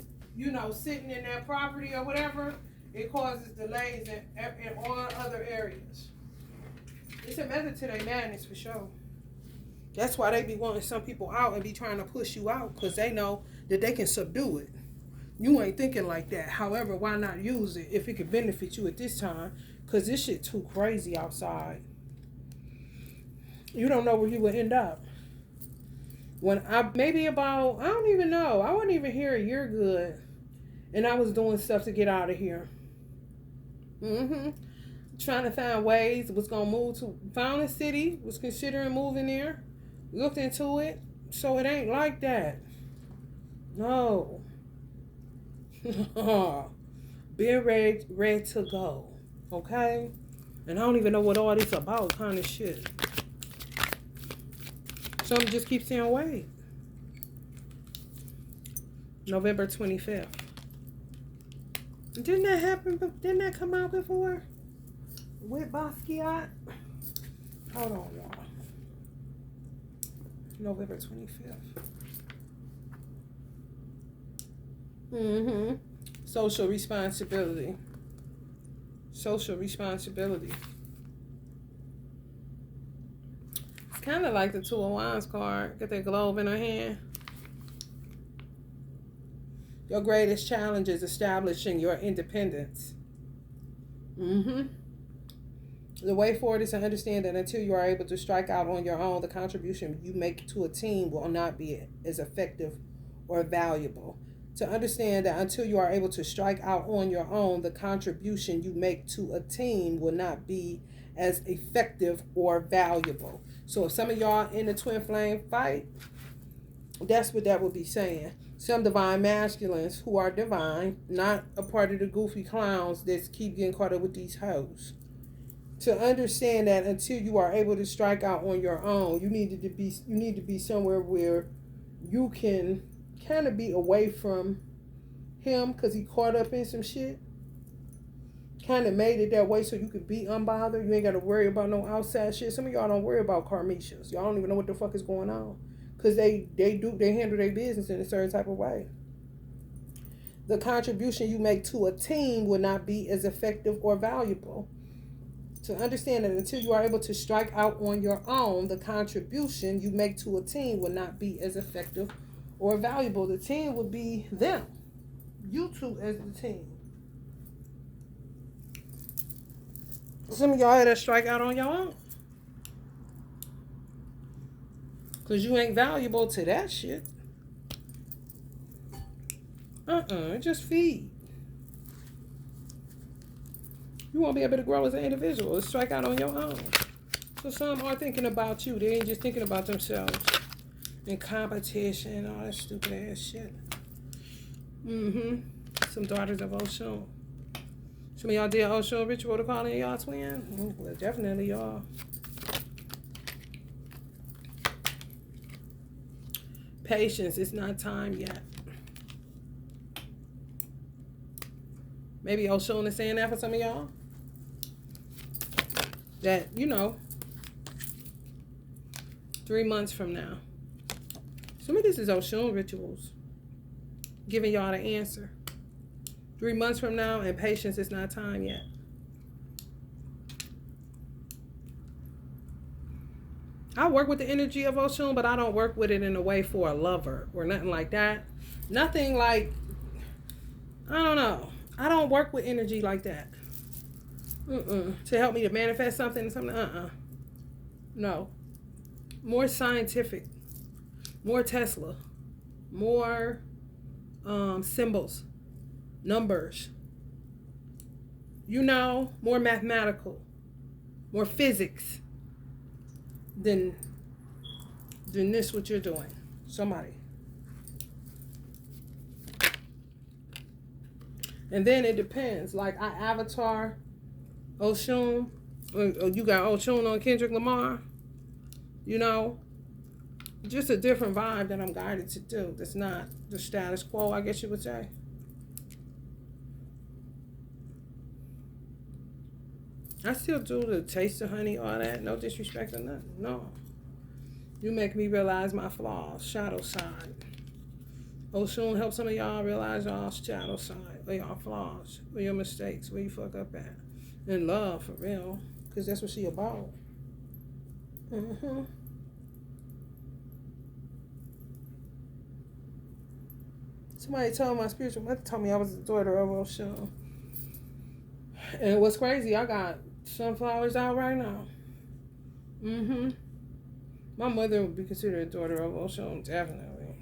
sitting in that property or whatever, it causes delays in all other areas. It's a method to their madness for sure. That's why they be wanting some people out and be trying to push you out, because they know that they can subdue it. You ain't thinking like that. However, why not use it if it could benefit you at this time? Because this shit too crazy outside. You don't know where you would end up. When I don't even know. I wasn't even here a year good. And I was doing stuff to get out of here. Trying to find ways, was going to move to, found a city, was considering moving there, looked into it, so it ain't like that. No. Being ready to go, okay? And I don't even know what all this about, kind of shit. Something just keeps saying wait. November 25th. Didn't that happen? Didn't that come out before? With Basquiat? Hold on, y'all. November 25th. Social responsibility. Social responsibility. It's kind of like the Two of Wands card. Got that globe in her hand. Your greatest challenge is establishing your independence. The way forward is to understand that until you are able to strike out on your own, the contribution you make to a team will not be as effective or valuable. To understand that until you are able to strike out on your own, the contribution you make to a team will not be as effective or valuable. So if some of y'all in the twin flame fight, that's what that would be saying. Some divine masculines who are divine, not a part of the goofy clowns that keep getting caught up with these hoes. To understand that until you are able to strike out on your own, you need to be somewhere where you can kind of be away from him because he caught up in some shit. Kind of made it that way so you could be unbothered. You ain't got to worry about no outside shit. Some of y'all don't worry about karmishas. Y'all don't even know what the fuck is going on. Because they handle their business in a certain type of way. The contribution you make to a team will not be as effective or valuable. To understand that until you are able to strike out on your own, the contribution you make to a team will not be as effective or valuable. The team would be them. You two as the team. Some of y'all had to strike out on your own. Because you ain't valuable to that shit. Just feed. You won't be able to grow as an individual. Strike out on your own. So some are thinking about you. They ain't just thinking about themselves. In competition, all that stupid ass shit. Some daughters of Oshun. Some of y'all did Oshun ritual to call in y'all twin? Well, definitely y'all. Patience, it's not time yet. Maybe Oshun is saying that for some of y'all. That, 3 months from now. Some of this is Oshun rituals. Giving y'all the answer. 3 months from now, and patience, it's not time yet. I work with the energy of Oshun, but I don't work with it in a way for a lover or nothing like that. Nothing like, I don't know. I don't work with energy like that. To help me to manifest something. No. More scientific. More Tesla. More symbols. Numbers. More mathematical. More physics. Than this what you're doing. Somebody. And then it depends. Like I avatar Oshun. You got Oshun on Kendrick Lamar. Just a different vibe that I'm guided to do. That's not the status quo, I guess you would say. I still do the taste of honey, all that. No disrespect or nothing. No. You make me realize my flaws, shadow side. Oshun help some of y'all realize y'all shadow side, or y'all flaws, or your mistakes, where you fuck up at. In love, for real. Because that's what she about. Somebody told my spiritual mother told me I was the daughter of Oshun. And what's crazy, I got sunflowers out right now. My mother would be considered a daughter of Oshun, definitely.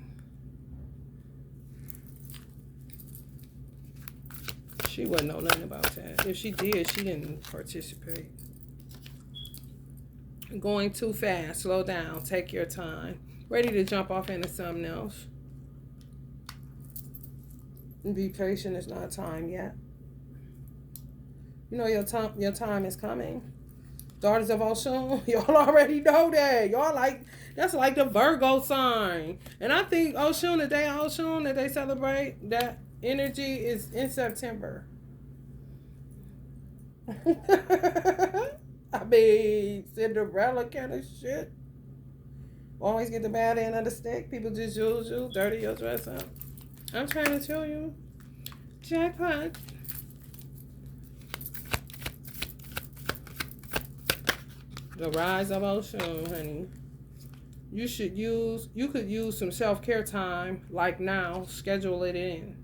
She wouldn't know nothing about that. If she did, she didn't participate. Going too fast, slow down, take your time. Ready to jump off into something else. Be patient, it's not time yet. Your time is coming. Daughters of Oshun, y'all already know that. That's like the Virgo sign. And I think Oshun, the day of Oshun that they celebrate, that energy is in September. I mean, Cinderella kind of shit. Always get the bad end of the stick. People just use you, dirty your dress up. I'm trying to tell you. Jackpot. The rise of Oshun, honey. You could use some self-care time, like now, schedule it in.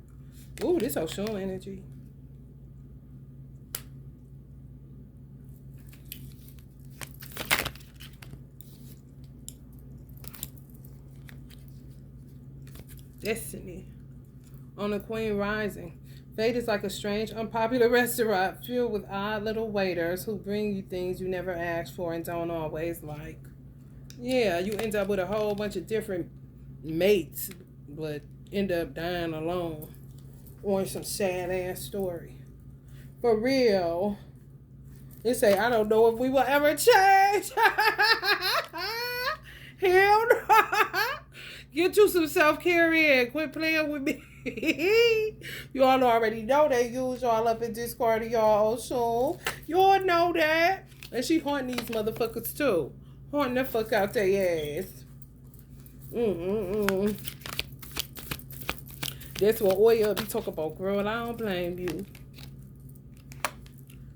Ooh, this Oshun energy. Destiny. On the Queen Rising. Fate is like a strange, unpopular restaurant filled with odd little waiters who bring you things you never asked for and don't always like. Yeah, you end up with a whole bunch of different mates, but end up dying alone. Or some sad ass story. For real. They say, I don't know if we will ever change. Hell no. Get you some self-care in. Quit playing with me. You all already know they use y'all up in Discord, y'all. So you all know that. And she haunting these motherfuckers too. Haunting the fuck out their ass. That's what Oya be talking about, girl. I don't blame you.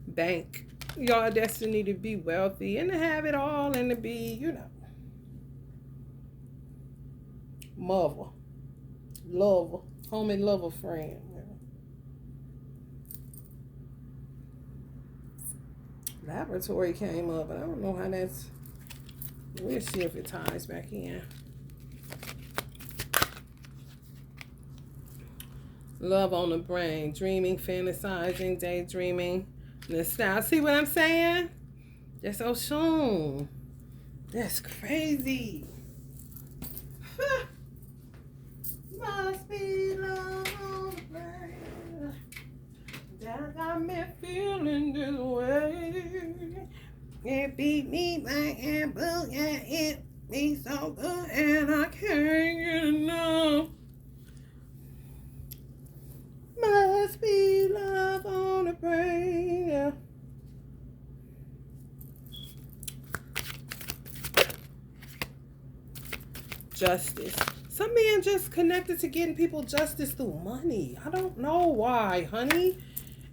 Bank. Y'all destiny to be wealthy and to have it all and to be, mother, lover, home and lover friend. Laboratory came up, but I don't know how that's. We'll see if it ties back in. Love on the brain, dreaming, fantasizing, daydreaming, nostalgia. See what I'm saying? That's Oshun. That's crazy. Must be love on the brain that got me feeling this way. It beat me back and blue, yeah, it be so good, and I can't get enough. Must be love on the brain. Yeah. Justice. Some men just connected to getting people justice through money. I don't know why, honey.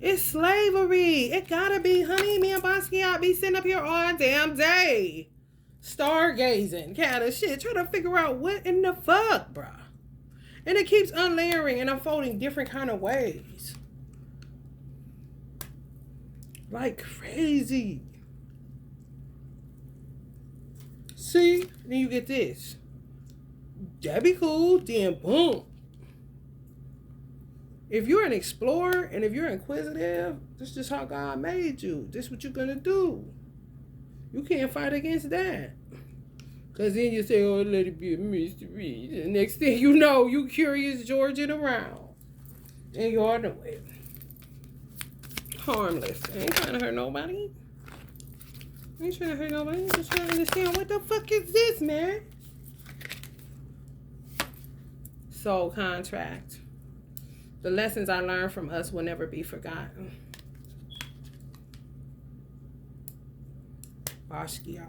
It's slavery. It gotta be, honey. Me and Basquiat be sitting up here all damn day. Stargazing kind of shit. Trying to figure out what in the fuck, bruh. And it keeps unlayering and unfolding different kind of ways. Like crazy. See? Then you get this. That'd be cool. Then boom. If you're an explorer and if you're inquisitive, this is just how God made you. This is what you're gonna do. You can't fight against that. Cause then you say, oh, let it be a mystery. The next thing you know, you curious Georgian around. And you are the way. Harmless. Ain't trying to hurt nobody. Ain't trying to hurt nobody. Just trying to understand what the fuck is this, man? Soul contract. The lessons I learned from us will never be forgotten. Basquiat.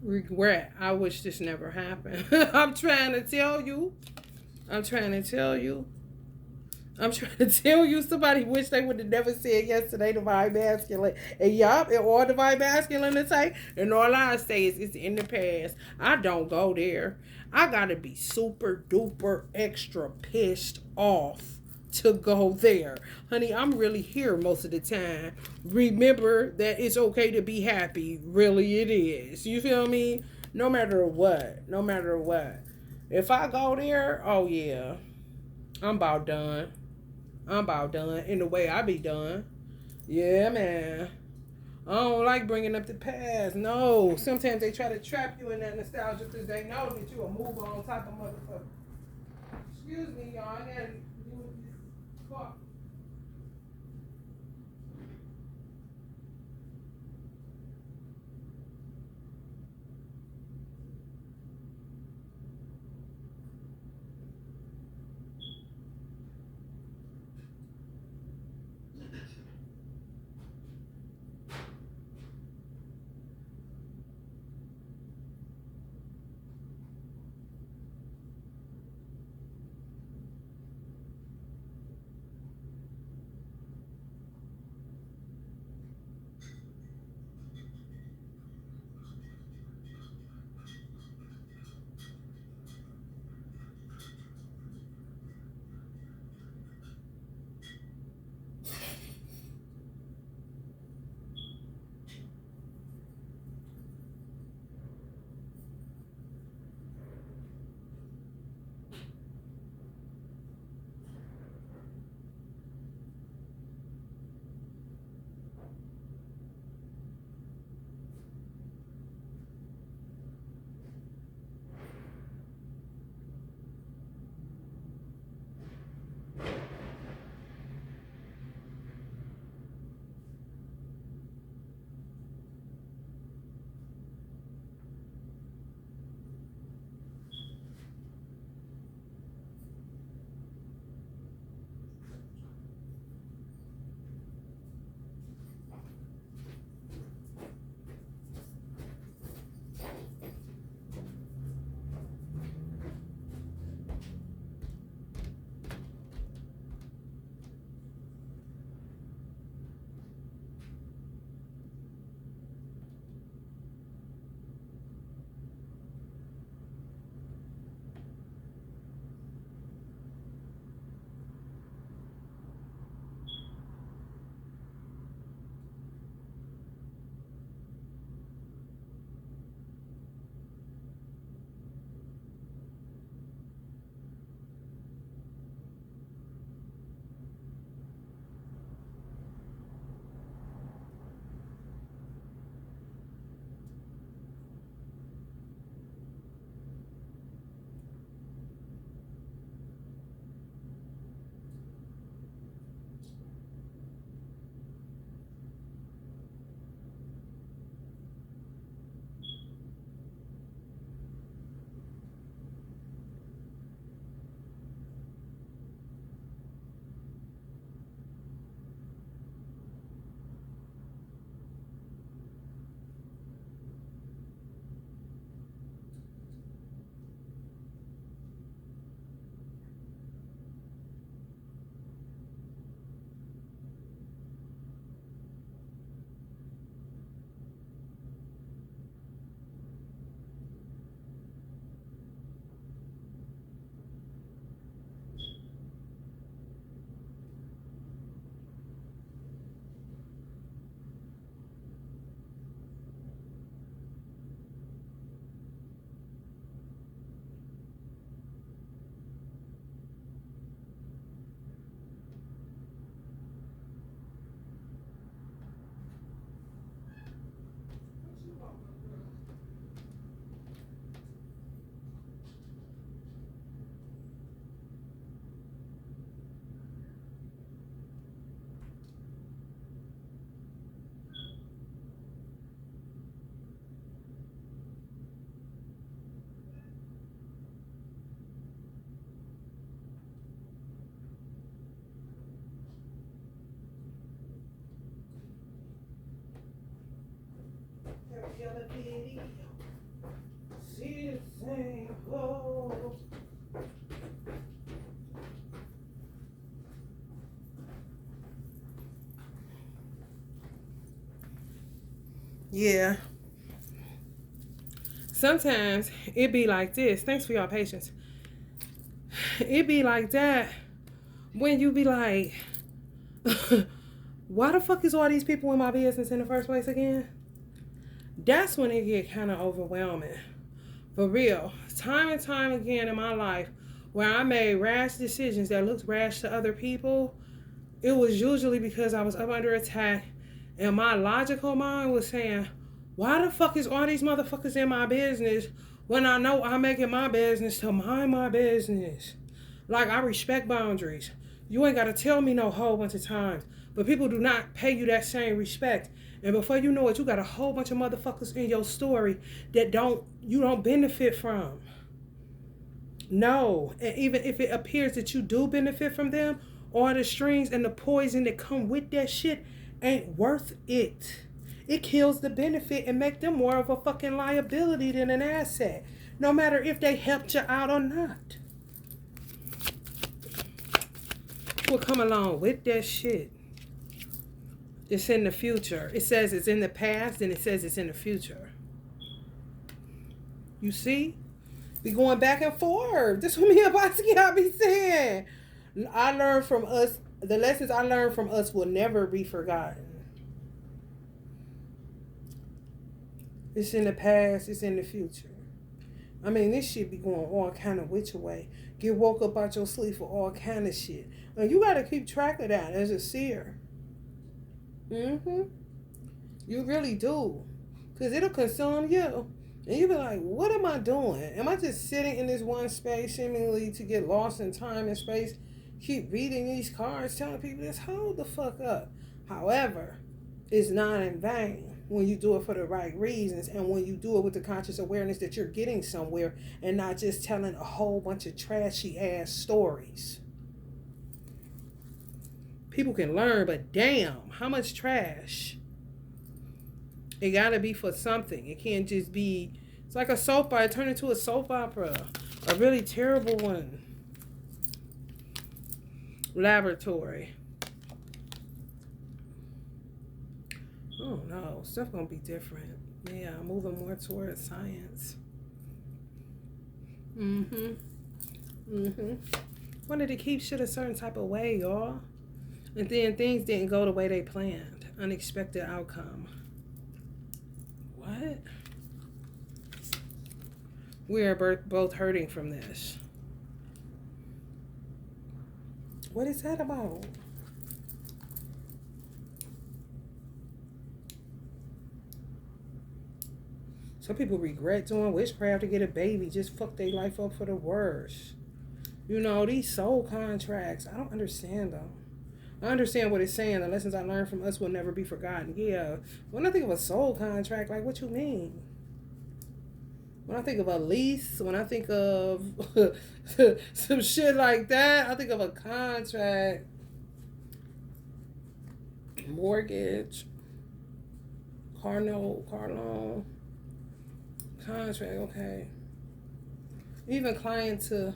Regret. I wish this never happened. I'm trying to tell you. Somebody wish they would have never said yes to their divine masculine. And yup, and all divine masculine to say, and all I say is it's in the past. I don't go there. I gotta be super duper extra pissed off to go there. Honey, I'm really here most of the time. Remember that it's okay to be happy. Really it is. You feel me? No matter what. If I go there, oh yeah. I'm about done. In the way I be done. Yeah, man. I don't like bringing up the past. No. Sometimes they try to trap you in that nostalgia because they know that you a move on type of motherfucker. Excuse me, y'all. I gotta do this coffee. killer video. See the same hole. Yeah. Sometimes it be like this. Thanks for your patience. It be like that when you be like, why the fuck is all these people in my business in the first place again? That's when it get kind of overwhelming. For real. Time and time again in my life where I made rash decisions that looked rash to other people, it was usually because I was up under attack and my logical mind was saying, why the fuck is all these motherfuckers in my business when I know I'm making my business to mind my business? Like, I respect boundaries. You ain't got to tell me no whole bunch of times. But people do not pay you that same respect. And before you know it, you got a whole bunch of motherfuckers in your story that you don't benefit from. No. And even if it appears that you do benefit from them, all the strings and the poison that come with that shit ain't worth it. It kills the benefit and make them more of a fucking liability than an asset. No matter if they helped you out or not. Will come along with that shit. It's in the future. It says it's in the past and it says it's in the future. You see? We going back and forth. This is what me and Botsky I be saying. I learned from us. The lessons I learned from us will never be forgotten. It's in the past. It's in the future. I mean, this shit be going all kind of which way. Get woke up out your sleep for all kind of shit. And you got to keep track of that as a seer. You really do. Because it'll consume you. And you be like, what am I doing? Am I just sitting in this one space seemingly to get lost in time and space? Keep reading these cards, telling people this, hold the fuck up. However, it's not in vain when you do it for the right reasons and when you do it with the conscious awareness that you're getting somewhere and not just telling a whole bunch of trashy ass stories. People can learn, but damn, how much trash? It gotta be for something. It can't just be, it's like a soap opera. It turned into a soap opera. A really terrible one. Laboratory. Oh no, stuff gonna be different. Yeah, moving more towards science. Wanted to keep shit a certain type of way, y'all. And then things didn't go the way they planned. Unexpected outcome. What? We are both hurting from this. What is that about? Some people regret doing witchcraft to get a baby. Just fuck their life up for the worst. You know, these soul contracts, I don't understand them. I understand what it's saying. The lessons I learned from us will never be forgotten. Yeah. When I think of a soul contract, like, what you mean? When I think of a lease, when I think of some shit like that, I think of a contract. Mortgage. Car note, car loan. Contract, okay. Even client to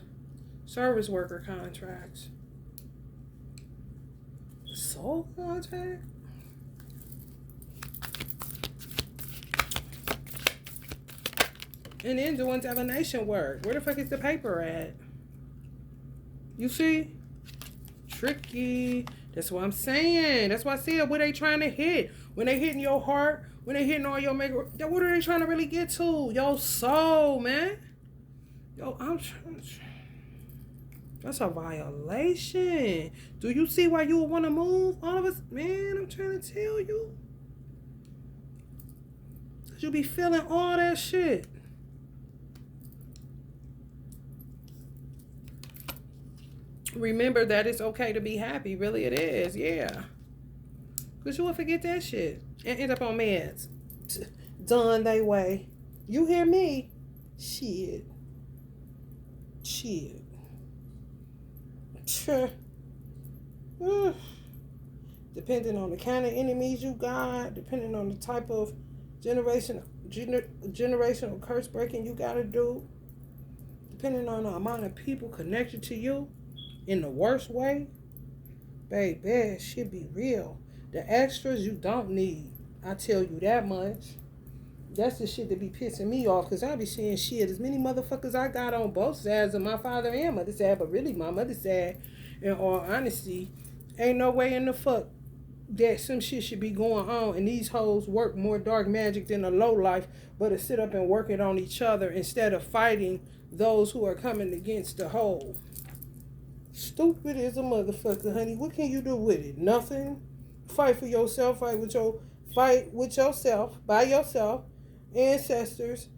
service worker contracts. Soul contract? And then doing divination work. Where the fuck is the paper at? You see? Tricky. That's what I'm saying. That's why I said what they trying to hit. When they hitting your heart, when they hitting all your makeup, what are they trying to really get to? Your soul, man. Yo, I'm trying. That's a violation. Do you see why you would want to move? All of us, man, I'm trying to tell you. Cause you be feeling all that shit. Remember that it's okay to be happy. Really it is, yeah. Cause you will forget that shit and end up on meds. Done they way. You hear me? Shit. Depending on the kind of enemies you got, depending on the type of generation generational curse breaking you gotta do, depending on the amount of people connected to you in the worst way, baby, it should be real. The extras you don't need. I tell you that much. That's the shit that be pissing me off, because I be seeing shit. As many motherfuckers I got on both sides of my father and mother's side, but really my mother's side, in all honesty, ain't no way in the fuck that some shit should be going on, and these hoes work more dark magic than a low life, but to sit up and work it on each other instead of fighting those who are coming against the whole. Stupid as a motherfucker, honey. What can you do with it? Nothing. Fight for yourself. Fight with yourself, by yourself, ancestors,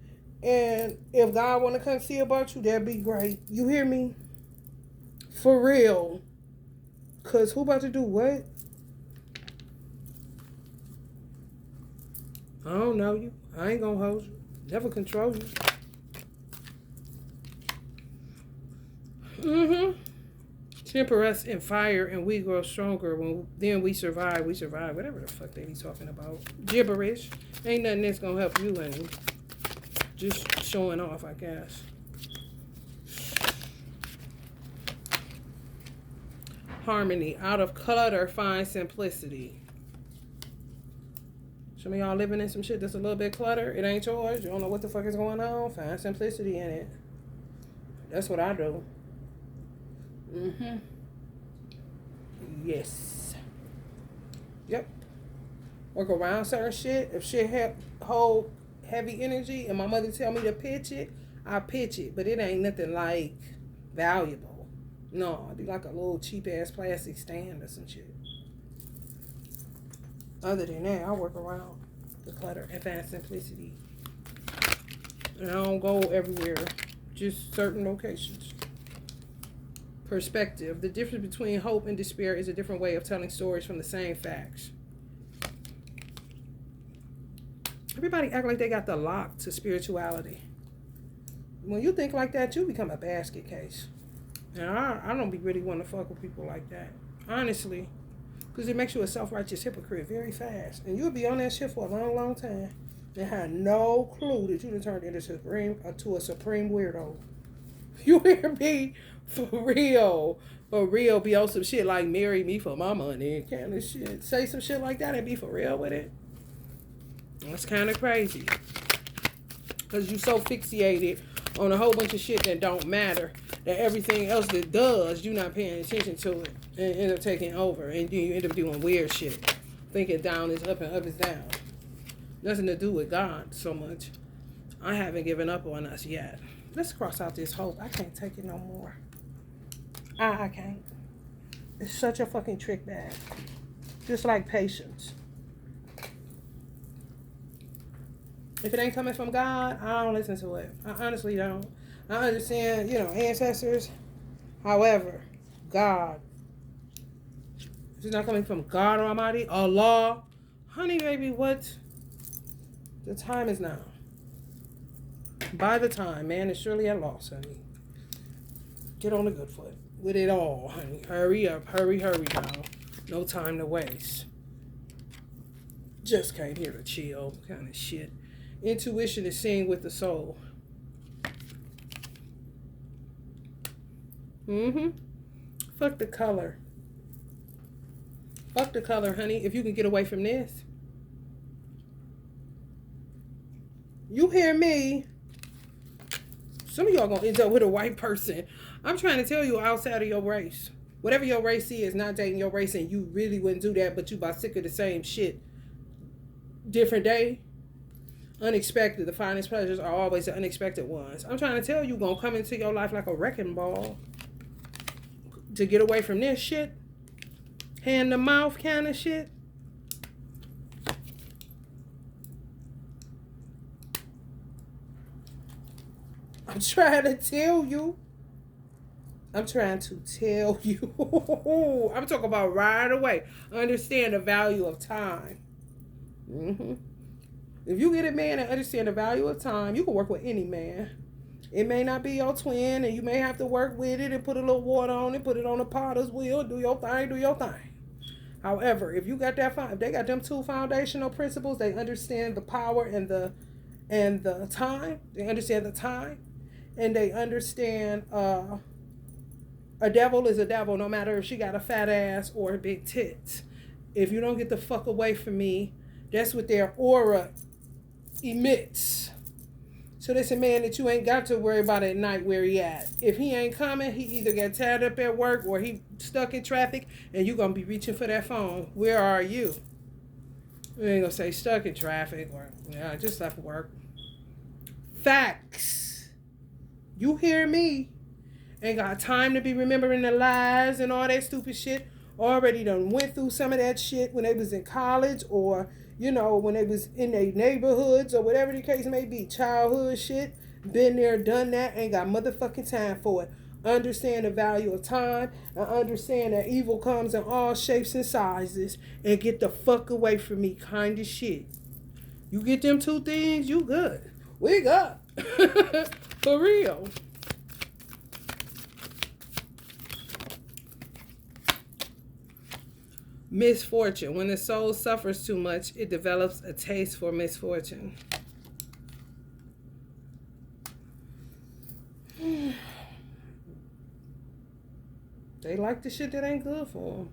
and if God want to come see about you, that'd be great. You hear me? For real. Cause who about to do what? I don't know you. I ain't gonna hold you. Never control you. Temper us in fire and we grow stronger. Then we survive. We survive. Whatever the fuck they be talking about. Gibberish. Ain't nothing that's gonna help you any. Just showing off, I guess. Harmony. Out of clutter, find simplicity. Some of y'all living in some shit that's a little bit clutter. It ain't yours. You don't know what the fuck is going on. Find simplicity in it. That's what I do. Yes. Yep. Work around certain shit. If shit hold heavy energy and my mother tell me to pitch it, I pitch it. But it ain't nothing like valuable. No, it'd be like a little cheap ass plastic stand or some shit. Other than that, I work around the clutter and find simplicity. And I don't go everywhere. Just certain locations. Perspective. The difference between hope and despair is a different way of telling stories from the same facts. Everybody act like they got the lock to spirituality. When you think like that, you become a basket case. And I don't be really want to fuck with people like that. Honestly. Because it makes you a self-righteous hypocrite very fast. And you'll be on that shit for a long, long time. And have no clue that you done turned into a supreme weirdo. You hear me? For real. For real. Be on some shit like marry me for my money. Kind of shit. Say some shit like that and be for real with it. That's kind of crazy. Because you so fixated on a whole bunch of shit that don't matter. That everything else that does, you're not paying attention to it. And end up taking over. And then you end up doing weird shit. Thinking down is up and up is down. Nothing to do with God so much. I haven't given up on us yet. Let's cross out this hope. I can't take it no more. I can't. It's such a fucking trick bag. Just like patience. If it ain't coming from God, I don't listen to it. I honestly don't. I understand, ancestors. However, God. If it's not coming from God Almighty, Allah, honey, baby, what? The time is now. By the time, man is surely at loss, honey. Get on the good foot with it all, honey. Hurry up, hurry now. No time to waste. Just came here to chill, kind of shit. Intuition is seeing with the soul. Fuck the color. Fuck the color, honey. If you can get away from this. You hear me? Some of y'all gonna end up with a white person. I'm trying to tell you, outside of your race. Whatever your race is, not dating your race, and you really wouldn't do that, but you about sick of the same shit. Different day. Unexpected. The finest pleasures are always the unexpected ones. I'm trying to tell you, gonna come into your life like a wrecking ball. To get away from this shit. Hand to mouth kind of shit. I'm trying to tell you. I'm talking about right away. Understand the value of time. If you get a man and understand the value of time, you can work with any man. It may not be your twin, and you may have to work with it and put a little water on it, put it on a potter's wheel, do your thing. However, if you got if they got them two foundational principles, they understand the power and the and the time. They understand the time, and they understand a devil is a devil, no matter if she got a fat ass or big tits. If you don't get the fuck away from me, that's what their aura emits. So that's a man that you ain't got to worry about at night where he at. If he ain't coming, he either get tied up at work or he stuck in traffic, and you gonna be reaching for that phone. Where are you? You ain't gonna say stuck in traffic or yeah, I just left work. Facts. You hear me? Ain't got time to be remembering the lies and all that stupid shit. Already done went through some of that shit when they was in college or, you know, when they was in their neighborhoods or whatever the case may be. Childhood shit. Been there, done that. Ain't got motherfucking time for it. Understand the value of time and understand that evil comes in all shapes and sizes and get the fuck away from me kind of shit. You get them two things, you good. We good. For real. Misfortune. When the soul suffers too much, it develops a taste for misfortune. They like the shit that ain't good for them.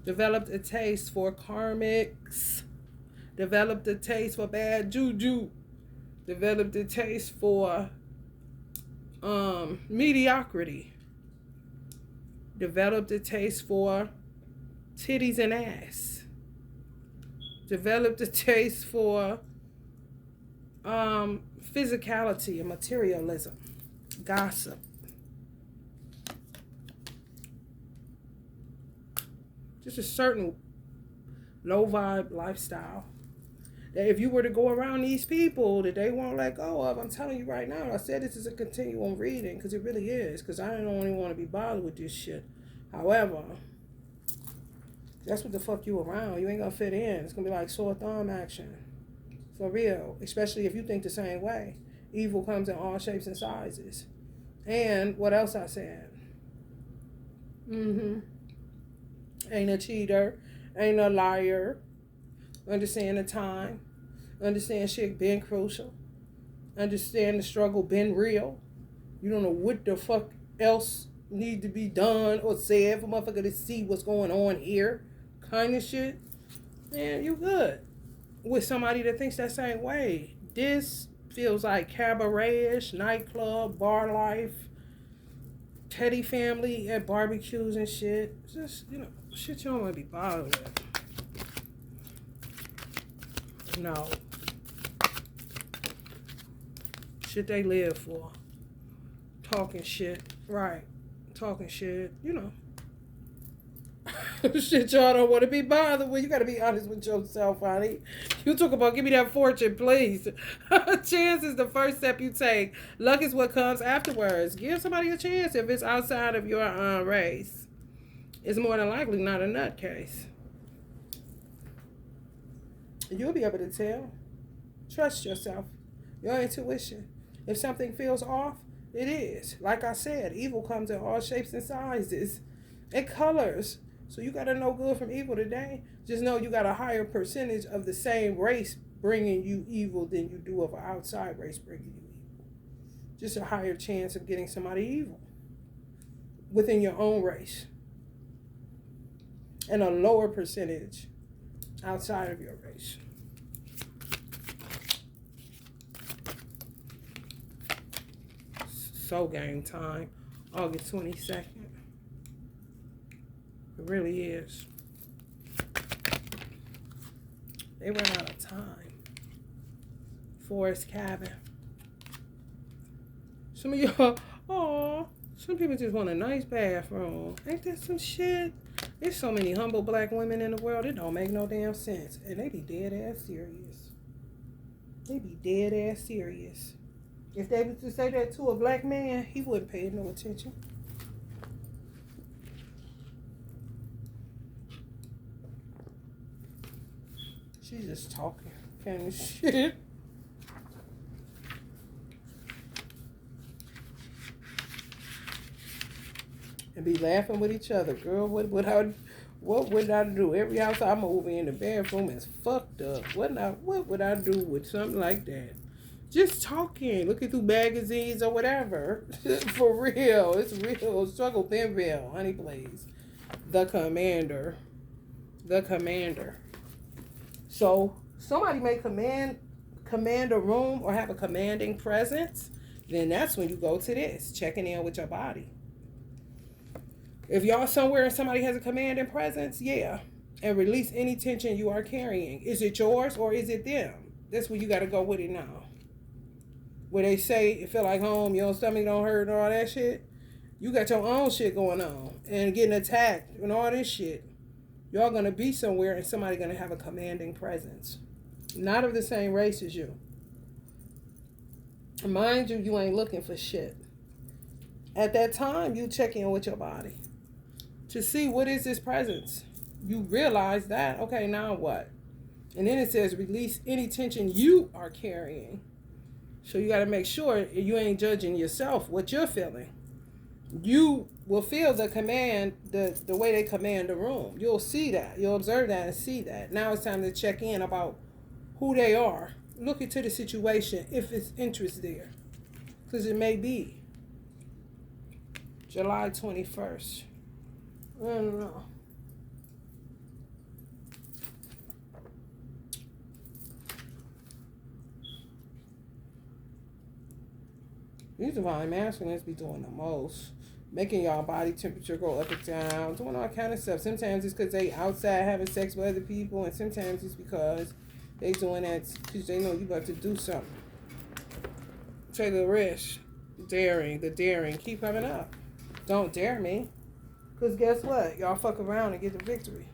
Developed a taste for karmics. Developed a taste for bad juju. Developed a taste for mediocrity. Developed a taste for titties and ass. Developed a taste for physicality and materialism. Gossip. Just a certain low vibe lifestyle that if you were to go around these people that they won't let go of, I'm telling you right now, I said this is a continuum reading because it really is, because I don't even want to be bothered with this shit. However, that's what the fuck you around. You ain't gonna fit in. It's gonna be like sore thumb action. For real. Especially if you think the same way. Evil comes in all shapes and sizes. And what else I said? Ain't a cheater. Ain't a liar. Understand the time. Understand shit been crucial. Understand the struggle been real. You don't know what the fuck else need to be done or said for motherfucker to see what's going on here. Kind of shit. Man, you good. With somebody that thinks that same way. This feels like cabaret-ish, nightclub, bar life, Teddy family at barbecues and shit. Just, you know, shit you don't want to be bothered with. No. Shit they live for. Talking shit. Right. Talking shit. You know. Shit y'all don't want to be bothered with. You got to be honest with yourself, honey. You talk about give me that fortune, please. Chance is the first step you take. Luck is what comes afterwards. Give somebody a chance if it's outside of your race. It's more than likely not a nutcase. You'll be able to tell. Trust yourself. Your intuition. If something feels off, it is. Like I said, evil comes in all shapes and sizes and colors. So you got to know good from evil today. Just know you got a higher percentage of the same race bringing you evil than you do of an outside race bringing you evil. Just a higher chance of getting somebody evil within your own race. And a lower percentage outside of your race. So game time. August 22nd. It really is. They ran out of time. Forest cabin. Some of y'all, oh, some people just want a nice bathroom. Ain't that some shit? There's so many humble black women in the world, it don't make no damn sense. And they be dead ass serious. They be dead ass serious. If they was to say that to a black man, he wouldn't pay no attention. She's just talking kind of shit. and be laughing with each other. Girl, what would I do? Every house I move in, the bathroom is fucked up. What would I do with something like that? Just talking, looking through magazines or whatever. For real, it's real. Struggle Benville, honey, please. The commander. The commander. So somebody may command a room or have a commanding presence, then that's when you go to this, checking in with your body. If y'all somewhere and somebody has a commanding presence, yeah. And release any tension you are carrying. Is it yours or is it them? That's where you got to go with it now. Where they say it feel like home, your stomach don't hurt and all that shit. You got your own shit going on and getting attacked and all this shit. Y'all going to be somewhere and somebody going to have a commanding presence. Not of the same race as you. Mind you, you ain't looking for shit. At that time, you check in with your body to see what is this presence. You realize that, okay, now what? And then it says release any tension you are carrying. So you got to make sure you ain't judging yourself, what you're feeling. You will feel the command, the way they command the room. You'll see that. You'll observe that and see that. Now it's time to check in about who they are. Look into the situation if it's interest there. Because it may be. July 21st. I don't know. These divine masculines be doing the most. Making y'all body temperature go up and down. Doing all kind of stuff. Sometimes it's because they outside having sex with other people. And sometimes it's because they doing that because they know you about to do something. Take a risk. The daring. Keep coming up. Don't dare me. Because guess what? Y'all fuck around and get the victory.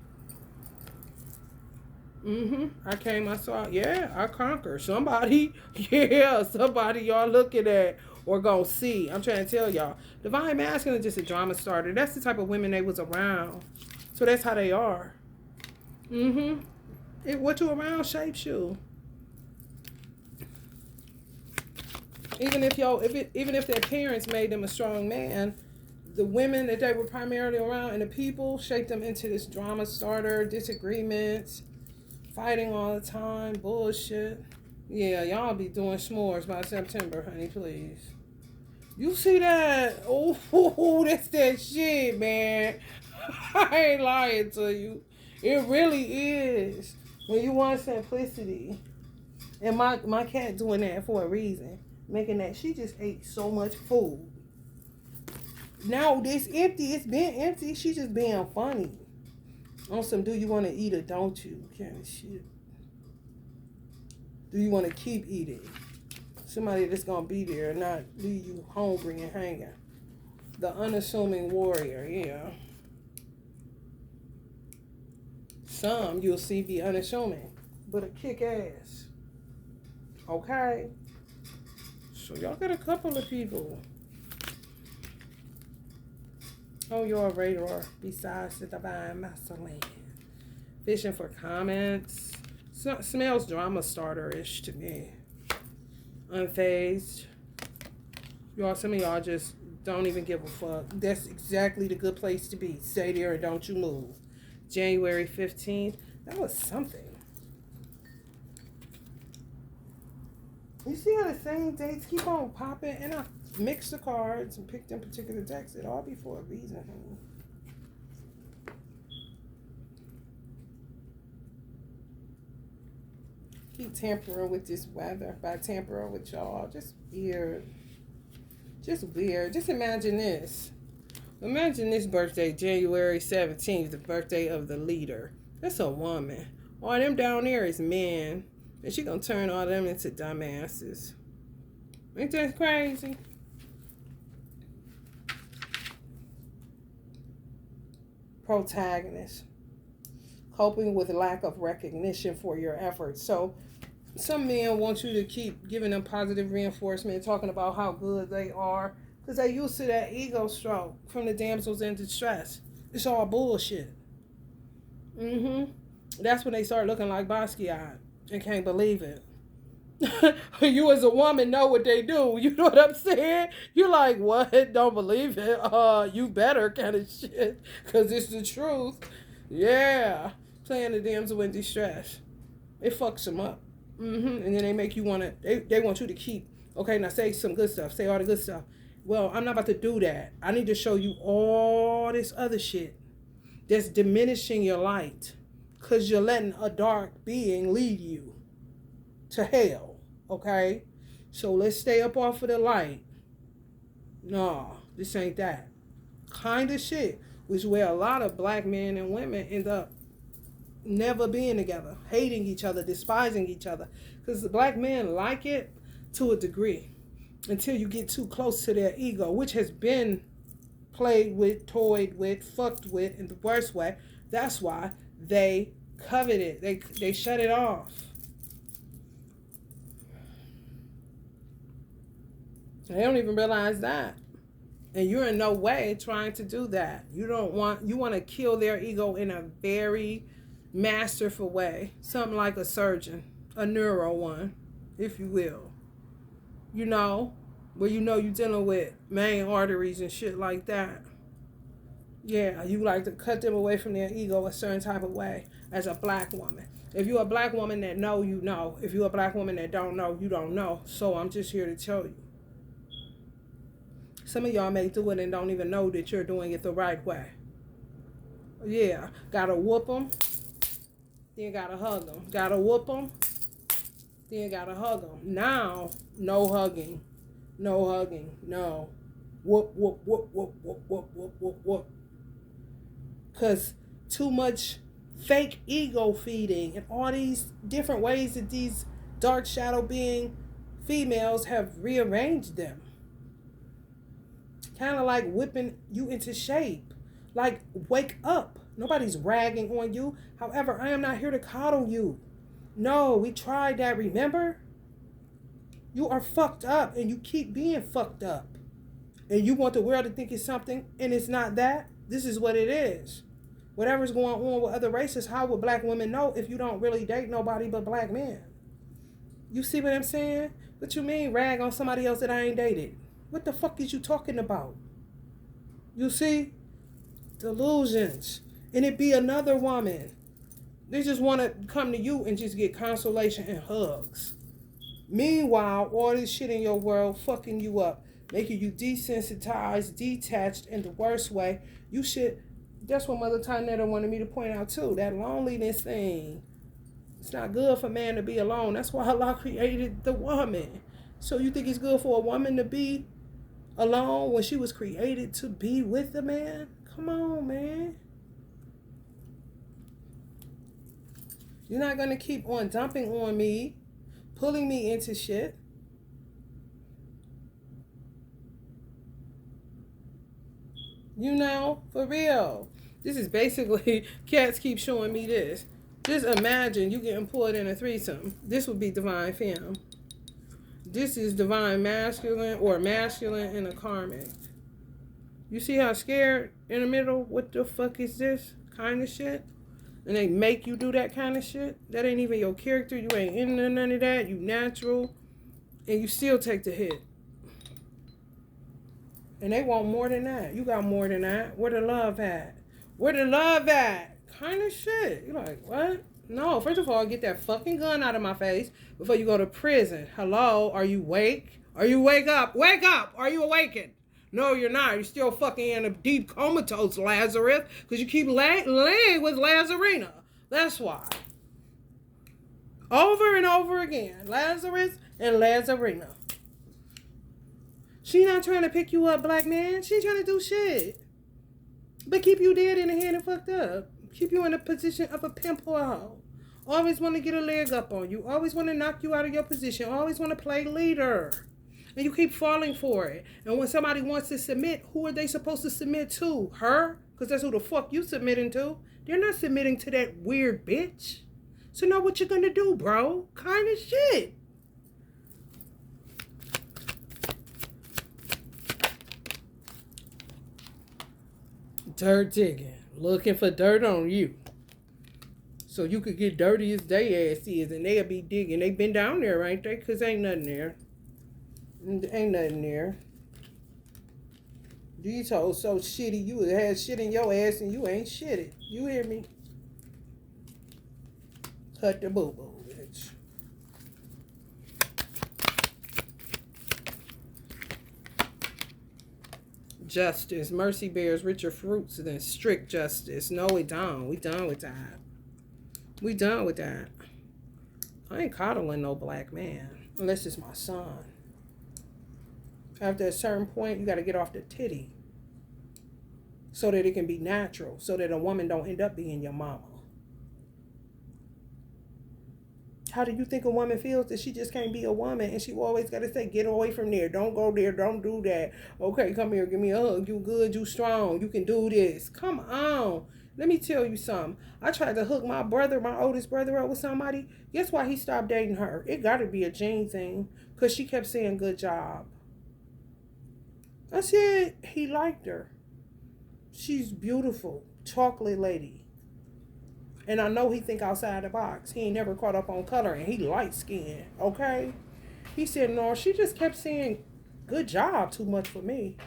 I saw. Yeah, I conquered. Somebody. Yeah, somebody y'all looking at or gonna see. I'm trying to tell y'all. Divine Masculine is just a drama starter. That's the type of women they was around. So that's how they are. What you around shapes you. Even if their parents made them a strong man, the women that they were primarily around and the people shaped them into this drama starter, disagreements, fighting all the time, bullshit. Yeah, y'all be doing s'mores by September, honey, please. You see that? Oh, that's that shit, man. I ain't lying to you. It really is. When you want simplicity. And my cat doing that for a reason. Making that she just ate so much food. Now this empty. It's been empty. She just being funny. On some do you want to eat or don't you kind of shit. Do you want to keep eating? Somebody that's going to be there and not leave you hungry and hanging. The unassuming warrior, yeah. Some you'll see be unassuming, but a kick ass. Okay? So y'all got a couple of people. Oh, you're a radar besides the divine masculine. Fishing for comments. Smells drama starter-ish to me. Unfazed. Y'all, some of y'all just don't even give a fuck. That's exactly the good place to be. Stay there and don't you move. January 15th. That was something. You see how the same dates keep on popping? And I mixed the cards and picked them particular decks. It all be for a reason, honey. Keep tampering with this weather. By tampering with y'all, just weird. Just weird. Just imagine this. Imagine this birthday, January 17th, the birthday of the leader. That's a woman. All them down there is men. And she gonna turn all them into dumbasses. Ain't that crazy? Protagonist. Coping with lack of recognition for your efforts. So some men want you to keep giving them positive reinforcement, talking about how good they are, because they used to that ego stroke from the damsels in distress. It's all bullshit. That's when they start looking like Basquiat and can't believe it. You as a woman know what they do. You know what I'm saying? You're like, what? Don't believe it? You better kind of shit. Because it's the truth. Yeah. Playing the damsel in distress. It fucks them up. And then they make you want to, they want you to keep, okay, now say some good stuff. Say all the good stuff. Well, I'm not about to do that. I need to show you all this other shit that's diminishing your light. Because you're letting a dark being lead you to hell. Okay? So let's stay up off of the light. No, this ain't that. Kind of shit. Which is where a lot of black men and women end up never being together. Hating each other. Despising each other. Because the black men like it to a degree. Until you get too close to their ego. Which has been played with, toyed with, fucked with in the worst way. That's why they covet it. They shut it off. They don't even realize that. And you're in no way trying to do that. You want to kill their ego in a very masterful way. Something like a surgeon, a neuro one, if you will. You know, where you know you're dealing with main arteries and shit like that. Yeah, you like to cut them away from their ego a certain type of way as a black woman. If you're a black woman that know, you know. If you're a black woman that don't know, you don't know. So I'm just here to tell you. Some of y'all may do it and don't even know that you're doing it the right way. Yeah, gotta whoop them, then gotta hug them. Gotta whoop them, then gotta hug them. Now, no hugging. No hugging. No. Whoop, whoop, whoop, whoop, whoop, whoop, whoop, whoop, whoop. Because too much fake ego feeding and all these different ways that these dark shadow being females have rearranged them. Kind of like whipping you into shape. Like, wake up. Nobody's ragging on you. However, I am not here to coddle you. No, we tried that, remember? You are fucked up and you keep being fucked up. And you want the world to think it's something and it's not that. This is what it is. Whatever's going on with other races, how would black women know if you don't really date nobody but black men? You see what I'm saying? What you mean rag on somebody else that I ain't dated? What the fuck is you talking about? You see? Delusions. And it be another woman. They just want to come to you and just get consolation and hugs. Meanwhile, all this shit in your world fucking you up. Making you desensitized, detached in the worst way. You should... That's what Mother Tynetta wanted me to point out too. That loneliness thing. It's not good for man to be alone. That's why Allah created the woman. So you think it's good for a woman to be alone when she was created to be with a man? Come on, man. You're not going to keep on dumping on me, pulling me into shit. You know, for real. This is basically, cats keep showing me this. Just imagine you getting pulled in a threesome. This would be divine femme. This is divine masculine or masculine in a karmic. You see how scared in the middle? What the fuck is this kind of shit? And they make you do that kind of shit? That ain't even your character. You ain't into none of that. You natural. And you still take the hit. And they want more than that. You got more than that. Where the love at? Where the love at? Kind of shit. You're like, what? No, first of all, get that fucking gun out of my face before you go to prison. Hello? Are you awake? Are you wake up? Wake up! Are you awakened? No, you're not. You're still fucking in a deep comatose, Lazarus, because you keep laying with Lazarina. That's why. Over and over again. Lazarus and Lazarina. She not trying to pick you up, black man. She trying to do shit. But keep you dead in the head and fucked up. Keep you in a position of a pimp or a hoe. Always want to get a leg up on you. Always want to knock you out of your position. Always want to play leader. And you keep falling for it. And when somebody wants to submit, who are they supposed to submit to? Her? Because that's who the fuck you submitting to. They're not submitting to that weird bitch. So know what you're going to do, bro. Kind of shit. Dirt digging. Looking for dirt on you. So you could get dirty as they ass is, and they'll be digging. They been down there, ain't they? Because ain't nothing there. Ain't nothing there. These hoes so shitty. You would have shit in your ass and you ain't shitty. You hear me? Cut the boo-boo, bitch. Justice. Mercy bears richer fruits than strict justice. No, we don't. We done with that. We done with that. I ain't coddling no black man. Unless it's my son. After a certain point, you got to get off the titty. So that it can be natural. So that a woman don't end up being your mama. How do you think a woman feels that she just can't be a woman and she always got to say, get away from there. Don't go there. Don't do that. Okay, come here. Give me a hug. You good. You strong. You can do this. Come on. Let me tell you something. I tried to hook my brother, my oldest brother, up with somebody. Guess why he stopped dating her? It got to be a gene thing because she kept saying good job. I said he liked her. She's beautiful. Chocolate lady. And I know he think outside the box. He ain't never caught up on color and he light skinned. Okay? He said, no, she just kept saying good job too much for me.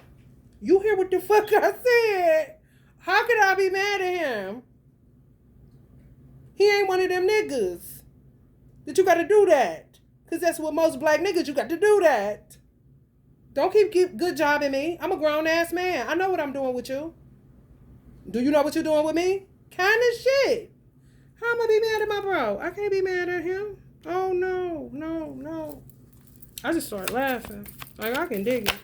You hear what the fuck I said? How could I be mad at him? He ain't one of them niggas that you got to do that. Because that's what most black niggas, you got to do that. Don't keep good job in me. I'm a grown ass man. I know what I'm doing with you. Do you know what you're doing with me? Kind of shit. How am I be mad at my bro? I can't be mad at him. Oh, no. I just started laughing. Like, I can dig it.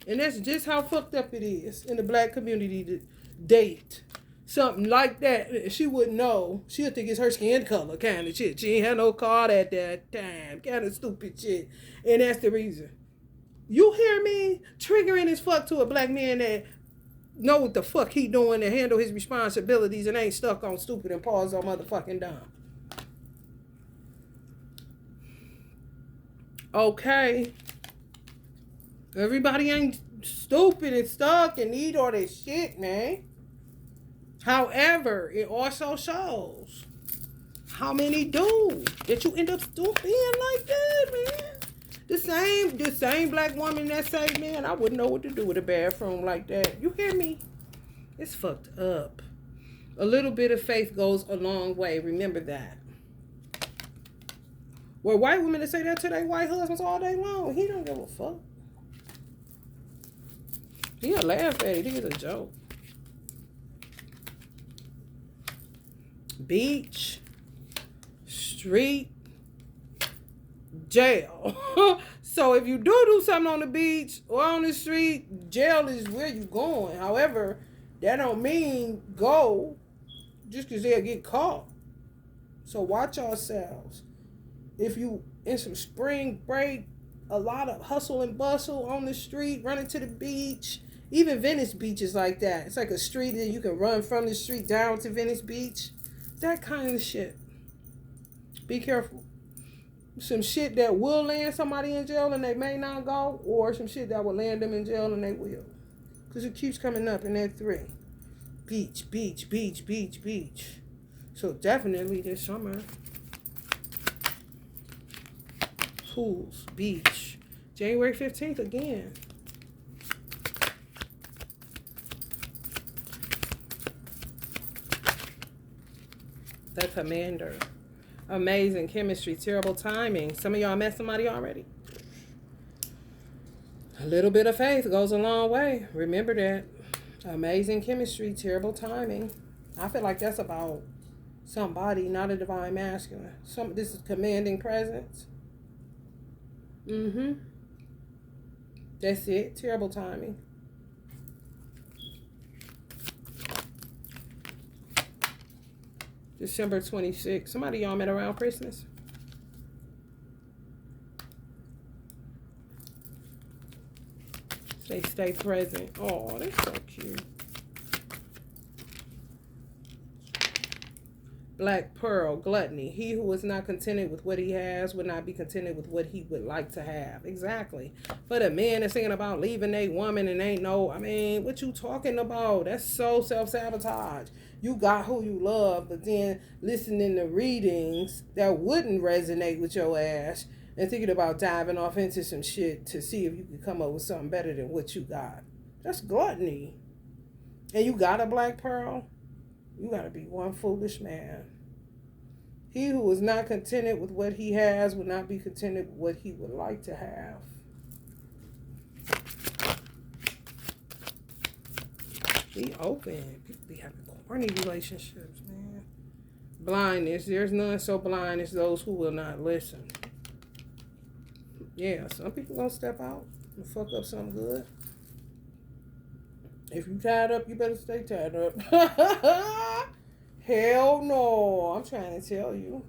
And that's just how fucked up it is in the black community to date something like that. She wouldn't know. She'll think it's her skin color kind of shit. She ain't had no card at that time. Kind of stupid shit. And that's the reason. You hear me? Triggering as fuck to a black man that know what the fuck he doing to handle his responsibilities and ain't stuck on stupid and paws on motherfucking dumb. Okay. Everybody ain't stupid and stuck and need all this shit, man. However, it also shows how many do that you end up still being like that, man. The same black woman that say, man, I wouldn't know what to do with a bathroom like that. You hear me? It's fucked up. A little bit of faith goes a long way. Remember that. Well, white women that say that to their white husbands all day long, he don't give a fuck. He'll laugh at it. It's a joke. Beach, street, jail. So if you do something on the beach or on the street, jail is where you going. However, that don't mean go just because they'll get caught. So watch yourselves. If you in some spring break, a lot of hustle and bustle on the street, running to the beach. Even Venice Beach is like that. It's like a street that you can run from the street down to Venice Beach. That kind of shit. Be careful. Some shit that will land somebody in jail and they may not go, or some shit that will land them in jail and they will. Because it keeps coming up in that 3. Beach, beach, beach, beach, beach. So definitely this summer. Pools, beach. January 15th again. The Commander. Amazing chemistry, terrible timing. Some of y'all met somebody already. A little bit of faith goes a long way. Remember that. Amazing chemistry, terrible timing. I feel like that's about somebody, not a divine masculine. This is commanding presence. That's it. Terrible timing. December 26th. Somebody y'all met around Christmas. They stay present. Oh, they're so cute. Black pearl, gluttony. He who is not contented with what he has would not be contented with what he would like to have. Exactly. But a man is thinking about leaving a woman and ain't no, I mean, what you talking about? That's so self-sabotage. You got who you love, but then listening to readings that wouldn't resonate with your ass and thinking about diving off into some shit to see if you can come up with something better than what you got. That's gluttony. And you got a black pearl? You got to be one foolish man. He who is not contented with what he has will not be contented with what he would like to have. Be open. People be having corny relationships, man. Blindness. There's none so blind as those who will not listen. Yeah, some people gonna step out and fuck up something good. If you tied up, you better stay tied up. Hell no. I'm trying to tell you.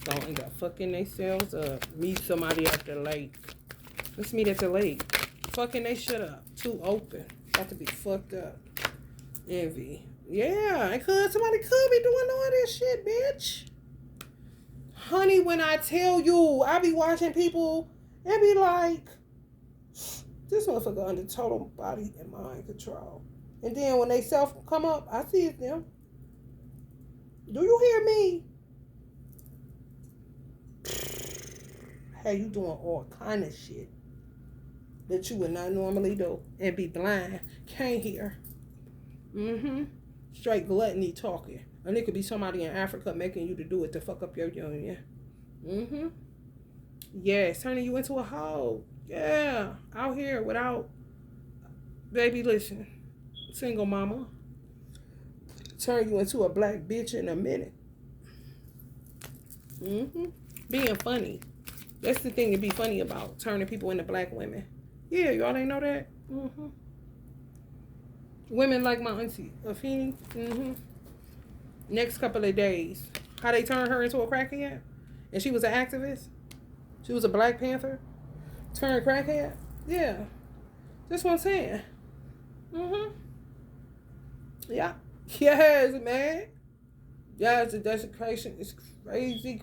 Don't end up fucking themselves up. Meet somebody at the lake. Let's meet at the lake. Fucking they shit up. Too open. About to be fucked up. Envy. Yeah, somebody could be doing all this shit, bitch. Honey, when I tell you, I be watching people and be like, this motherfucker under total body and mind control. And then when they self come up, I see it's them. Do you hear me? Hey, you doing all kind of shit that you would not normally do and be blind. Can't hear. Straight gluttony talking. And it could be somebody in Africa making you to do it to fuck up your union. Yes, turning you into a hoe. Yeah, out here without, baby, listen, single mama. Turn you into a black bitch in a minute. Being funny. That's the thing to be funny about. Turning people into black women. Yeah, y'all ain't know that? Women like my auntie, Afeni. Next couple of days. How they turned her into a crackhead? And she was an activist? She was a Black Panther? Turned crackhead? Yeah. That's what I'm saying. Yeah. Yes, man. Yes, the desecration is crazy.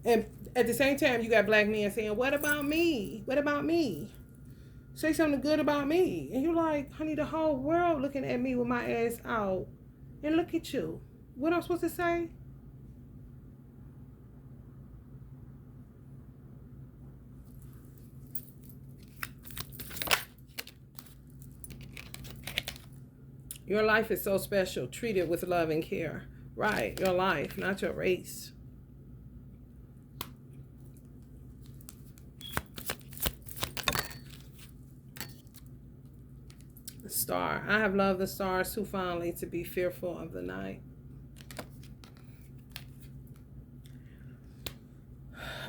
And at the same time, you got black men saying, what about me? What about me? Say something good about me. And you're like, honey, the whole world looking at me with my ass out. And look at you. What I'm supposed to say? Your life is so special. Treat it with love and care. Right, your life, not your race. Star. I have loved the stars too fondly to be fearful of the night.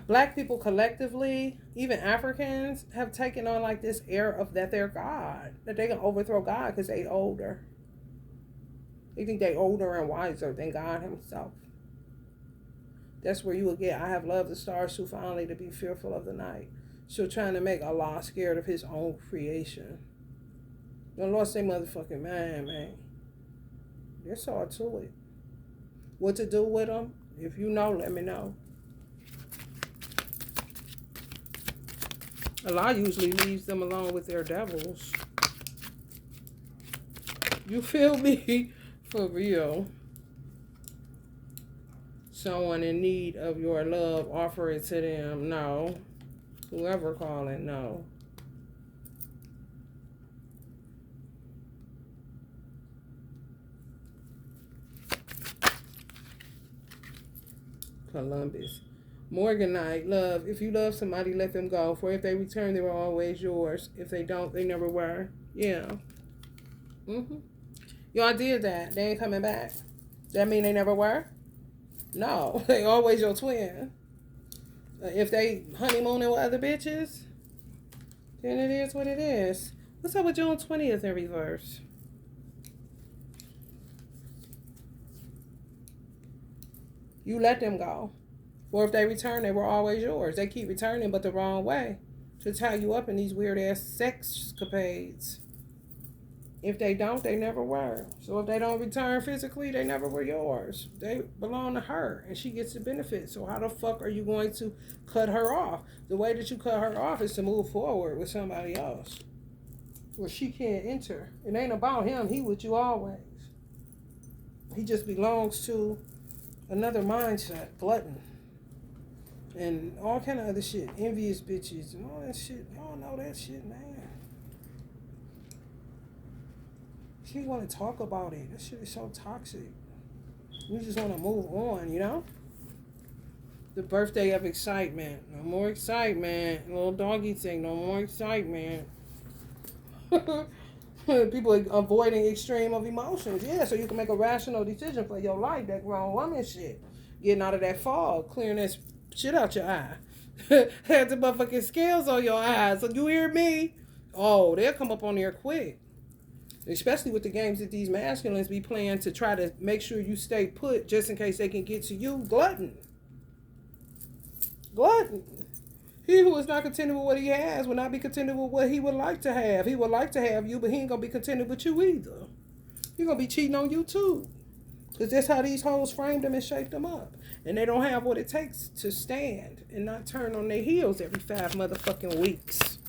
Black people collectively, even Africans, have taken on like this air of that they're God. That they can overthrow God because they older. They think they older and wiser than God himself. That's where you will get, I have loved the stars too fondly to be fearful of the night. So trying to make Allah scared of his own creation. The Lord say motherfucking man. That's all to it. What to do with them? If you know, let me know. Allah usually leaves them alone with their devils. You feel me? For real. Someone in need of your love, offer it to them. No. Whoever call it, no. Columbus. Morganite, love. If you love somebody, let them go. For if they return, they were always yours. If they don't, they never were. Yeah. Y'all did that. They ain't coming back. That mean they never were? No. They always your twin. If they honeymooning with other bitches, then it is what it is. What's up with June 20th in reverse? You let them go. Or if they return, they were always yours. They keep returning, but the wrong way, to tie you up in these weird ass sex capades. If they don't, they never were. So if they don't return physically, they never were yours. They belong to her, and she gets the benefit. So how the fuck are you going to cut her off? The way that you cut her off is to move forward with somebody else, where she can't enter. It ain't about him. He with you always. He just belongs to another mindset, glutton, and all kind of other shit, envious bitches, and all that shit. Y'all know that shit, man. She want to talk about it. That shit is so toxic. We just want to move on, you know? The birthday of excitement. No more excitement. Little doggy thing. No more excitement. People are avoiding extreme of emotions. Yeah, so you can make a rational decision for your life. That grown woman shit. Getting out of that fog. Clearing that shit out your eye. Had the motherfucking scales on your eyes. So you hear me? Oh, they'll come up on there quick. Especially with the games that these masculines be playing to try to make sure you stay put just in case they can get to you. Glutton. Glutton. He who is not contented with what he has will not be contented with what he would like to have. He would like to have you, but he ain't going to be contented with you either. He's going to be cheating on you too. Because that's how these hoes framed them and shaped them up. And they don't have what it takes to stand and not turn on their heels every 5 motherfucking weeks.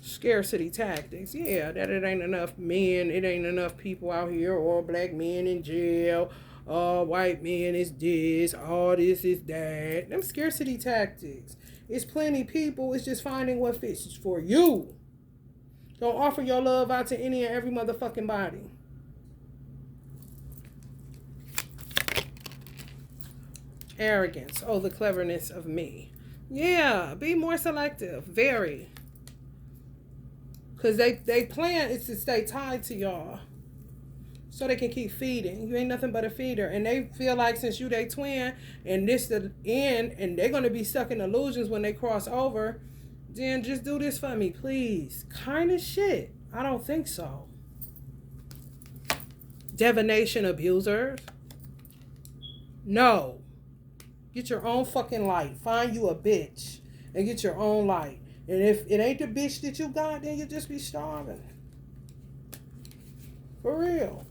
Scarcity tactics. Yeah, that it ain't enough men. It ain't enough people out here. All black men in jail. All white men is this. All this is that. Them scarcity tactics. It's plenty people. It's just finding what fits for you. Don't offer your love out to any and every motherfucking body. Arrogance. Oh, the cleverness of me. Yeah, be more selective. Very. Because they plan is to stay tied to y'all. So they can keep feeding. You ain't nothing but a feeder. And they feel like since you they twin and this the end and they're going to be stuck in illusions when they cross over, then just do this for me, please. Kind of shit. I don't think so. Divination abusers. No. Get your own fucking light. Find you a bitch and get your own light. And if it ain't the bitch that you got, then you just be starving. For real.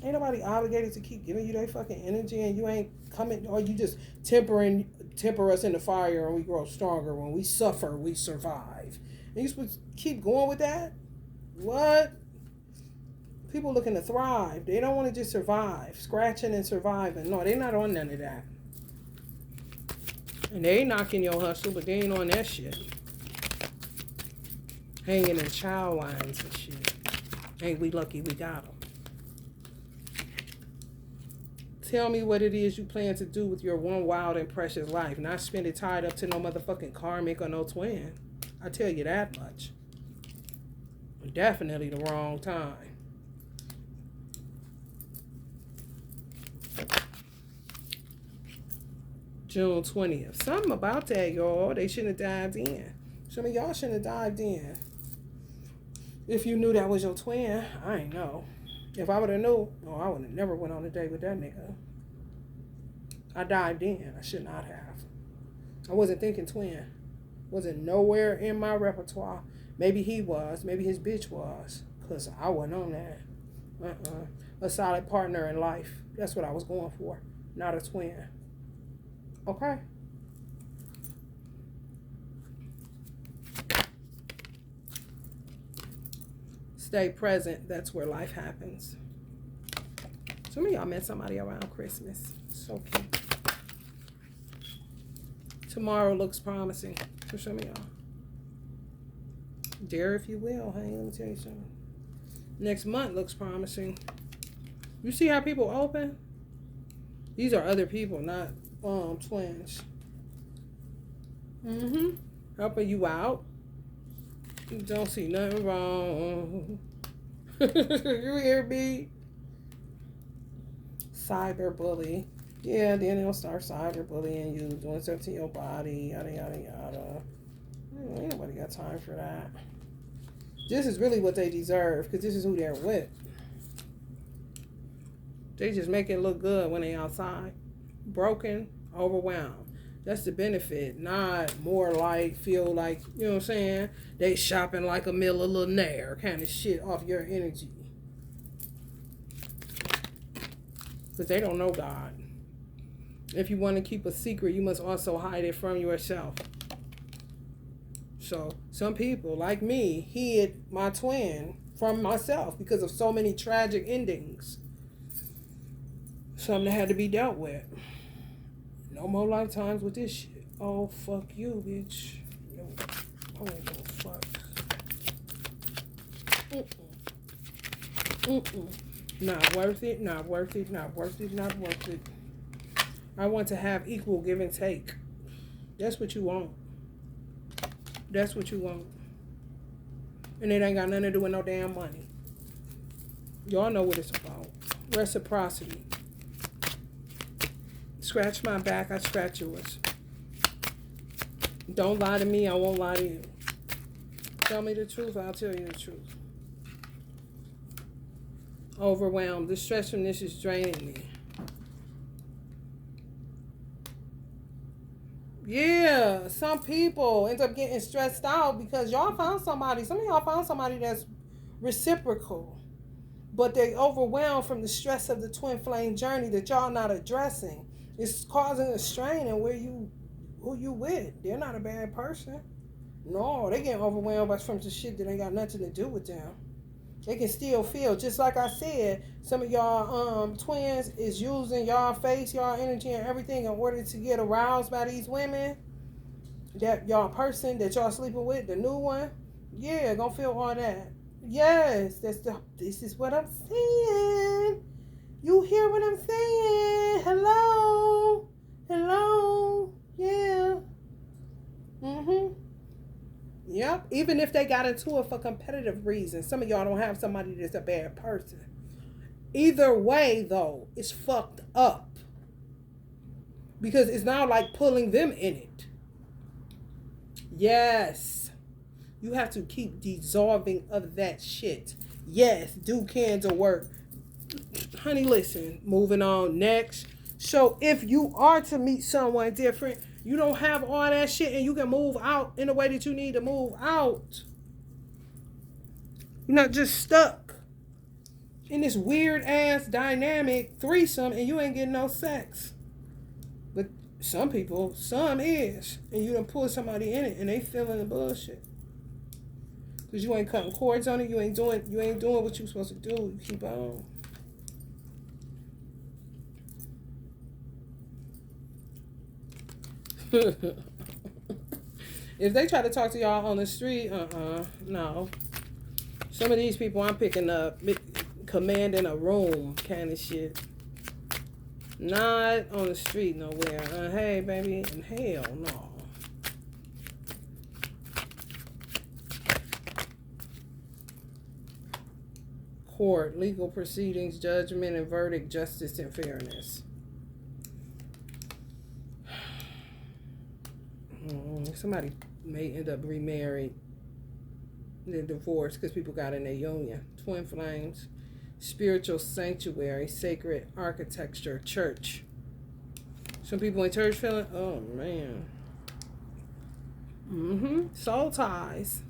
Ain't nobody obligated to keep giving you that fucking energy and you ain't coming, or you just temper us in the fire and we grow stronger. When we suffer, we survive. And you supposed to keep going with that? What? People looking to thrive. They don't want to just survive. Scratching and surviving. No, they're not on none of that. And they ain't knocking your hustle, but they ain't on that shit. Hanging in child lines and shit. Ain't we lucky we got them. Tell me what it is you plan to do with your one wild and precious life. Not spend it tied up to no motherfucking karmic or no twin. I tell you that much. Definitely the wrong time. June 20th. Something about that, y'all. They shouldn't have dived in. Some of y'all shouldn't have dived in. If you knew that was your twin, I ain't know. If I would have knew, I would have never went on a date with that nigga. I dived in. I should not have. I wasn't thinking twin. Wasn't nowhere in my repertoire. Maybe he was. Maybe his bitch was. Because I wasn't on that. A solid partner in life. That's what I was going for. Not a twin. Okay? Stay present. That's where life happens. Some of y'all met somebody around Christmas. So cute. Tomorrow looks promising for some of y'all. Dare if you will. Hey, let me tell you something. Next month looks promising. You see how people open? These are other people, not twins. Helping you out. You don't see nothing wrong. You hear me? Cyberbully. Yeah, then they'll start cyberbullying you, doing stuff to your body, yada, yada, yada. Ain't nobody got time for that. This is really what they deserve, because this is who they're with. They just make it look good when they outside. Broken, overwhelmed. That's the benefit. Not more like, feel like, you know what I'm saying? They shopping like a millionaire kind of shit off your energy. Because they don't know God. If you want to keep a secret, you must also hide it from yourself. So some people, like me, hid my twin from myself because of so many tragic endings. Something that had to be dealt with. No more lifetimes with this shit. Oh, fuck you, bitch. No. Oh, no, fuck. Not worth it, not worth it, not worth it, not worth it. I want to have equal give and take. That's what you want. That's what you want. And it ain't got nothing to do with no damn money. Y'all know what it's about. Reciprocity. Scratch my back, I scratch yours. Don't lie to me, I won't lie to you. Tell me the truth, I'll tell you the truth. Overwhelmed. The stress from this is draining me. Yeah, some people end up getting stressed out because y'all found somebody. Some of y'all found somebody that's reciprocal. But they overwhelmed from the stress of the twin flame journey that y'all not addressing. It's causing a strain in who you with. They're not a bad person. No, they getting overwhelmed by some shit that ain't got nothing to do with them. They can still feel, just like I said, some of y'all twins is using y'all face, y'all energy and everything in order to get aroused by these women. That y'all person that y'all sleeping with, the new one, yeah, gonna feel all that. Yes, this is what I'm saying. You hear what I'm saying? Hello? Hello? Yeah. Yep. Even if they got into it for competitive reasons. Some of y'all don't have somebody that's a bad person. Either way, though, it's fucked up. Because it's now like pulling them in it. Yes. You have to keep dissolving of that shit. Yes, do candle work. Honey, listen. Moving on. Next. So if you are to meet someone different, you don't have all that shit and you can move out in the way that you need to move out. You're not just stuck in this weird ass dynamic threesome and you ain't getting no sex. But some people, some is. And you done pull somebody in it and they feeling the bullshit. Because you ain't cutting cords on it. You ain't doing what you supposed to do. You keep on. If they try to talk to y'all on the street, no. Some of these people I'm picking up commanding a room kind of shit. Not on the street nowhere. Hey, baby, and hell no. Court, legal proceedings, judgment and verdict, justice and fairness. Somebody may end up remarried, then divorced because people got in their union. Twin flames, spiritual sanctuary, sacred architecture, church. Some people in church feeling, oh man. Soul ties.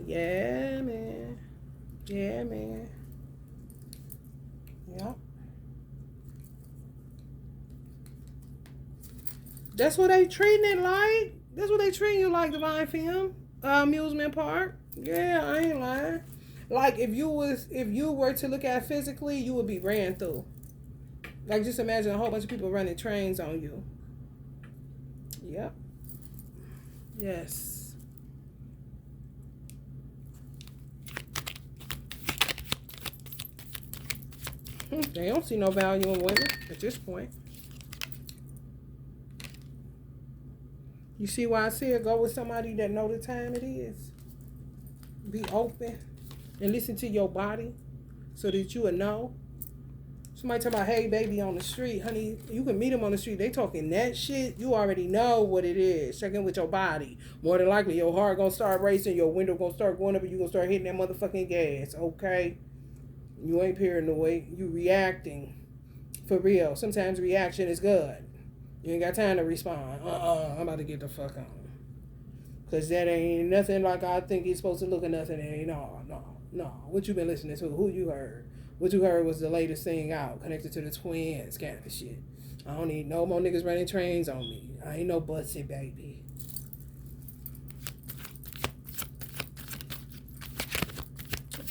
Yeah, man. Yeah, man. Yep. That's what they treating it like. That's what they treating you like, Divine Femme. Amusement park. Yeah, I ain't lying. Like if you were to look at it physically, you would be ran through. Like just imagine a whole bunch of people running trains on you. Yep. Yes. They don't see no value in women at this point. You see why I said go with somebody that know the time it is. Be open and listen to your body so that you will know. Somebody talk about, hey, baby, on the street. Honey, you can meet them on the street. They talking that shit. You already know what it is. Check in with your body. More than likely, your heart going to start racing. Your window going to start going up and you going to start hitting that motherfucking gas. Okay? You ain't paranoid. You reacting. For real. Sometimes reaction is good. You ain't got time to respond. I'm about to get the fuck on. Because that ain't nothing like I think it's supposed to look or nothing. Ain't no. What you been listening to? Who you heard? What you heard was the latest thing out, connected to the twins kind of shit. I don't need no more niggas running trains on me. I ain't no bussy baby.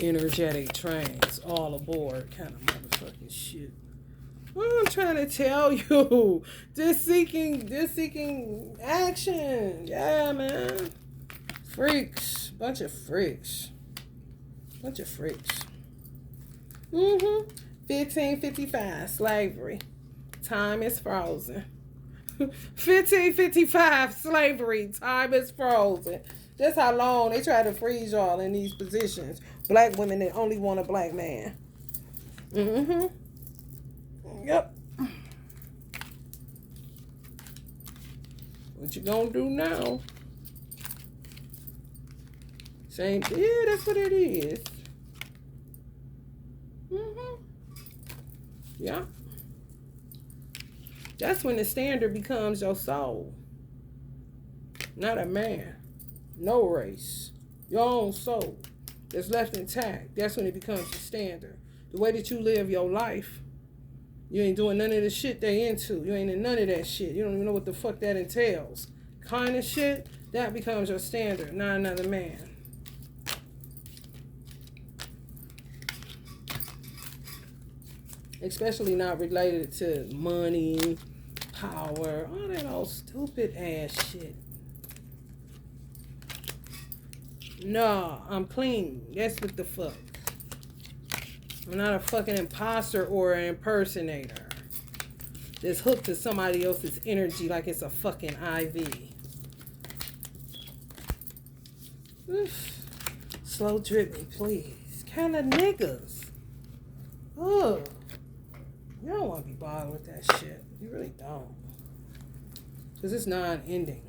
Energetic trains, all aboard kind of motherfucking shit. What I'm trying to tell you, just seeking action. Yeah, man. Freaks. Bunch of freaks. 1555, slavery. Time is frozen. 1555, slavery. Time is frozen. That's how long they try to freeze y'all in these positions. Black women that only want a black man. Yep. What you gonna do now? Same. Yeah, that's what it is. Yeah. That's when the standard becomes your soul. Not a man. No race. Your own soul that's left intact. That's when it becomes the standard. The way that you live your life. You ain't doing none of the shit they into. You ain't in none of that shit. You don't even know what the fuck that entails. Kind of shit, that becomes your standard, not another man. Especially not related to money, power, all that old stupid ass shit. No, I'm clean. That's what the fuck. I'm not a fucking imposter or an impersonator that's hooked to somebody else's energy like it's a fucking IV. Oof. Slow dripping, please. Kind of niggas. Ugh. You don't want to be bothered with that shit. You really don't. Because it's non-ending.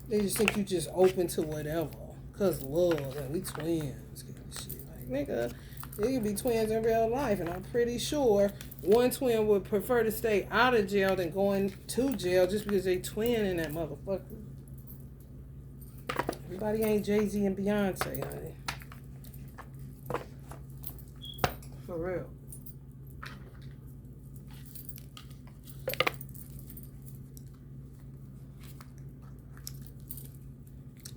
They just think you just open to whatever. Because love and we twins. Kind of shit. Like, nigga, they could be twins in real life. And I'm pretty sure one twin would prefer to stay out of jail than going to jail just because they twin in that motherfucker. Everybody ain't Jay-Z and Beyonce, honey. For real.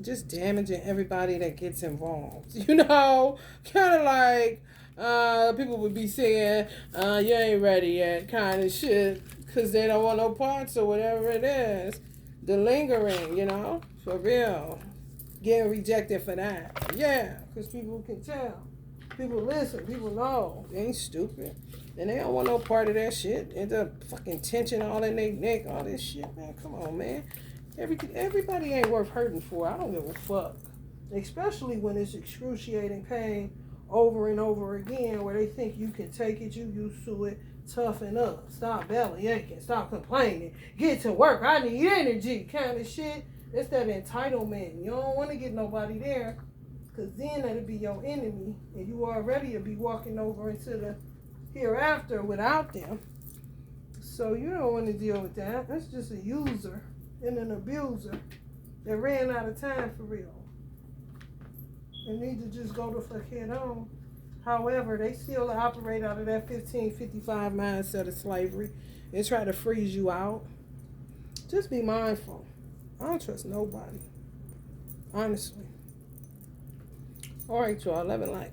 Just damaging everybody that gets involved. You know? Kind of like people would be saying, you ain't ready yet kind of shit. Because they don't want no parts or whatever it is. The lingering, you know? For real. Getting rejected for that. Yeah, because people can tell. People listen. People know. They ain't stupid. And they don't want no part of that shit. End up fucking tension all in their neck. All this shit, man. Come on, man. Everybody ain't worth hurting for. I don't give a fuck. Especially when it's excruciating pain over and over again where they think you can take it, you used to it, toughen up, stop belly aching, stop complaining, get to work, I need energy kind of shit. It's that entitlement. You don't want to get nobody there because then that'll be your enemy and you already will be walking over into the hereafter without them. So you don't want to deal with that. That's just a user and an abuser that ran out of time for real. They need to just go the fuck head on. However, they still operate out of that 1555 mindset of slavery and try to freeze you out. Just be mindful. I don't trust nobody. Honestly. All right, y'all. Love and light.